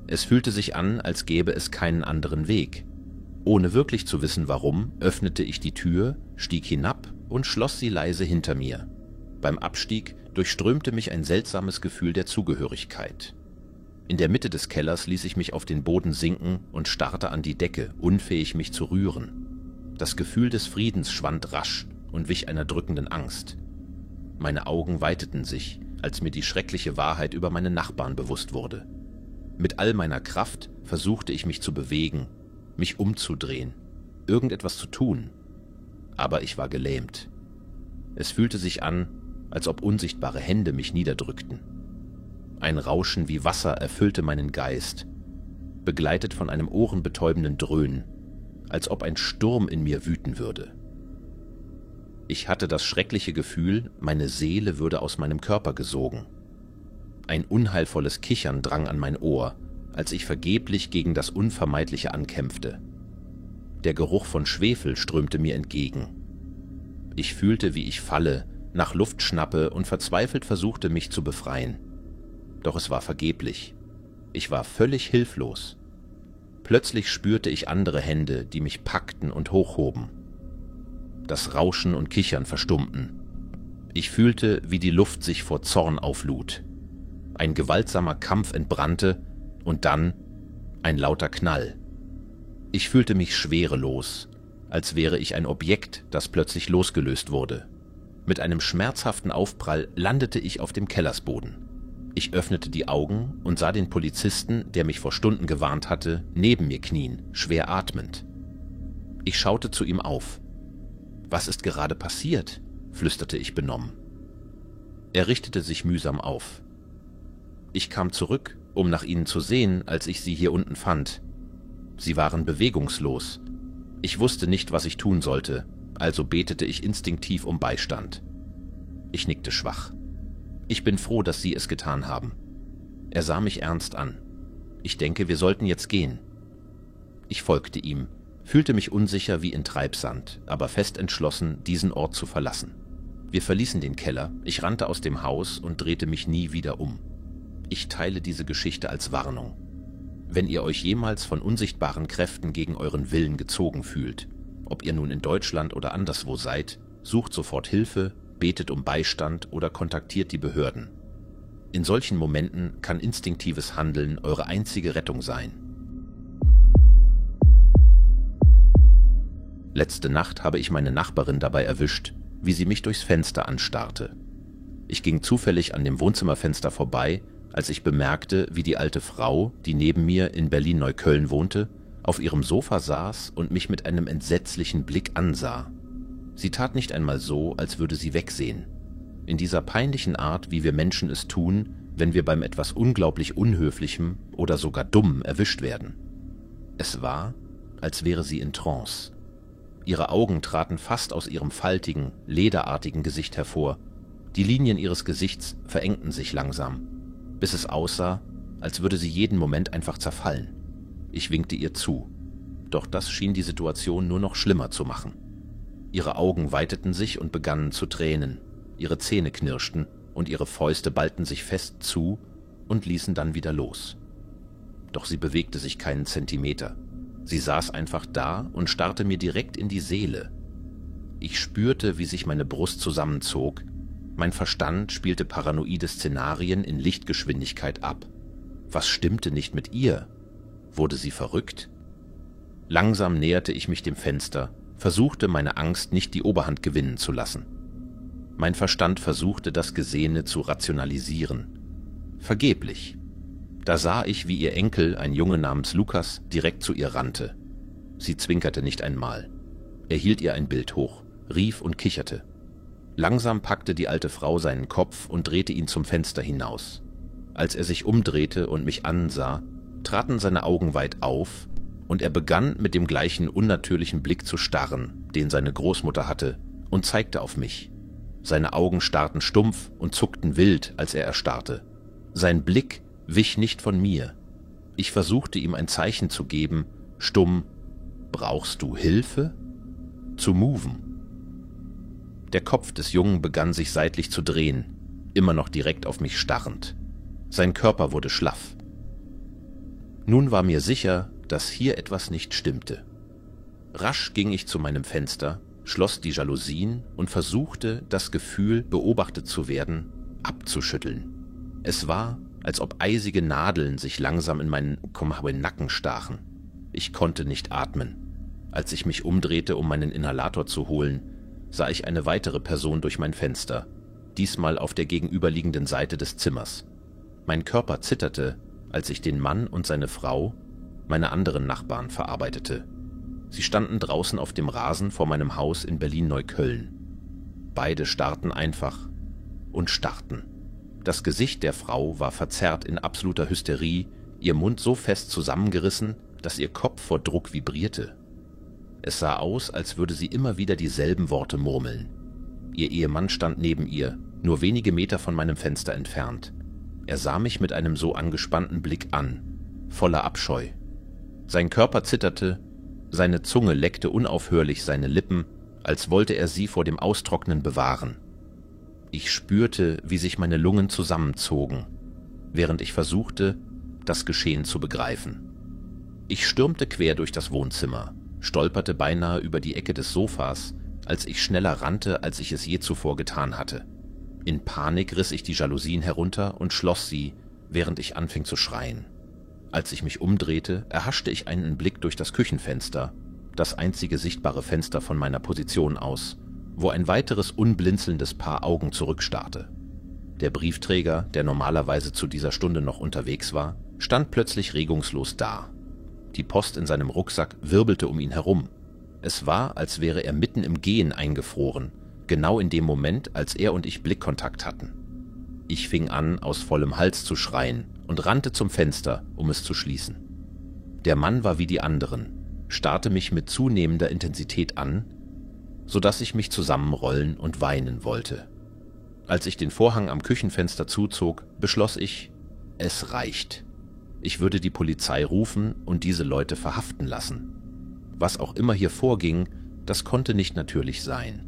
Es fühlte sich an, als gäbe es keinen anderen Weg. Ohne wirklich zu wissen warum, öffnete ich die Tür, stieg hinab und schloss sie leise hinter mir. Beim Abstieg durchströmte mich ein seltsames Gefühl der Zugehörigkeit. In der Mitte des Kellers ließ ich mich auf den Boden sinken und starrte an die Decke, unfähig mich zu rühren. Das Gefühl des Friedens schwand rasch und wich einer drückenden Angst. Meine Augen weiteten sich, als mir die schreckliche Wahrheit über meine Nachbarn bewusst wurde. Mit all meiner Kraft versuchte ich mich zu bewegen, mich umzudrehen, irgendetwas zu tun. Aber ich war gelähmt. Es fühlte sich an, als ob unsichtbare Hände mich niederdrückten. Ein Rauschen wie Wasser erfüllte meinen Geist, begleitet von einem ohrenbetäubenden Dröhnen, als ob ein Sturm in mir wüten würde. Ich hatte das schreckliche Gefühl, meine Seele würde aus meinem Körper gesogen. Ein unheilvolles Kichern drang an mein Ohr, als ich vergeblich gegen das Unvermeidliche ankämpfte. Der Geruch von Schwefel strömte mir entgegen. Ich fühlte, wie ich falle, nach Luft schnappe und verzweifelt versuchte, mich zu befreien. Doch es war vergeblich. Ich war völlig hilflos. Plötzlich spürte ich andere Hände, die mich packten und hochhoben. Das Rauschen und Kichern verstummten. Ich fühlte, wie die Luft sich vor Zorn auflud. Ein gewaltsamer Kampf entbrannte und dann ein lauter Knall. Ich fühlte mich schwerelos, als wäre ich ein Objekt, das plötzlich losgelöst wurde. Mit einem schmerzhaften Aufprall landete ich auf dem Kellersboden. Ich öffnete die Augen und sah den Polizisten, der mich vor Stunden gewarnt hatte, neben mir knien, schwer atmend. Ich schaute zu ihm auf. »Was ist gerade passiert?« flüsterte ich benommen. Er richtete sich mühsam auf. Ich kam zurück um nach ihnen zu sehen, als ich sie hier unten fand. Sie waren bewegungslos. Ich wusste nicht, was ich tun sollte, also betete ich instinktiv um Beistand. Ich nickte schwach. Ich bin froh, dass Sie es getan haben. Er sah mich ernst an. Ich denke, wir sollten jetzt gehen. Ich folgte ihm, fühlte mich unsicher wie in Treibsand, aber fest entschlossen, diesen Ort zu verlassen. Wir verließen den Keller, ich rannte aus dem Haus und drehte mich nie wieder um. Ich teile diese Geschichte als Warnung. Wenn ihr euch jemals von unsichtbaren Kräften gegen euren Willen gezogen fühlt, ob ihr nun in Deutschland oder anderswo seid, sucht sofort Hilfe, betet um Beistand oder kontaktiert die Behörden. In solchen Momenten kann instinktives Handeln eure einzige Rettung sein. Letzte Nacht habe ich meine Nachbarin dabei erwischt, wie sie mich durchs Fenster anstarrte. Ich ging zufällig an dem Wohnzimmerfenster vorbei, als ich bemerkte, wie die alte Frau, die neben mir in Berlin-Neukölln wohnte, auf ihrem Sofa saß und mich mit einem entsetzlichen Blick ansah. Sie tat nicht einmal so, als würde sie wegsehen. In dieser peinlichen Art, wie wir Menschen es tun, wenn wir beim etwas unglaublich Unhöflichem oder sogar Dummem erwischt werden. Es war, als wäre sie in Trance. Ihre Augen traten fast aus ihrem faltigen, lederartigen Gesicht hervor. Die Linien ihres Gesichts verengten sich langsam, bis es aussah, als würde sie jeden Moment einfach zerfallen. Ich winkte ihr zu, doch das schien die Situation nur noch schlimmer zu machen. Ihre Augen weiteten sich und begannen zu tränen, ihre Zähne knirschten und ihre Fäuste ballten sich fest zu und ließen dann wieder los. Doch sie bewegte sich keinen Zentimeter. Sie saß einfach da und starrte mir direkt in die Seele. Ich spürte, wie sich meine Brust zusammenzog. Mein Verstand spielte paranoide Szenarien in Lichtgeschwindigkeit ab. Was stimmte nicht mit ihr? Wurde sie verrückt? Langsam näherte ich mich dem Fenster, versuchte meine Angst nicht die Oberhand gewinnen zu lassen. Mein Verstand versuchte, das Gesehene zu rationalisieren. Vergeblich. Da sah ich, wie ihr Enkel, ein Junge namens Lukas, direkt zu ihr rannte. Sie zwinkerte nicht einmal. Er hielt ihr ein Bild hoch, rief und kicherte. Langsam packte die alte Frau seinen Kopf und drehte ihn zum Fenster hinaus. Als er sich umdrehte und mich ansah, traten seine Augen weit auf und er begann mit dem gleichen unnatürlichen Blick zu starren, den seine Großmutter hatte, und zeigte auf mich. Seine Augen starrten stumpf und zuckten wild, als er erstarrte. Sein Blick wich nicht von mir. Ich versuchte ihm ein Zeichen zu geben, stumm: »Brauchst du Hilfe?« zu moven. Der Kopf des Jungen begann sich seitlich zu drehen, immer noch direkt auf mich starrend. Sein Körper wurde schlaff. Nun war mir sicher, dass hier etwas nicht stimmte. Rasch ging ich zu meinem Fenster, schloss die Jalousien und versuchte, das Gefühl, beobachtet zu werden, abzuschütteln. Es war, als ob eisige Nadeln sich langsam in meinen Nacken stachen. Ich konnte nicht atmen. Als ich mich umdrehte, um meinen Inhalator zu holen, sah ich eine weitere Person durch mein Fenster, diesmal auf der gegenüberliegenden Seite des Zimmers. Mein Körper zitterte, als ich den Mann und seine Frau, meine anderen Nachbarn, verarbeitete. Sie standen draußen auf dem Rasen vor meinem Haus in Berlin-Neukölln. Beide starrten einfach und starrten. Das Gesicht der Frau war verzerrt in absoluter Hysterie, ihr Mund so fest zusammengerissen, dass ihr Kopf vor Druck vibrierte. Es sah aus, als würde sie immer wieder dieselben Worte murmeln. Ihr Ehemann stand neben ihr, nur wenige Meter von meinem Fenster entfernt. Er sah mich mit einem so angespannten Blick an, voller Abscheu. Sein Körper zitterte, seine Zunge leckte unaufhörlich seine Lippen, als wollte er sie vor dem Austrocknen bewahren. Ich spürte, wie sich meine Lungen zusammenzogen, während ich versuchte, das Geschehen zu begreifen. Ich stürmte quer durch das Wohnzimmer, stolperte beinahe über die Ecke des Sofas, als ich schneller rannte, als ich es je zuvor getan hatte. In Panik riss ich die Jalousien herunter und schloss sie, während ich anfing zu schreien. Als ich mich umdrehte, erhaschte ich einen Blick durch das Küchenfenster, das einzige sichtbare Fenster von meiner Position aus, wo ein weiteres unblinzelndes Paar Augen zurückstarrte. Der Briefträger, der normalerweise zu dieser Stunde noch unterwegs war, stand plötzlich regungslos da. Die Post in seinem Rucksack wirbelte um ihn herum. Es war, als wäre er mitten im Gehen eingefroren, genau in dem Moment, als er und ich Blickkontakt hatten. Ich fing an, aus vollem Hals zu schreien und rannte zum Fenster, um es zu schließen. Der Mann war wie die anderen, starrte mich mit zunehmender Intensität an, sodass ich mich zusammenrollen und weinen wollte. Als ich den Vorhang am Küchenfenster zuzog, beschloss ich, es reicht. Ich würde die Polizei rufen und diese Leute verhaften lassen. Was auch immer hier vorging, das konnte nicht natürlich sein.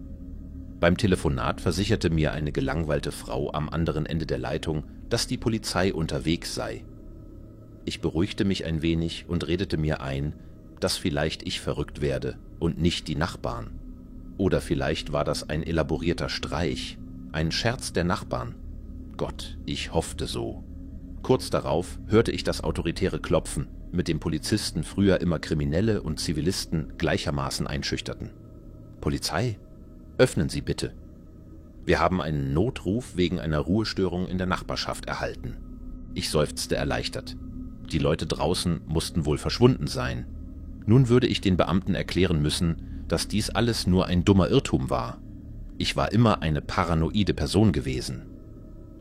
Beim Telefonat versicherte mir eine gelangweilte Frau am anderen Ende der Leitung, dass die Polizei unterwegs sei. Ich beruhigte mich ein wenig und redete mir ein, dass vielleicht ich verrückt werde und nicht die Nachbarn. Oder vielleicht war das ein elaborierter Streich, ein Scherz der Nachbarn. Gott, ich hoffte so. Kurz darauf hörte ich das autoritäre Klopfen, mit dem Polizisten früher immer Kriminelle und Zivilisten gleichermaßen einschüchterten. »Polizei? Öffnen Sie bitte. Wir haben einen Notruf wegen einer Ruhestörung in der Nachbarschaft erhalten.« Ich seufzte erleichtert. Die Leute draußen mussten wohl verschwunden sein. Nun würde ich den Beamten erklären müssen, dass dies alles nur ein dummer Irrtum war. Ich war immer eine paranoide Person gewesen.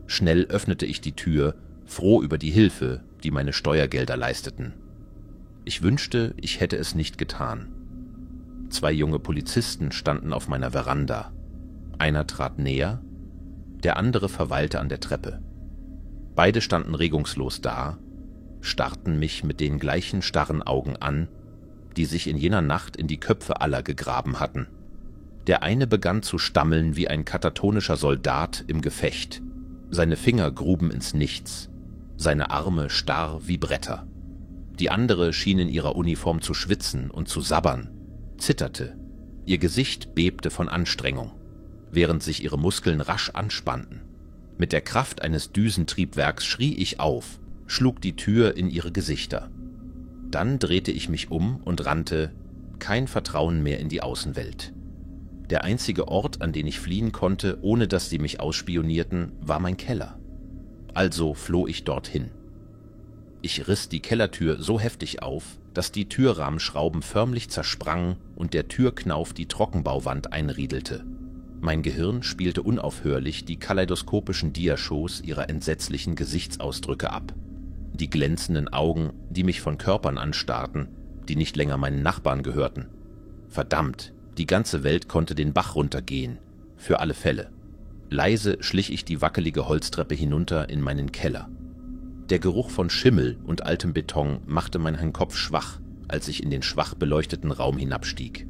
Schnell öffnete ich die Tür, froh über die Hilfe, die meine Steuergelder leisteten. Ich wünschte, ich hätte es nicht getan. 2 junge Polizisten standen auf meiner Veranda. Einer trat näher, der andere verweilte an der Treppe. Beide standen regungslos da, starrten mich mit den gleichen starren Augen an, die sich in jener Nacht in die Köpfe aller gegraben hatten. Der eine begann zu stammeln wie ein katatonischer Soldat im Gefecht. Seine Finger gruben ins Nichts, seine Arme starr wie Bretter. Die andere schien in ihrer Uniform zu schwitzen und zu sabbern, zitterte. Ihr Gesicht bebte von Anstrengung, während sich ihre Muskeln rasch anspannten. Mit der Kraft eines Düsentriebwerks schrie ich auf, schlug die Tür in ihre Gesichter. Dann drehte ich mich um und rannte, kein Vertrauen mehr in die Außenwelt. Der einzige Ort, an den ich fliehen konnte, ohne dass sie mich ausspionierten, war mein Keller. Also floh ich dorthin. Ich riss die Kellertür so heftig auf, dass die Türrahmenschrauben förmlich zersprangen und der Türknauf die Trockenbauwand einriedelte. Mein Gehirn spielte unaufhörlich die kaleidoskopischen Diashows ihrer entsetzlichen Gesichtsausdrücke ab. Die glänzenden Augen, die mich von Körpern anstarrten, die nicht länger meinen Nachbarn gehörten. Verdammt, die ganze Welt konnte den Bach runtergehen, für alle Fälle. Leise schlich ich die wackelige Holztreppe hinunter in meinen Keller. Der Geruch von Schimmel und altem Beton machte meinen Kopf schwach, als ich in den schwach beleuchteten Raum hinabstieg.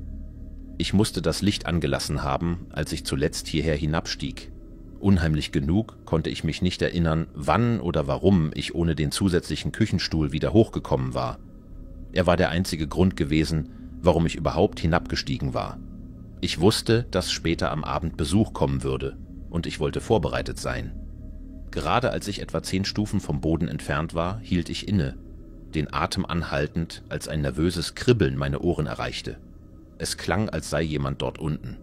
Ich musste das Licht angelassen haben, als ich zuletzt hierher hinabstieg. Unheimlich genug konnte ich mich nicht erinnern, wann oder warum ich ohne den zusätzlichen Küchenstuhl wieder hochgekommen war. Er war der einzige Grund gewesen, warum ich überhaupt hinabgestiegen war. Ich wusste, dass später am Abend Besuch kommen würde, und ich wollte vorbereitet sein. Gerade als ich etwa 10 Stufen vom Boden entfernt war, hielt ich inne, den Atem anhaltend, als ein nervöses Kribbeln meine Ohren erreichte. Es klang, als sei jemand dort unten.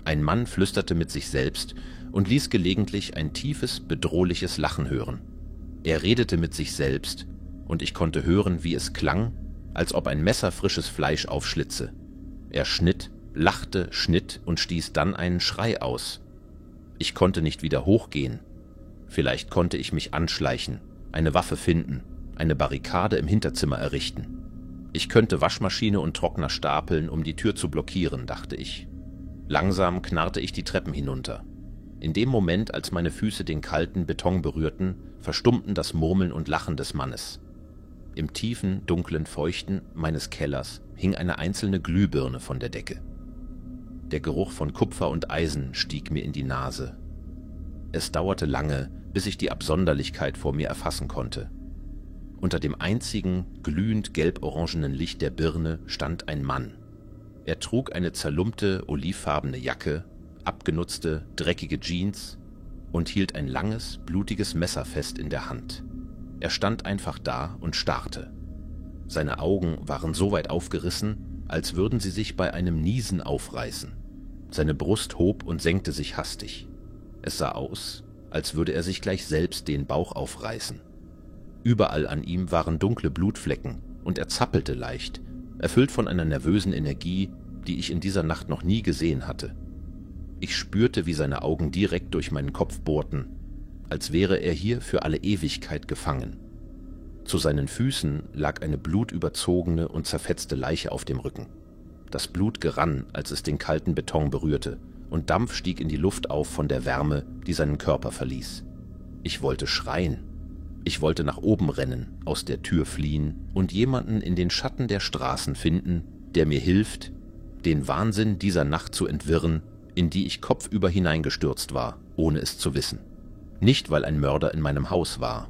Ein Mann flüsterte mit sich selbst und ließ gelegentlich ein tiefes, bedrohliches Lachen hören. Er redete mit sich selbst, und ich konnte hören, wie es klang, als ob ein Messer frisches Fleisch aufschlitze. Er schnitt, lachte, schnitt und stieß dann einen Schrei aus. Ich konnte nicht wieder hochgehen. Vielleicht konnte ich mich anschleichen, eine Waffe finden, eine Barrikade im Hinterzimmer errichten. Ich könnte Waschmaschine und Trockner stapeln, um die Tür zu blockieren, dachte ich. Langsam knarrte ich die Treppen hinunter. In dem Moment, als meine Füße den kalten Beton berührten, verstummten das Murmeln und Lachen des Mannes. Im tiefen, dunklen Feuchten meines Kellers hing eine einzelne Glühbirne von der Decke. Der Geruch von Kupfer und Eisen stieg mir in die Nase. Es dauerte lange, bis ich die Absonderlichkeit vor mir erfassen konnte. Unter dem einzigen, glühend gelb-orangenen Licht der Birne stand ein Mann. Er trug eine zerlumpte, olivfarbene Jacke, abgenutzte, dreckige Jeans und hielt ein langes, blutiges Messer fest in der Hand. Er stand einfach da und starrte. Seine Augen waren so weit aufgerissen, als würden sie sich bei einem Niesen aufreißen. Seine Brust hob und senkte sich hastig. Es sah aus, als würde er sich gleich selbst den Bauch aufreißen. Überall an ihm waren dunkle Blutflecken und er zappelte leicht, erfüllt von einer nervösen Energie, die ich in dieser Nacht noch nie gesehen hatte. Ich spürte, wie seine Augen direkt durch meinen Kopf bohrten, als wäre er hier für alle Ewigkeit gefangen. Zu seinen Füßen lag eine blutüberzogene und zerfetzte Leiche auf dem Rücken. Das Blut gerann, als es den kalten Beton berührte, und Dampf stieg in die Luft auf von der Wärme, die seinen Körper verließ. Ich wollte schreien. Ich wollte nach oben rennen, aus der Tür fliehen und jemanden in den Schatten der Straßen finden, der mir hilft, den Wahnsinn dieser Nacht zu entwirren, in die ich kopfüber hineingestürzt war, ohne es zu wissen. Nicht, weil ein Mörder in meinem Haus war.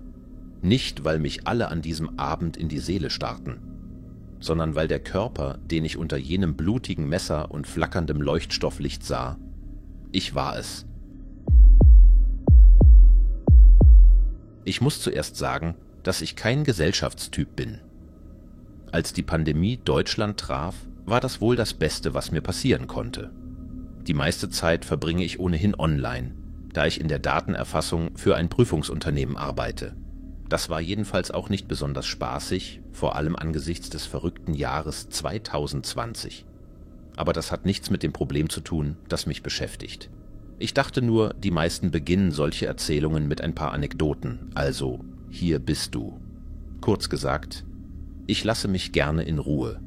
Nicht, weil mich alle an diesem Abend in die Seele starrten, sondern weil der Körper, den ich unter jenem blutigen Messer und flackerndem Leuchtstofflicht sah, ich war es. Ich muss zuerst sagen, dass ich kein Gesellschaftstyp bin. Als die Pandemie Deutschland traf, war das wohl das Beste, was mir passieren konnte. Die meiste Zeit verbringe ich ohnehin online, da ich in der Datenerfassung für ein Prüfungsunternehmen arbeite. Das war jedenfalls auch nicht besonders spaßig, vor allem angesichts des verrückten Jahres 2020. Aber das hat nichts mit dem Problem zu tun, das mich beschäftigt. Ich dachte nur, die meisten beginnen solche Erzählungen mit ein paar Anekdoten, also hier bist du. Kurz gesagt, ich lasse mich gerne in Ruhe.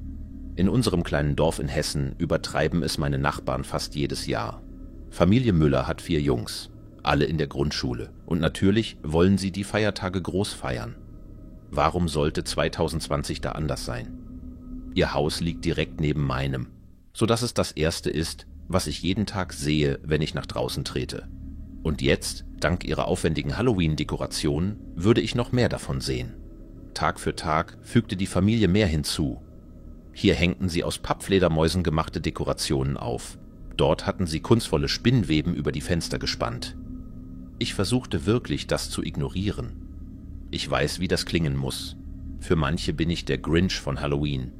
In unserem kleinen Dorf in Hessen übertreiben es meine Nachbarn fast jedes Jahr. Familie Müller hat 4 Jungs, alle in der Grundschule, und natürlich wollen sie die Feiertage groß feiern. Warum sollte 2020 da anders sein? Ihr Haus liegt direkt neben meinem, sodass es das Erste ist, was ich jeden Tag sehe, wenn ich nach draußen trete. Und jetzt, dank ihrer aufwendigen Halloween-Dekorationen, würde ich noch mehr davon sehen. Tag für Tag fügte die Familie mehr hinzu. Hier hängten sie aus Pappfledermäusen gemachte Dekorationen auf. Dort hatten sie kunstvolle Spinnweben über die Fenster gespannt. Ich versuchte wirklich, das zu ignorieren. Ich weiß, wie das klingen muss. Für manche bin ich der Grinch von Halloween.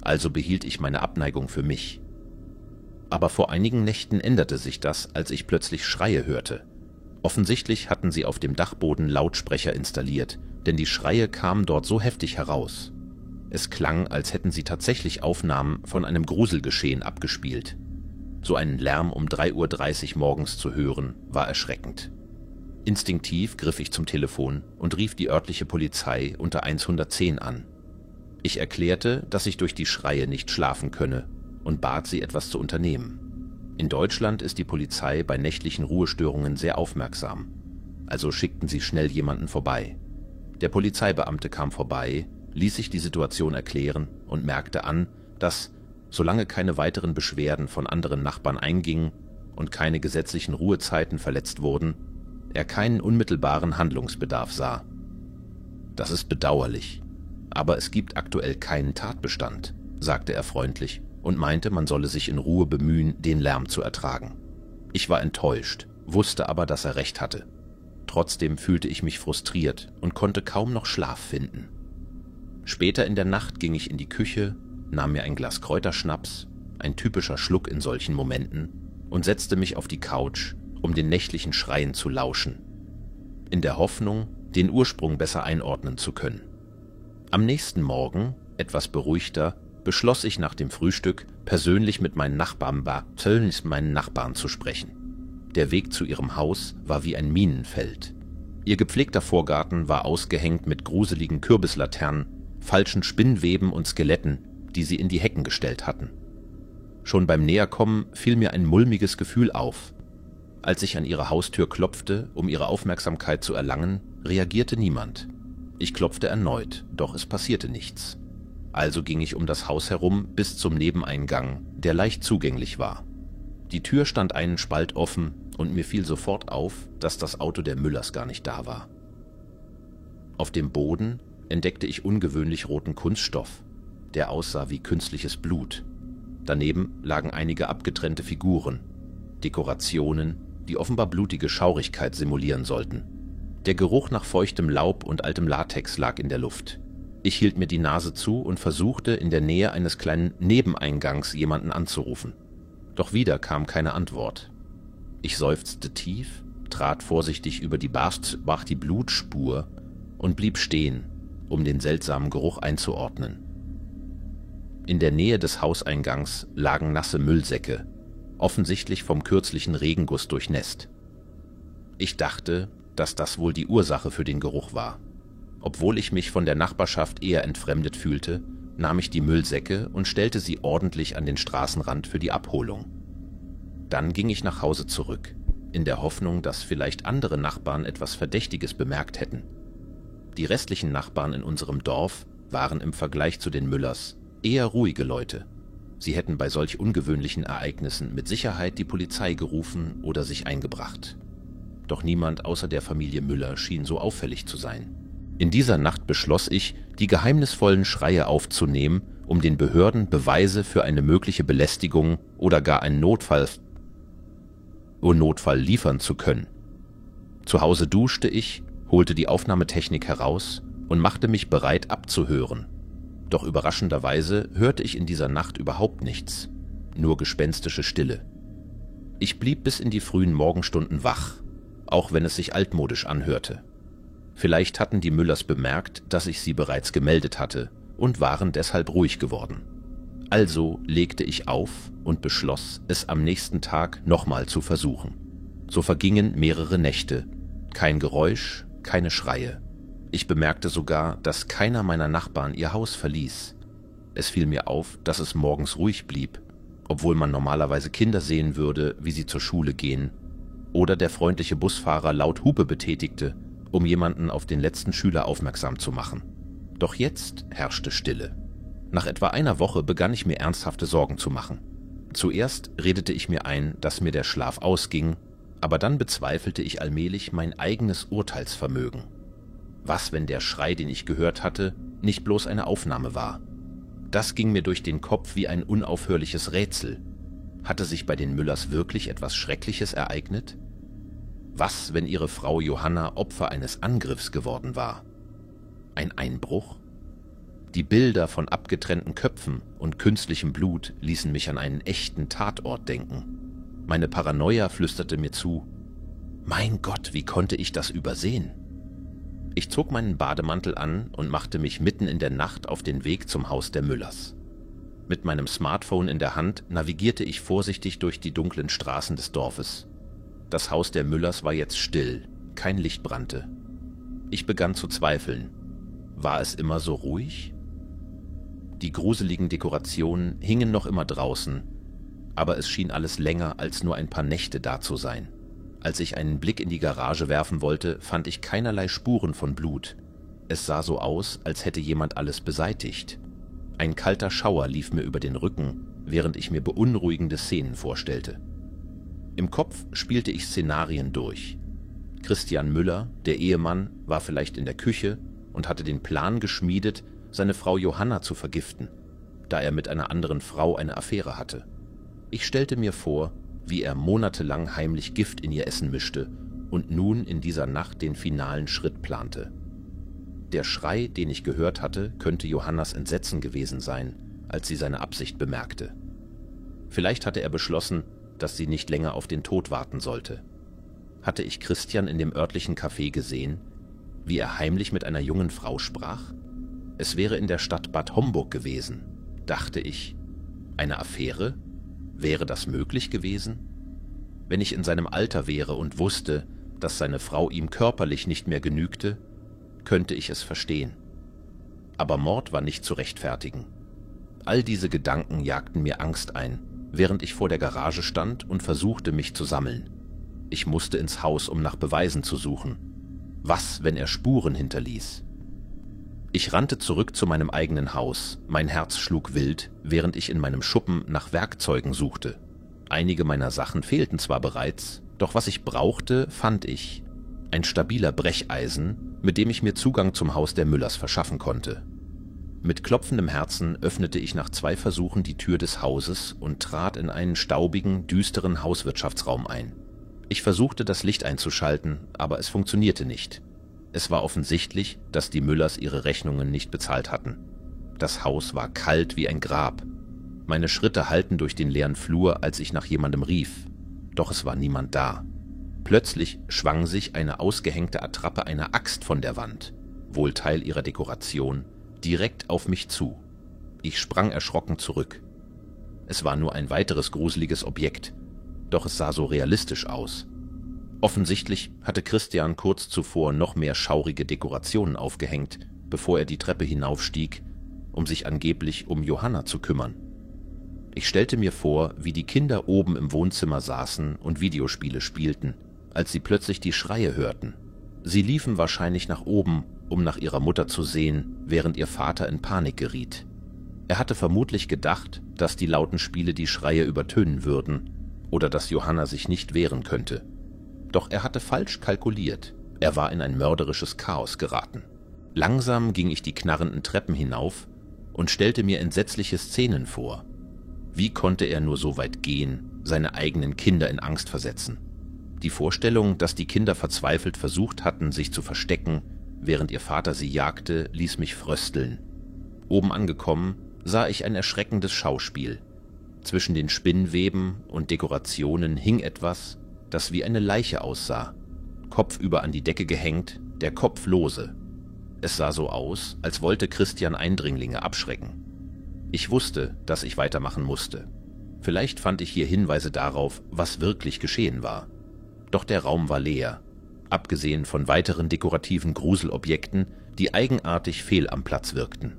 Also behielt ich meine Abneigung für mich. Aber vor einigen Nächten änderte sich das, als ich plötzlich Schreie hörte. Offensichtlich hatten sie auf dem Dachboden Lautsprecher installiert, denn die Schreie kamen dort so heftig heraus. Es klang, als hätten sie tatsächlich Aufnahmen von einem Gruselgeschehen abgespielt. So einen Lärm um 3:30 Uhr morgens zu hören, war erschreckend. Instinktiv griff ich zum Telefon und rief die örtliche Polizei unter 110 an. Ich erklärte, dass ich durch die Schreie nicht schlafen könne und bat sie, etwas zu unternehmen. In Deutschland ist die Polizei bei nächtlichen Ruhestörungen sehr aufmerksam, also schickten sie schnell jemanden vorbei. Der Polizeibeamte kam vorbei, ließ sich die Situation erklären und merkte an, dass, solange keine weiteren Beschwerden von anderen Nachbarn eingingen und keine gesetzlichen Ruhezeiten verletzt wurden, er keinen unmittelbaren Handlungsbedarf sah. Das ist bedauerlich, aber es gibt aktuell keinen Tatbestand, sagte er freundlich und meinte, man solle sich in Ruhe bemühen, den Lärm zu ertragen. Ich war enttäuscht, wusste aber, dass er recht hatte. Trotzdem fühlte ich mich frustriert und konnte kaum noch Schlaf finden. Später in der Nacht ging ich in die Küche, nahm mir ein Glas Kräuterschnaps, ein typischer Schluck in solchen Momenten, und setzte mich auf die Couch, um den nächtlichen Schreien zu lauschen, in der Hoffnung, den Ursprung besser einordnen zu können. Am nächsten Morgen, etwas beruhigter, beschloss ich nach dem Frühstück, persönlich mit meinen Nachbarn zu sprechen. Der Weg zu ihrem Haus war wie ein Minenfeld. Ihr gepflegter Vorgarten war ausgehängt mit gruseligen Kürbislaternen, falschen Spinnweben und Skeletten, die sie in die Hecken gestellt hatten. Schon beim Näherkommen fiel mir ein mulmiges Gefühl auf. Als ich an ihre Haustür klopfte, um ihre Aufmerksamkeit zu erlangen, reagierte niemand. Ich klopfte erneut, doch es passierte nichts. Also ging ich um das Haus herum bis zum Nebeneingang, der leicht zugänglich war. Die Tür stand einen Spalt offen und mir fiel sofort auf, dass das Auto der Müllers gar nicht da war. Auf dem Boden entdeckte ich ungewöhnlich roten Kunststoff, der aussah wie künstliches Blut. Daneben lagen einige abgetrennte Figuren, Dekorationen, die offenbar blutige Schaurigkeit simulieren sollten. Der Geruch nach feuchtem Laub und altem Latex lag in der Luft. Ich hielt mir die Nase zu und versuchte, in der Nähe eines kleinen Nebeneingangs jemanden anzurufen. Doch wieder kam keine Antwort. Ich seufzte tief, trat vorsichtig über die Blutspur und blieb stehen, um den seltsamen Geruch einzuordnen. In der Nähe des Hauseingangs lagen nasse Müllsäcke, offensichtlich vom kürzlichen Regenguss durchnässt. Ich dachte, dass das wohl die Ursache für den Geruch war. Obwohl ich mich von der Nachbarschaft eher entfremdet fühlte, nahm ich die Müllsäcke und stellte sie ordentlich an den Straßenrand für die Abholung. Dann ging ich nach Hause zurück, in der Hoffnung, dass vielleicht andere Nachbarn etwas Verdächtiges bemerkt hätten. Die restlichen Nachbarn in unserem Dorf waren im Vergleich zu den Müllers eher ruhige Leute. Sie hätten bei solch ungewöhnlichen Ereignissen mit Sicherheit die Polizei gerufen oder sich eingebracht. Doch niemand außer der Familie Müller schien so auffällig zu sein. In dieser Nacht beschloss ich, die geheimnisvollen Schreie aufzunehmen, um den Behörden Beweise für eine mögliche Belästigung oder gar einen Notfall liefern zu können. Zu Hause duschte ich, holte die Aufnahmetechnik heraus und machte mich bereit abzuhören. Doch überraschenderweise hörte ich in dieser Nacht überhaupt nichts, nur gespenstische Stille. Ich blieb bis in die frühen Morgenstunden wach, auch wenn es sich altmodisch anhörte. Vielleicht hatten die Müllers bemerkt, dass ich sie bereits gemeldet hatte und waren deshalb ruhig geworden. Also legte ich auf und beschloss, es am nächsten Tag nochmal zu versuchen. So vergingen mehrere Nächte. Kein Geräusch, keine Schreie. Ich bemerkte sogar, dass keiner meiner Nachbarn ihr Haus verließ. Es fiel mir auf, dass es morgens ruhig blieb, obwohl man normalerweise Kinder sehen würde, wie sie zur Schule gehen, oder der freundliche Busfahrer laut Hupe betätigte, um jemanden auf den letzten Schüler aufmerksam zu machen. Doch jetzt herrschte Stille. Nach etwa einer Woche begann ich mir ernsthafte Sorgen zu machen. Zuerst redete ich mir ein, dass mir der Schlaf ausging, aber dann bezweifelte ich allmählich mein eigenes Urteilsvermögen. Was, wenn der Schrei, den ich gehört hatte, nicht bloß eine Aufnahme war? Das ging mir durch den Kopf wie ein unaufhörliches Rätsel. Hatte sich bei den Müllers wirklich etwas Schreckliches ereignet? Was, wenn ihre Frau Johanna Opfer eines Angriffs geworden war? Ein Einbruch? Die Bilder von abgetrennten Köpfen und künstlichem Blut ließen mich an einen echten Tatort denken. Meine Paranoia flüsterte mir zu: Mein Gott, wie konnte ich das übersehen? Ich zog meinen Bademantel an und machte mich mitten in der Nacht auf den Weg zum Haus der Müllers. Mit meinem Smartphone in der Hand navigierte ich vorsichtig durch die dunklen Straßen des Dorfes. Das Haus der Müllers war jetzt still, kein Licht brannte. Ich begann zu zweifeln. War es immer so ruhig? Die gruseligen Dekorationen hingen noch immer draußen, aber es schien alles länger als nur ein paar Nächte da zu sein. Als ich einen Blick in die Garage werfen wollte, fand ich keinerlei Spuren von Blut. Es sah so aus, als hätte jemand alles beseitigt. Ein kalter Schauer lief mir über den Rücken, während ich mir beunruhigende Szenen vorstellte. Im Kopf spielte ich Szenarien durch. Christian Müller, der Ehemann, war vielleicht in der Küche und hatte den Plan geschmiedet, seine Frau Johanna zu vergiften, da er mit einer anderen Frau eine Affäre hatte. Ich stellte mir vor, wie er monatelang heimlich Gift in ihr Essen mischte und nun in dieser Nacht den finalen Schritt plante. Der Schrei, den ich gehört hatte, könnte Johannas Entsetzen gewesen sein, als sie seine Absicht bemerkte. Vielleicht hatte er beschlossen, dass sie nicht länger auf den Tod warten sollte. Hatte ich Christian in dem örtlichen Café gesehen, wie er heimlich mit einer jungen Frau sprach? Es wäre in der Stadt Bad Homburg gewesen, dachte ich. Eine Affäre? Wäre das möglich gewesen? Wenn ich in seinem Alter wäre und wusste, dass seine Frau ihm körperlich nicht mehr genügte, könnte ich es verstehen. Aber Mord war nicht zu rechtfertigen. All diese Gedanken jagten mir Angst ein, während ich vor der Garage stand und versuchte, mich zu sammeln. Ich musste ins Haus, um nach Beweisen zu suchen. Was, wenn er Spuren hinterließ? Ich rannte zurück zu meinem eigenen Haus. Mein Herz schlug wild, während ich in meinem Schuppen nach Werkzeugen suchte. Einige meiner Sachen fehlten zwar bereits, doch was ich brauchte, fand ich. Ein stabiler Brecheisen, mit dem ich mir Zugang zum Haus der Müllers verschaffen konnte. Mit klopfendem Herzen öffnete ich nach 2 Versuchen die Tür des Hauses und trat in einen staubigen, düsteren Hauswirtschaftsraum ein. Ich versuchte, das Licht einzuschalten, aber es funktionierte nicht. Es war offensichtlich, dass die Müllers ihre Rechnungen nicht bezahlt hatten. Das Haus war kalt wie ein Grab. Meine Schritte hallten durch den leeren Flur, als ich nach jemandem rief. Doch es war niemand da. Plötzlich schwang sich eine ausgehängte Attrappe einer Axt von der Wand, wohl Teil ihrer Dekoration, direkt auf mich zu. Ich sprang erschrocken zurück. Es war nur ein weiteres gruseliges Objekt, doch es sah so realistisch aus. Offensichtlich hatte Christian kurz zuvor noch mehr schaurige Dekorationen aufgehängt, bevor er die Treppe hinaufstieg, um sich angeblich um Johanna zu kümmern. Ich stellte mir vor, wie die Kinder oben im Wohnzimmer saßen und Videospiele spielten, als sie plötzlich die Schreie hörten. Sie liefen wahrscheinlich nach oben, um nach ihrer Mutter zu sehen, während ihr Vater in Panik geriet. Er hatte vermutlich gedacht, dass die lauten Spiele die Schreie übertönen würden oder dass Johanna sich nicht wehren könnte. Doch er hatte falsch kalkuliert. Er war in ein mörderisches Chaos geraten. Langsam ging ich die knarrenden Treppen hinauf und stellte mir entsetzliche Szenen vor. Wie konnte er nur so weit gehen, seine eigenen Kinder in Angst versetzen? Die Vorstellung, dass die Kinder verzweifelt versucht hatten, sich zu verstecken, während ihr Vater sie jagte, ließ mich frösteln. Oben angekommen, sah ich ein erschreckendes Schauspiel. Zwischen den Spinnweben und Dekorationen hing etwas, das wie eine Leiche aussah, kopfüber an die Decke gehängt, der Kopf lose. Es sah so aus, als wollte Christian Eindringlinge abschrecken. Ich wusste, dass ich weitermachen musste. Vielleicht fand ich hier Hinweise darauf, was wirklich geschehen war. Doch der Raum war leer, abgesehen von weiteren dekorativen Gruselobjekten, die eigenartig fehl am Platz wirkten.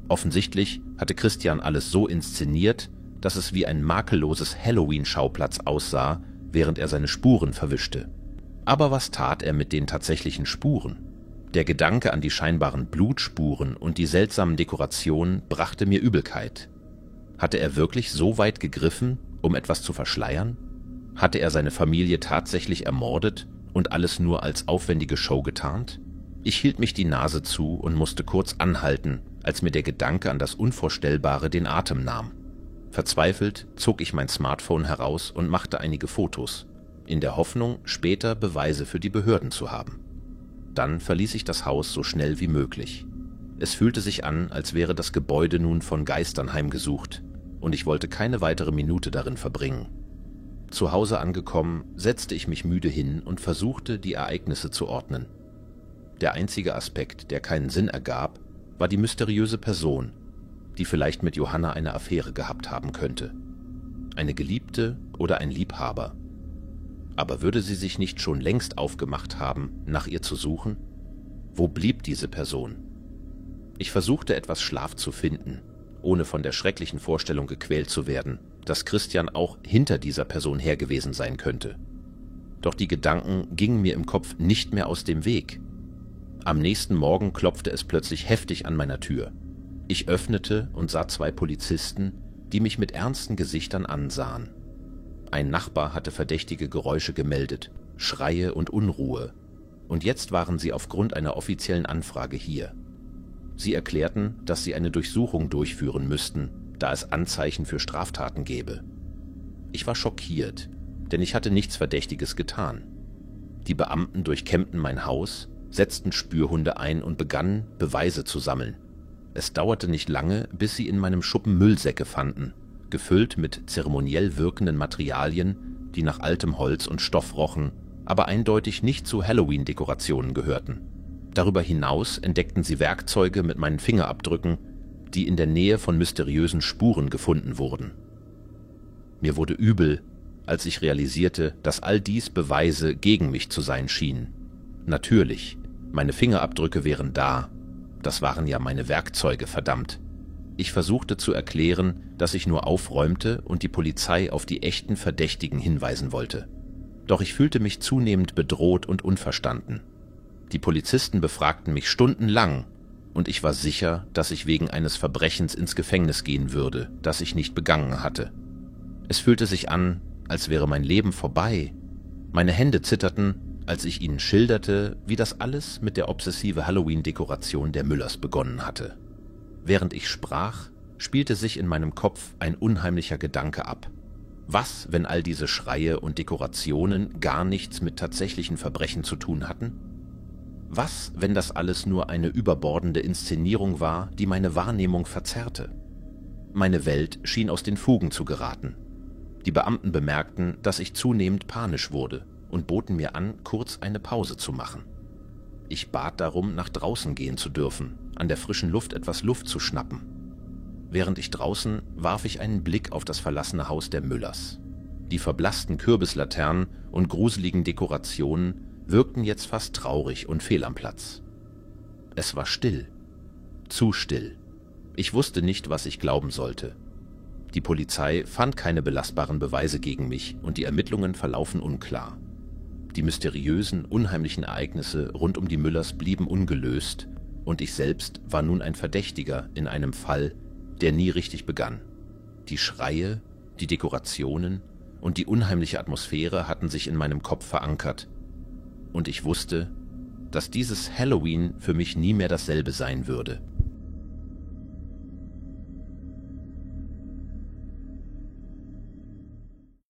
Offensichtlich hatte Christian alles so inszeniert, dass es wie ein makelloses Halloween-Schauplatz aussah, während er seine Spuren verwischte. Aber was tat er mit den tatsächlichen Spuren? Der Gedanke an die scheinbaren Blutspuren und die seltsamen Dekorationen brachte mir Übelkeit. Hatte er wirklich so weit gegriffen, um etwas zu verschleiern? Hatte er seine Familie tatsächlich ermordet und alles nur als aufwendige Show getarnt? Ich hielt mich die Nase zu und musste kurz anhalten, als mir der Gedanke an das Unvorstellbare den Atem nahm. Verzweifelt zog ich mein Smartphone heraus und machte einige Fotos, in der Hoffnung, später Beweise für die Behörden zu haben. Dann verließ ich das Haus so schnell wie möglich. Es fühlte sich an, als wäre das Gebäude nun von Geistern heimgesucht, und ich wollte keine weitere Minute darin verbringen. Zu Hause angekommen, setzte ich mich müde hin und versuchte, die Ereignisse zu ordnen. Der einzige Aspekt, der keinen Sinn ergab, war die mysteriöse Person, die vielleicht mit Johanna eine Affäre gehabt haben könnte. Eine Geliebte oder ein Liebhaber. Aber würde sie sich nicht schon längst aufgemacht haben, nach ihr zu suchen? Wo blieb diese Person? Ich versuchte etwas Schlaf zu finden, ohne von der schrecklichen Vorstellung gequält zu werden, dass Christian auch hinter dieser Person her gewesen sein könnte. Doch die Gedanken gingen mir im Kopf nicht mehr aus dem Weg. Am nächsten Morgen klopfte es plötzlich heftig an meiner Tür. Ich öffnete und sah 2 Polizisten, die mich mit ernsten Gesichtern ansahen. Ein Nachbar hatte verdächtige Geräusche gemeldet, Schreie und Unruhe, und jetzt waren sie aufgrund einer offiziellen Anfrage hier. Sie erklärten, dass sie eine Durchsuchung durchführen müssten, da es Anzeichen für Straftaten gäbe. Ich war schockiert, denn ich hatte nichts Verdächtiges getan. Die Beamten durchkämmten mein Haus, setzten Spürhunde ein und begannen, Beweise zu sammeln. Es dauerte nicht lange, bis sie in meinem Schuppen Müllsäcke fanden, gefüllt mit zeremoniell wirkenden Materialien, die nach altem Holz und Stoff rochen, aber eindeutig nicht zu Halloween-Dekorationen gehörten. Darüber hinaus entdeckten sie Werkzeuge mit meinen Fingerabdrücken, die in der Nähe von mysteriösen Spuren gefunden wurden. Mir wurde übel, als ich realisierte, dass all dies Beweise gegen mich zu sein schienen. Natürlich, meine Fingerabdrücke wären da. Das waren ja meine Werkzeuge, verdammt. Ich versuchte zu erklären, dass ich nur aufräumte und die Polizei auf die echten Verdächtigen hinweisen wollte. Doch ich fühlte mich zunehmend bedroht und unverstanden. Die Polizisten befragten mich stundenlang und ich war sicher, dass ich wegen eines Verbrechens ins Gefängnis gehen würde, das ich nicht begangen hatte. Es fühlte sich an, als wäre mein Leben vorbei. Meine Hände zitterten, als ich ihnen schilderte, wie das alles mit der obsessive Halloween-Dekoration der Müllers begonnen hatte. Während ich sprach, spielte sich in meinem Kopf ein unheimlicher Gedanke ab. Was, wenn all diese Schreie und Dekorationen gar nichts mit tatsächlichen Verbrechen zu tun hatten? Was, wenn das alles nur eine überbordende Inszenierung war, die meine Wahrnehmung verzerrte? Meine Welt schien aus den Fugen zu geraten. Die Beamten bemerkten, dass ich zunehmend panisch wurde und boten mir an, kurz eine Pause zu machen. Ich bat darum, nach draußen gehen zu dürfen, an der frischen Luft etwas Luft zu schnappen. Während ich draußen warf ich einen Blick auf das verlassene Haus der Müllers. Die verblassten Kürbislaternen und gruseligen Dekorationen wirkten jetzt fast traurig und fehl am Platz. Es war still. Zu still. Ich wusste nicht, was ich glauben sollte. Die Polizei fand keine belastbaren Beweise gegen mich und die Ermittlungen verlaufen unklar. Die mysteriösen, unheimlichen Ereignisse rund um die Müllers blieben ungelöst und ich selbst war nun ein Verdächtiger in einem Fall, der nie richtig begann. Die Schreie, die Dekorationen und die unheimliche Atmosphäre hatten sich in meinem Kopf verankert und ich wusste, dass dieses Halloween für mich nie mehr dasselbe sein würde.